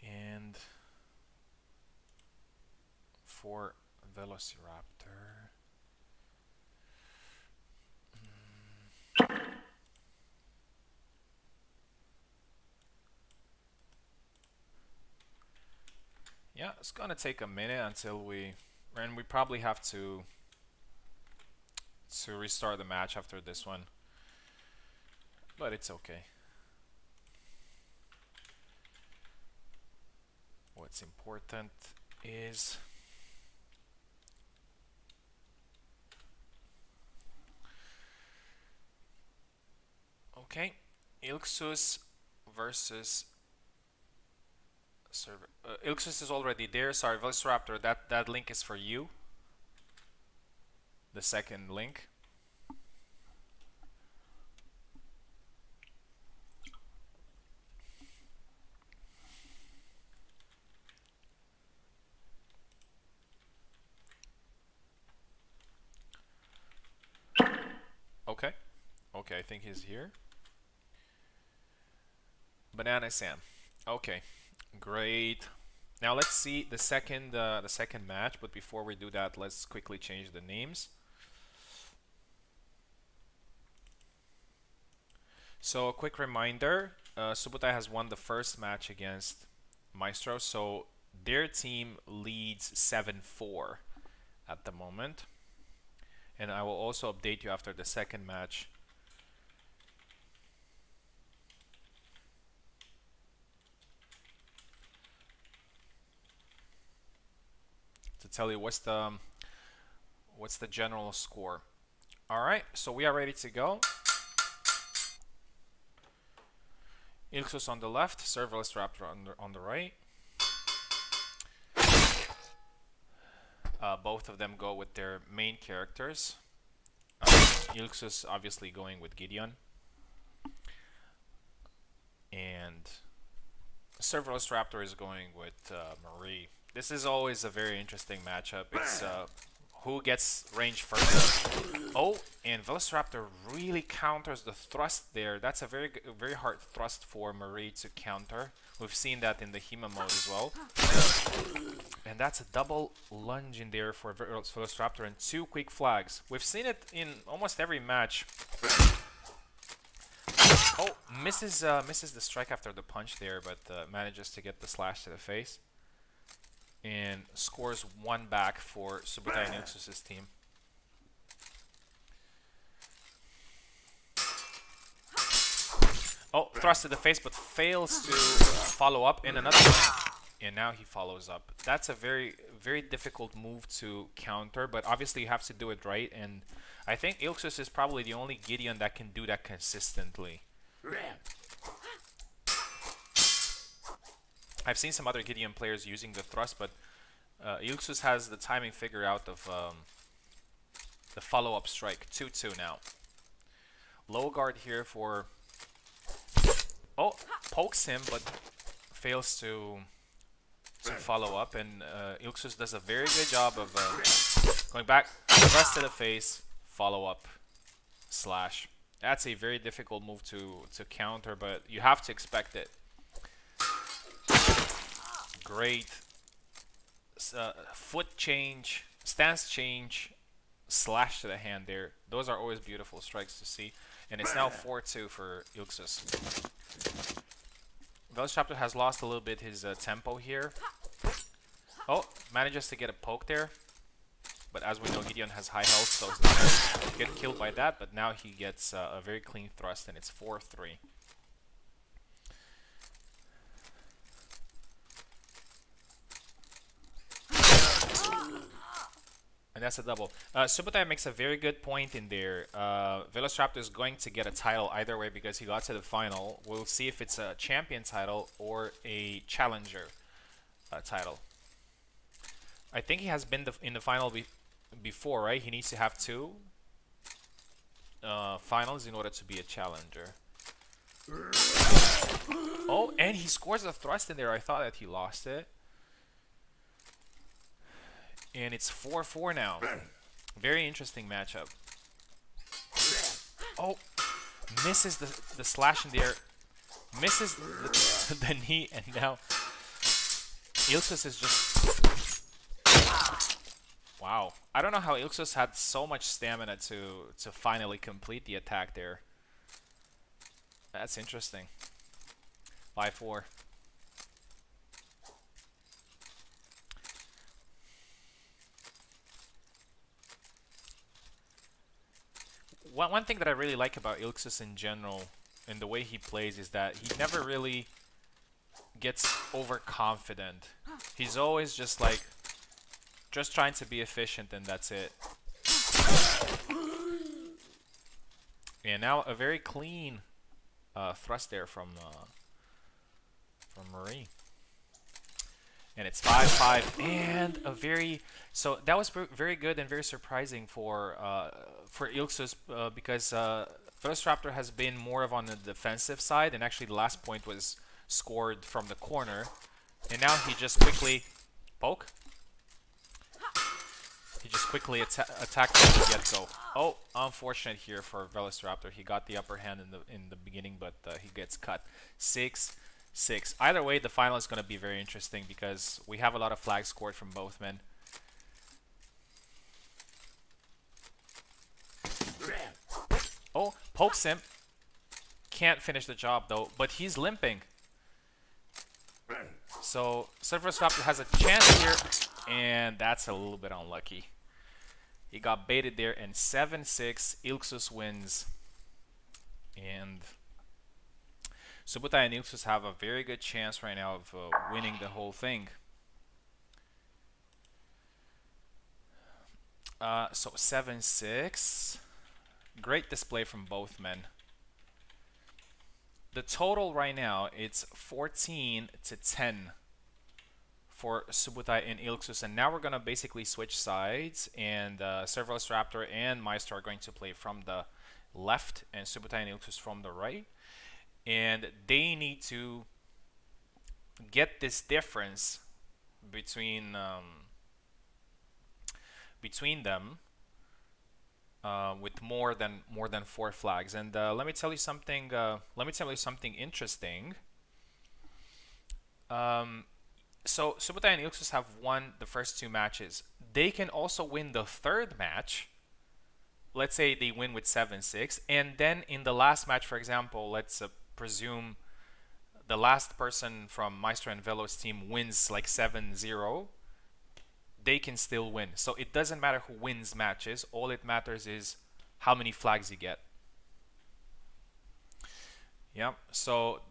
And for Velociraptor, yeah, it's gonna take a minute until and we probably have to restart the match after this one, but it's okay. What's important is okay, Ilxus versus server. Ilxus is already there. Sorry, Velociraptor, that link is for you. The second link. Okay. Okay, I think he's here. Banana Sam. Okay, great. Now let's see the second match. But before we do that, let's quickly change the names. So a quick reminder: Subotai has won the first match against Maestro, so their team leads 7-4 at the moment. And I will also update you after the second match. To tell you what's the general score. All right, so we are ready to go. Ilxus on the left, Serverless Raptor on the right. Both of them go with their main characters. Ilxus obviously going with Gideon. And Serverless Raptor is going with Marie. This is always a very interesting matchup. It's who gets range first. Oh, and Velociraptor really counters the thrust there. That's a very hard thrust for Marie to counter. We've seen that in the Hema mode as well. And that's a double lunge in there for Velociraptor and 2 quick flags. We've seen it in almost every match. Oh, misses the strike after the punch there, but manages to get the slash to the face. And scores 1 back for Subotai and Ilxus' team. Oh, thrust to the face, but fails to follow up in another one. And now he follows up. That's a very difficult move to counter, but obviously you have to do it right. And I think Ilxus is probably the only Gideon that can do that consistently. I've seen some other Gideon players using the thrust, but Ilxus has the timing figured out of the follow-up strike. 2-2 now. Low guard here for... Oh, pokes him, but fails to follow up. And Ilxus does a very good job of going back, thrust to the face, follow-up, slash. That's a very difficult move to counter, but you have to expect it. Great foot change, stance change, slash to the hand there. Those are always beautiful strikes to see. And it's now 4-2 for Ilxus. Velociraptor has lost a little bit his tempo here. Oh, manages to get a poke there. But as we know, Gideon has high health, so he's not going to get killed by that. But now he gets a very clean thrust, and it's 4-3. And that's a double. Subotai makes a very good point in there. Velociraptor is going to get a title either way because he got to the final. We'll see if it's a champion title or a challenger title. I think he has been in the final before, right? He needs to have two finals in order to be a challenger. Oh, and he scores a thrust in there. I thought that he lost it. And it's 4-4 now. Very interesting matchup. Oh, misses the slash in there. Misses the knee, and now Ilsus is just... Wow. I don't know how Ilsus had so much stamina to finally complete the attack there. That's interesting. 5-4. One thing that I really like about Ilxus in general, and the way he plays, is that he never really gets overconfident. He's always just like, just trying to be efficient, and that's it. And now a very clean thrust there from Marie. And it's 5-5, and a very... So that was very good and very surprising for Ilxus because Velociraptor has been more of on the defensive side, and actually the last point was scored from the corner. And now he just quickly... Poke? He just quickly attacked from the get-go. Oh, unfortunate here for Velociraptor. He got the upper hand in the beginning, but he gets cut. 6-6. Either way, the final is going to be very interesting because we have a lot of flags scored from both men. Oh, pokes him. Can't finish the job though, but he's limping. So Velociraptor has a chance here, and that's a little bit unlucky. He got baited there, and 7-6. Ilxus wins. And Subotai and Ilxus have a very good chance right now of winning the whole thing. So 7-6. Great display from both men. The total right now, it's 14-10 for Subotai and Ilxus. And now we're going to basically switch sides, and Velociraptor and Meister are going to play from the left, and Subotai and Ilxus from the right. And they need to get this difference between them with more than 4 flags. And let me tell you something. Interesting. So Subotai and Ilxus have won the first 2 matches. They can also win the 3rd match. Let's say they win with 7-6, and then in the last match, for example, let's presume the last person from Meister and Velo's team wins like 7-0, they can still win. So it doesn't matter who wins matches. All it matters is how many flags you get. Yeah, so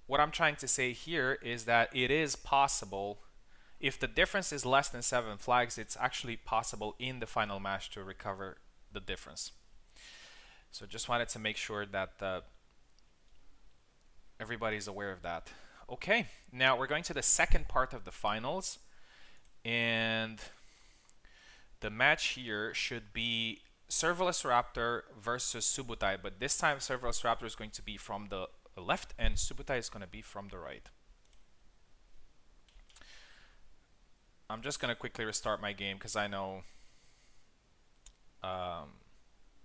what I'm trying to say here is that it is possible. If the difference is less than 7 flags, it's actually possible in the final match to recover the difference. So just wanted to make sure that everybody's aware of that. Okay, now we're going to the second part of the finals, and the match here should be Velociraptor versus Subotai, but this time Velociraptor is going to be from the left and Subotai is going to be from the right. I'm just going to quickly restart my game because I know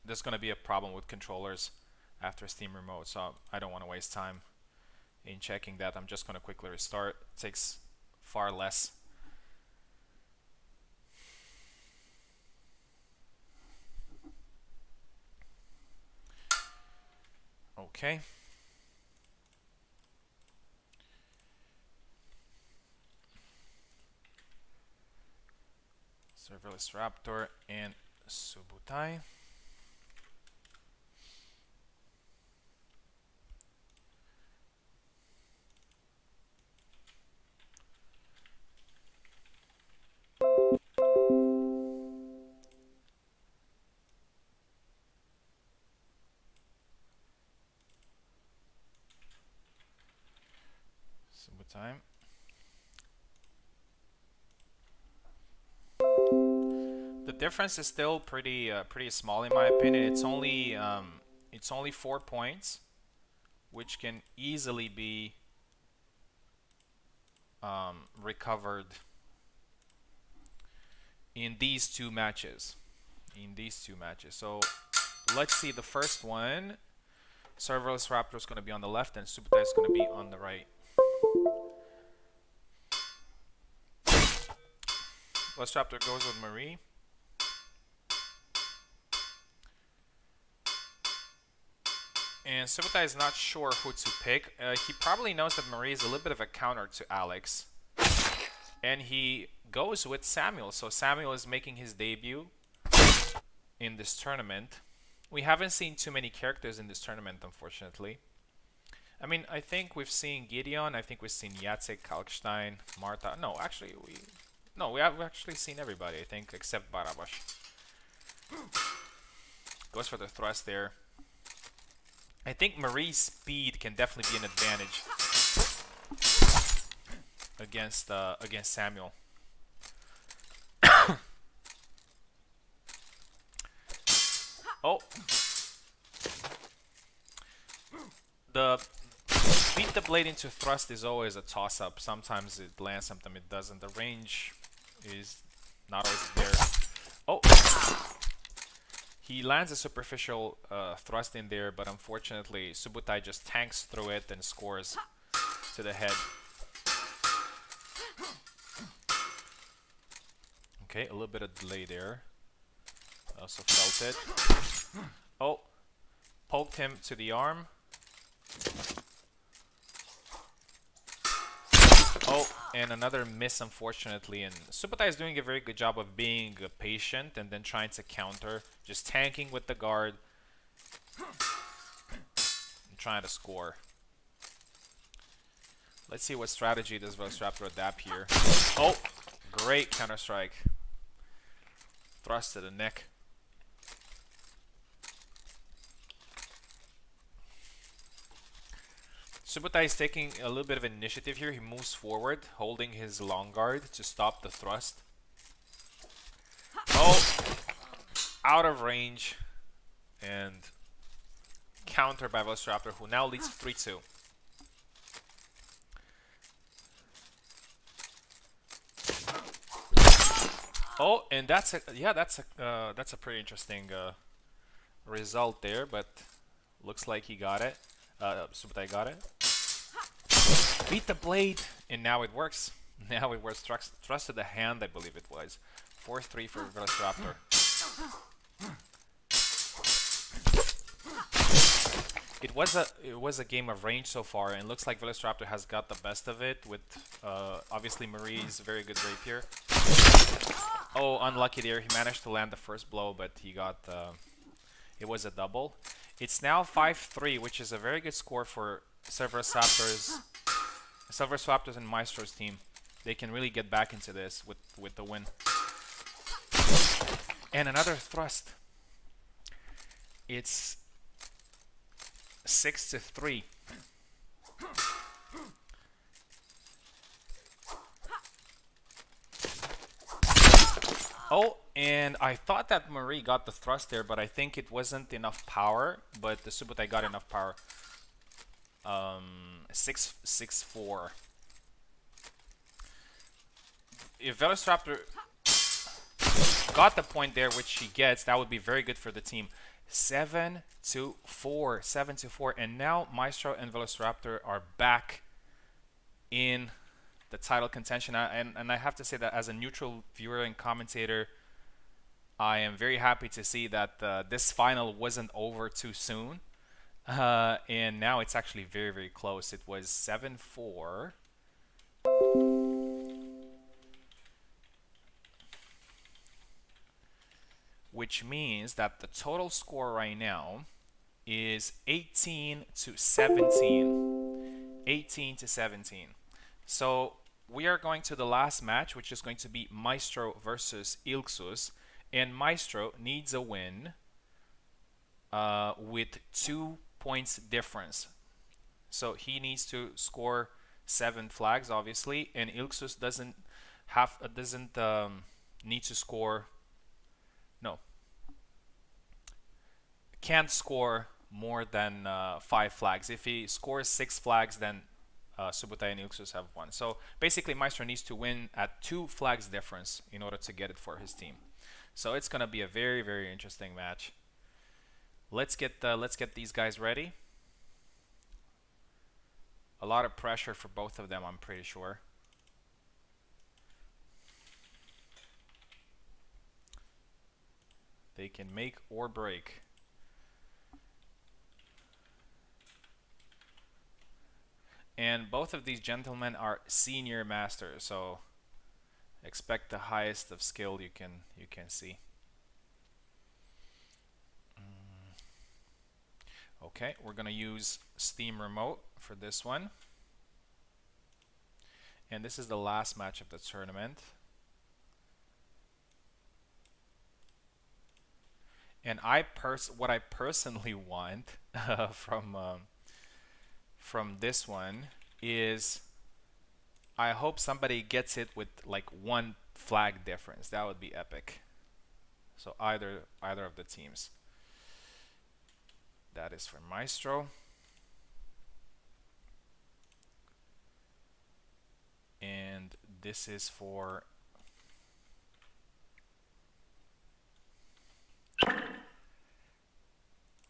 there's going to be a problem with controllers after Steam Remote, so I don't want to waste time in checking that. I'm just going to quickly restart. It takes far less. Okay. Velociraptor and Subotai. time. The difference is still pretty small in my opinion. It's only 4 points, which can easily be recovered in these two matches. So let's see the first one. Serverless Raptor is going to be on the left and Subutai is going to be on the right. Velociraptor goes with Marie. And Subutai is not sure who to pick. He probably knows that Marie is a little bit of a counter to Alex. And he goes with Samuel. So Samuel is making his debut in this tournament. We haven't seen too many characters in this tournament, unfortunately. I mean, I think we've seen Gideon. I think we've seen Jacek, Kalkstein, Marta. No, actually, we have actually seen everybody, I think, except Barabash. Goes for the thrust there. I think Marie's speed can definitely be an advantage against Samuel. Oh, the beat the blade into thrust is always a toss-up. Sometimes it lands, sometimes it doesn't. The range is not always there. Oh, he lands a superficial thrust in there, but unfortunately Subutai just tanks through it and scores to the head. Okay, a little bit of delay there. Also felt it. Oh, poked him to the arm. Oh, and another miss, unfortunately. And Subutai is doing a very good job of being patient and then trying to counter, just tanking with the guard and trying to score. Let's see what strategy does Velociraptor adapt here. Oh, great counter strike. Thrust to the neck. Subutai is taking a little bit of initiative here. He moves forward, holding his long guard to stop the thrust. Oh, out of range. And counter by Velociraptor, who now leads 3-2. Oh, and that's a pretty interesting result there, but looks like he got it. Subutai got it. Beat the blade, and now it works. Now it works. Thrust to the hand, I believe it was. 4-3 for Velociraptor. It was a game of range so far, and looks like Velociraptor has got the best of it with obviously Marie's very good rapier. Oh, unlucky there. He managed to land the first blow, but he got it was a double. It's now 5-3, which is a very good score for Cerberus Raptors and Maestro's team. They can really get back into this with the win. And another thrust. It's 6-3. Oh, and I thought that Marie got the thrust there, but I think it wasn't enough power. But the Subutai got enough power. 6-4. If Velociraptor got the point there, which he gets, that would be very good for the team. 7-4, 7-4, and now Maestro and Velociraptor are back in the title contention. And I have to say that as a neutral viewer and commentator, I am very happy to see that this final wasn't over too soon. And now it's actually very, very close. It was 7-4. Which means that the total score right now is 18-17. 18-17. So we are going to the last match, which is going to be Maestro versus Ilxus. And Maestro needs a win with 2 points difference. So he needs to score 7 flags, obviously, and Ilksus doesn't need to score. No, can't score more than 5 flags. If he scores 6 flags, then Subotai and Ilksus have won. So basically, Maestro needs to win at 2 flags difference in order to get it for his team. So it's gonna be a very, very interesting match. Let's get these guys ready. A lot of pressure for both of them, I'm pretty sure. They can make or break. And both of these gentlemen are senior masters, so expect the highest of skill you can see. Okay, we're gonna use Steam Remote for this one. And this is the last match of the tournament. And what I personally want from this one is I hope somebody gets it with like 1 flag difference. That would be epic. So either of the teams. That is for Maestro. And this is for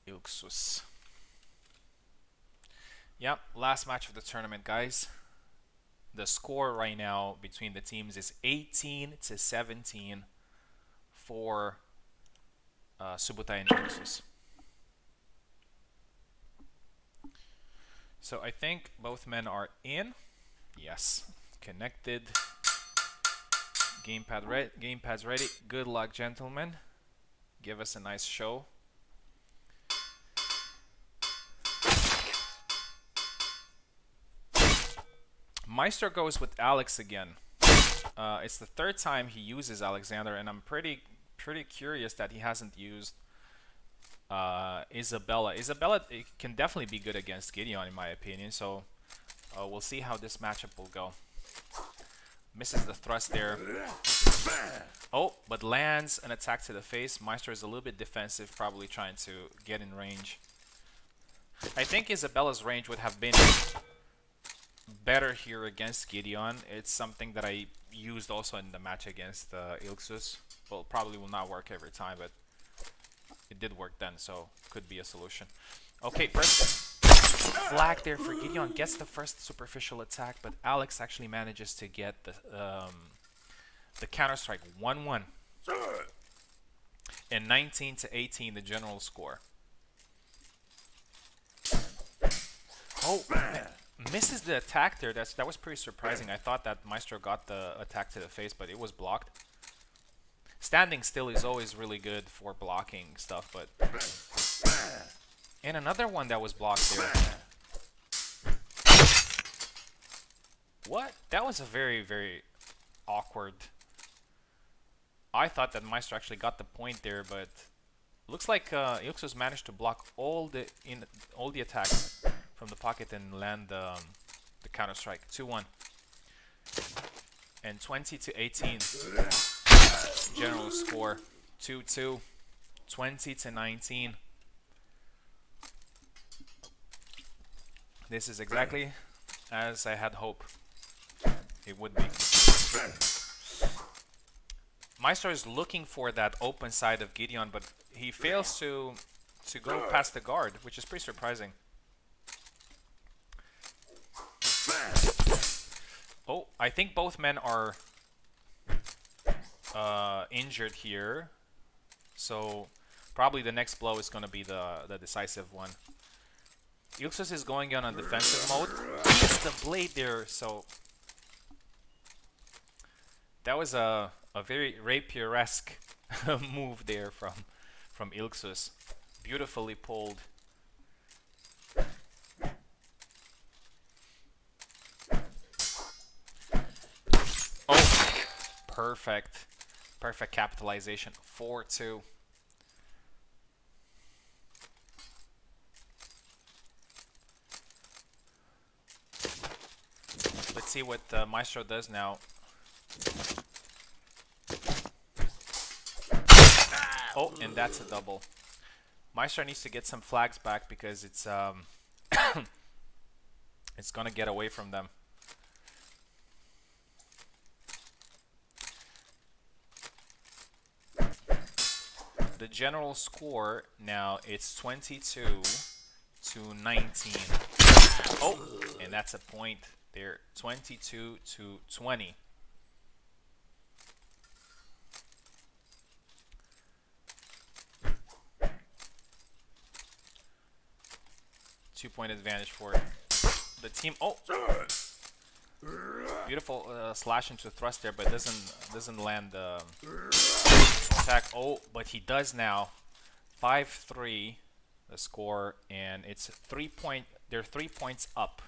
Ilksus. Yep, last match of the tournament, guys. The score right now between the teams is 18-17 for Subotai and Ilksus. So I think both men are in. Yes, connected. Gamepad's ready. Good luck, gentlemen. Give us a nice show. Maestro goes with Alex again. It's the 3rd time he uses Alexander, and I'm pretty curious that he hasn't used Isabella. Isabella can definitely be good against Gideon, in my opinion. So we'll see how this matchup will go. Misses the thrust there. Oh, but lands an attack to the face. Maestro is a little bit defensive, probably trying to get in range. I think Isabella's range would have been better here against Gideon. It's something that I used also in the match against Ilksus. Well, probably will not work every time, but it did work then, so could be a solution. Okay, first flag there for Gideon. Gets the first superficial attack, but Alex actually manages to get the counter-strike 1-1. And 19-18, the general score. Oh, man. Misses the attack there. That was pretty surprising. I thought that Maestro got the attack to the face, but it was blocked. Standing still is always really good for blocking stuff, but... And another one that was blocked there. What? That was a very, very awkward... I thought that Maestro actually got the point there, but... Looks like Ilksus managed to block all the attacks from the pocket and land the counter-strike. 2-1. And 20-18. General score. 2-2. 20-19. This is exactly as I had hoped it would be. Maestro is looking for that open side of Gideon, but he fails to go past the guard, which is pretty surprising. Oh, I think both men are injured here, so probably the next blow is going to be the decisive one. Ilksus is going on a defensive mode. Gets the blade there, so that was a very rapier-esque move there from Ilksus. Beautifully pulled. Oh, perfect. Perfect capitalization. 4-2. Let's see what Maestro does now. Oh, and that's a double. Maestro needs to get some flags back because it's it's gonna get away from them. The general score now it's 22 to 19. Oh, and that's a point there. 22 to 20. Two-point advantage for the team. Oh, beautiful slash into thrust there, but doesn't land the attack. Oh, but he does now. 5-3 the score, and it's 3-point. They're 3 points up.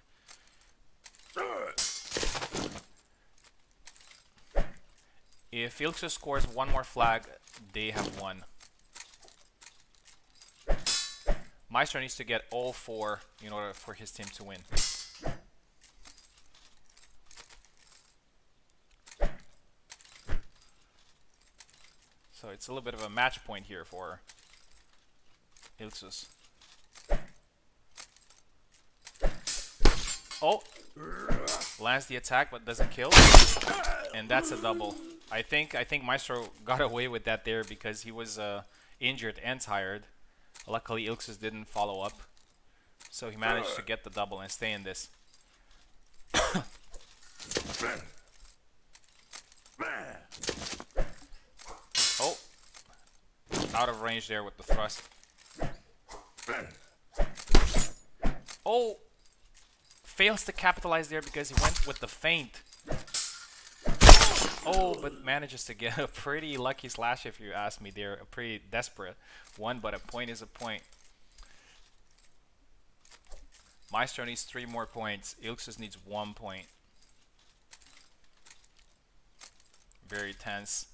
If Ilksus scores one more flag, they have won. Maestro needs to get all 4 in order for his team to win. So it's a little bit of a match point here for Ilksus. Oh, lands the attack but doesn't kill, and that's a double. I think Maestro got away with that there because he was injured and tired. Luckily, Ilksus didn't follow up, so he managed to get the double and stay in this. Oh, out of range there with the thrust. Oh, fails to capitalize there because he went with the feint. Oh, but manages to get a pretty lucky slash if you ask me there. A pretty desperate one, but a point is a point. Maestro needs 3 more points. Ilksus needs 1 point. Very tense.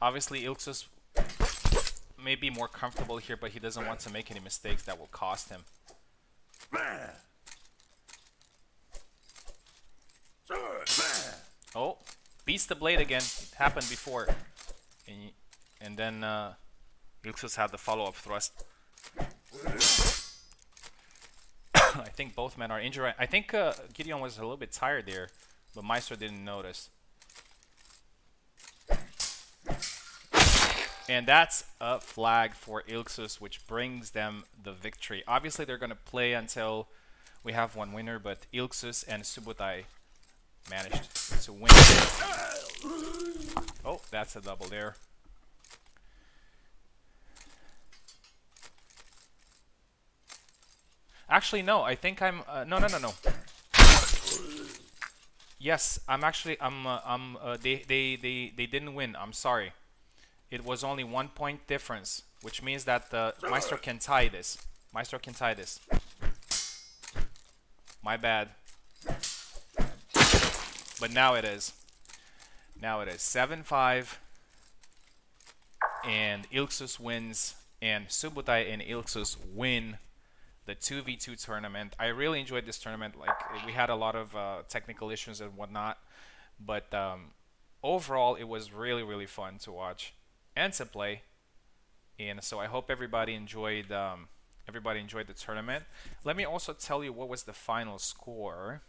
Obviously, Ilksus may be more comfortable here, but he doesn't want to make any mistakes that will cost him. Oh, beats the blade again. It happened before. And then Ilksus had the follow-up thrust. I think both men are injured. I think Gideon was a little bit tired there, but Maestro didn't notice. And that's a flag for Ilksus, which brings them the victory. Obviously, they're going to play until we have one winner, but Ilksus and Subotai managed to win. Oh, that's a double there. Actually, no. I think I'm no. Yes, I'm actually they didn't win. I'm sorry. It was only 1 point difference, which means that Maestro can tie this. Maestro can tie this. My bad. But now it is. Now it is 7-5. And Ilksus wins. And Subotai and Ilksus win the 2v2 tournament. I really enjoyed this tournament. Like, we had a lot of technical issues and whatnot. But overall, it was really, really fun to watch and to play. And so I hope everybody enjoyed the tournament. Let me also tell you what was the final score.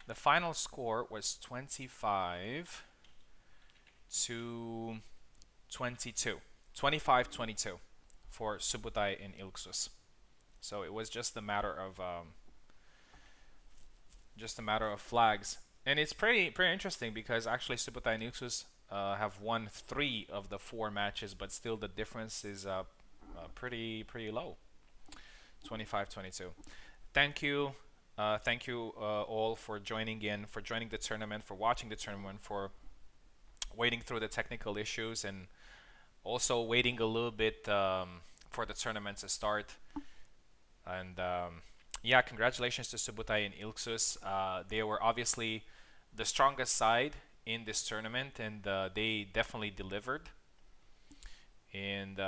The final score was 25 to 22. 25-22 for Subotai and Ilksus. So it was just a matter of flags. And it's pretty interesting because actually Subotai and Ilksus have won 3 of the 4 matches, but still the difference is pretty low. 25-22. Thank you. Thank you all for joining the tournament, for watching the tournament, for waiting through the technical issues, and also waiting a little bit for the tournament to start. And yeah, congratulations to Subotai and Ilksus. They were obviously the strongest side in this tournament, and they definitely delivered. And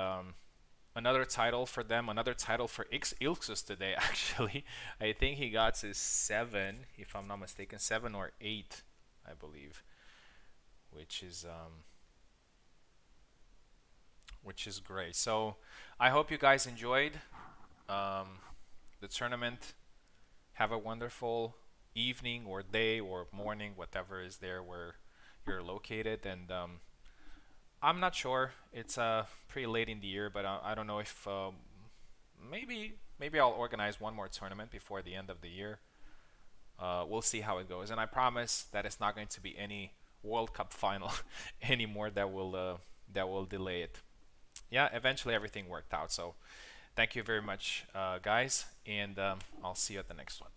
Another title for them, another title for Ilksus today, actually. I think he got his 7, if I'm not mistaken, 7 or 8, I believe, which is great. So I hope you guys enjoyed um, the tournament. Have a wonderful evening or day or morning, whatever is there where you're located. And I'm not sure. It's pretty late in the year, but I don't know if maybe I'll organize one more tournament before the end of the year. We'll see how it goes, and I promise that it's not going to be any World Cup final anymore that will delay it. Yeah, eventually everything worked out. So thank you very much, guys, and I'll see you at the next one.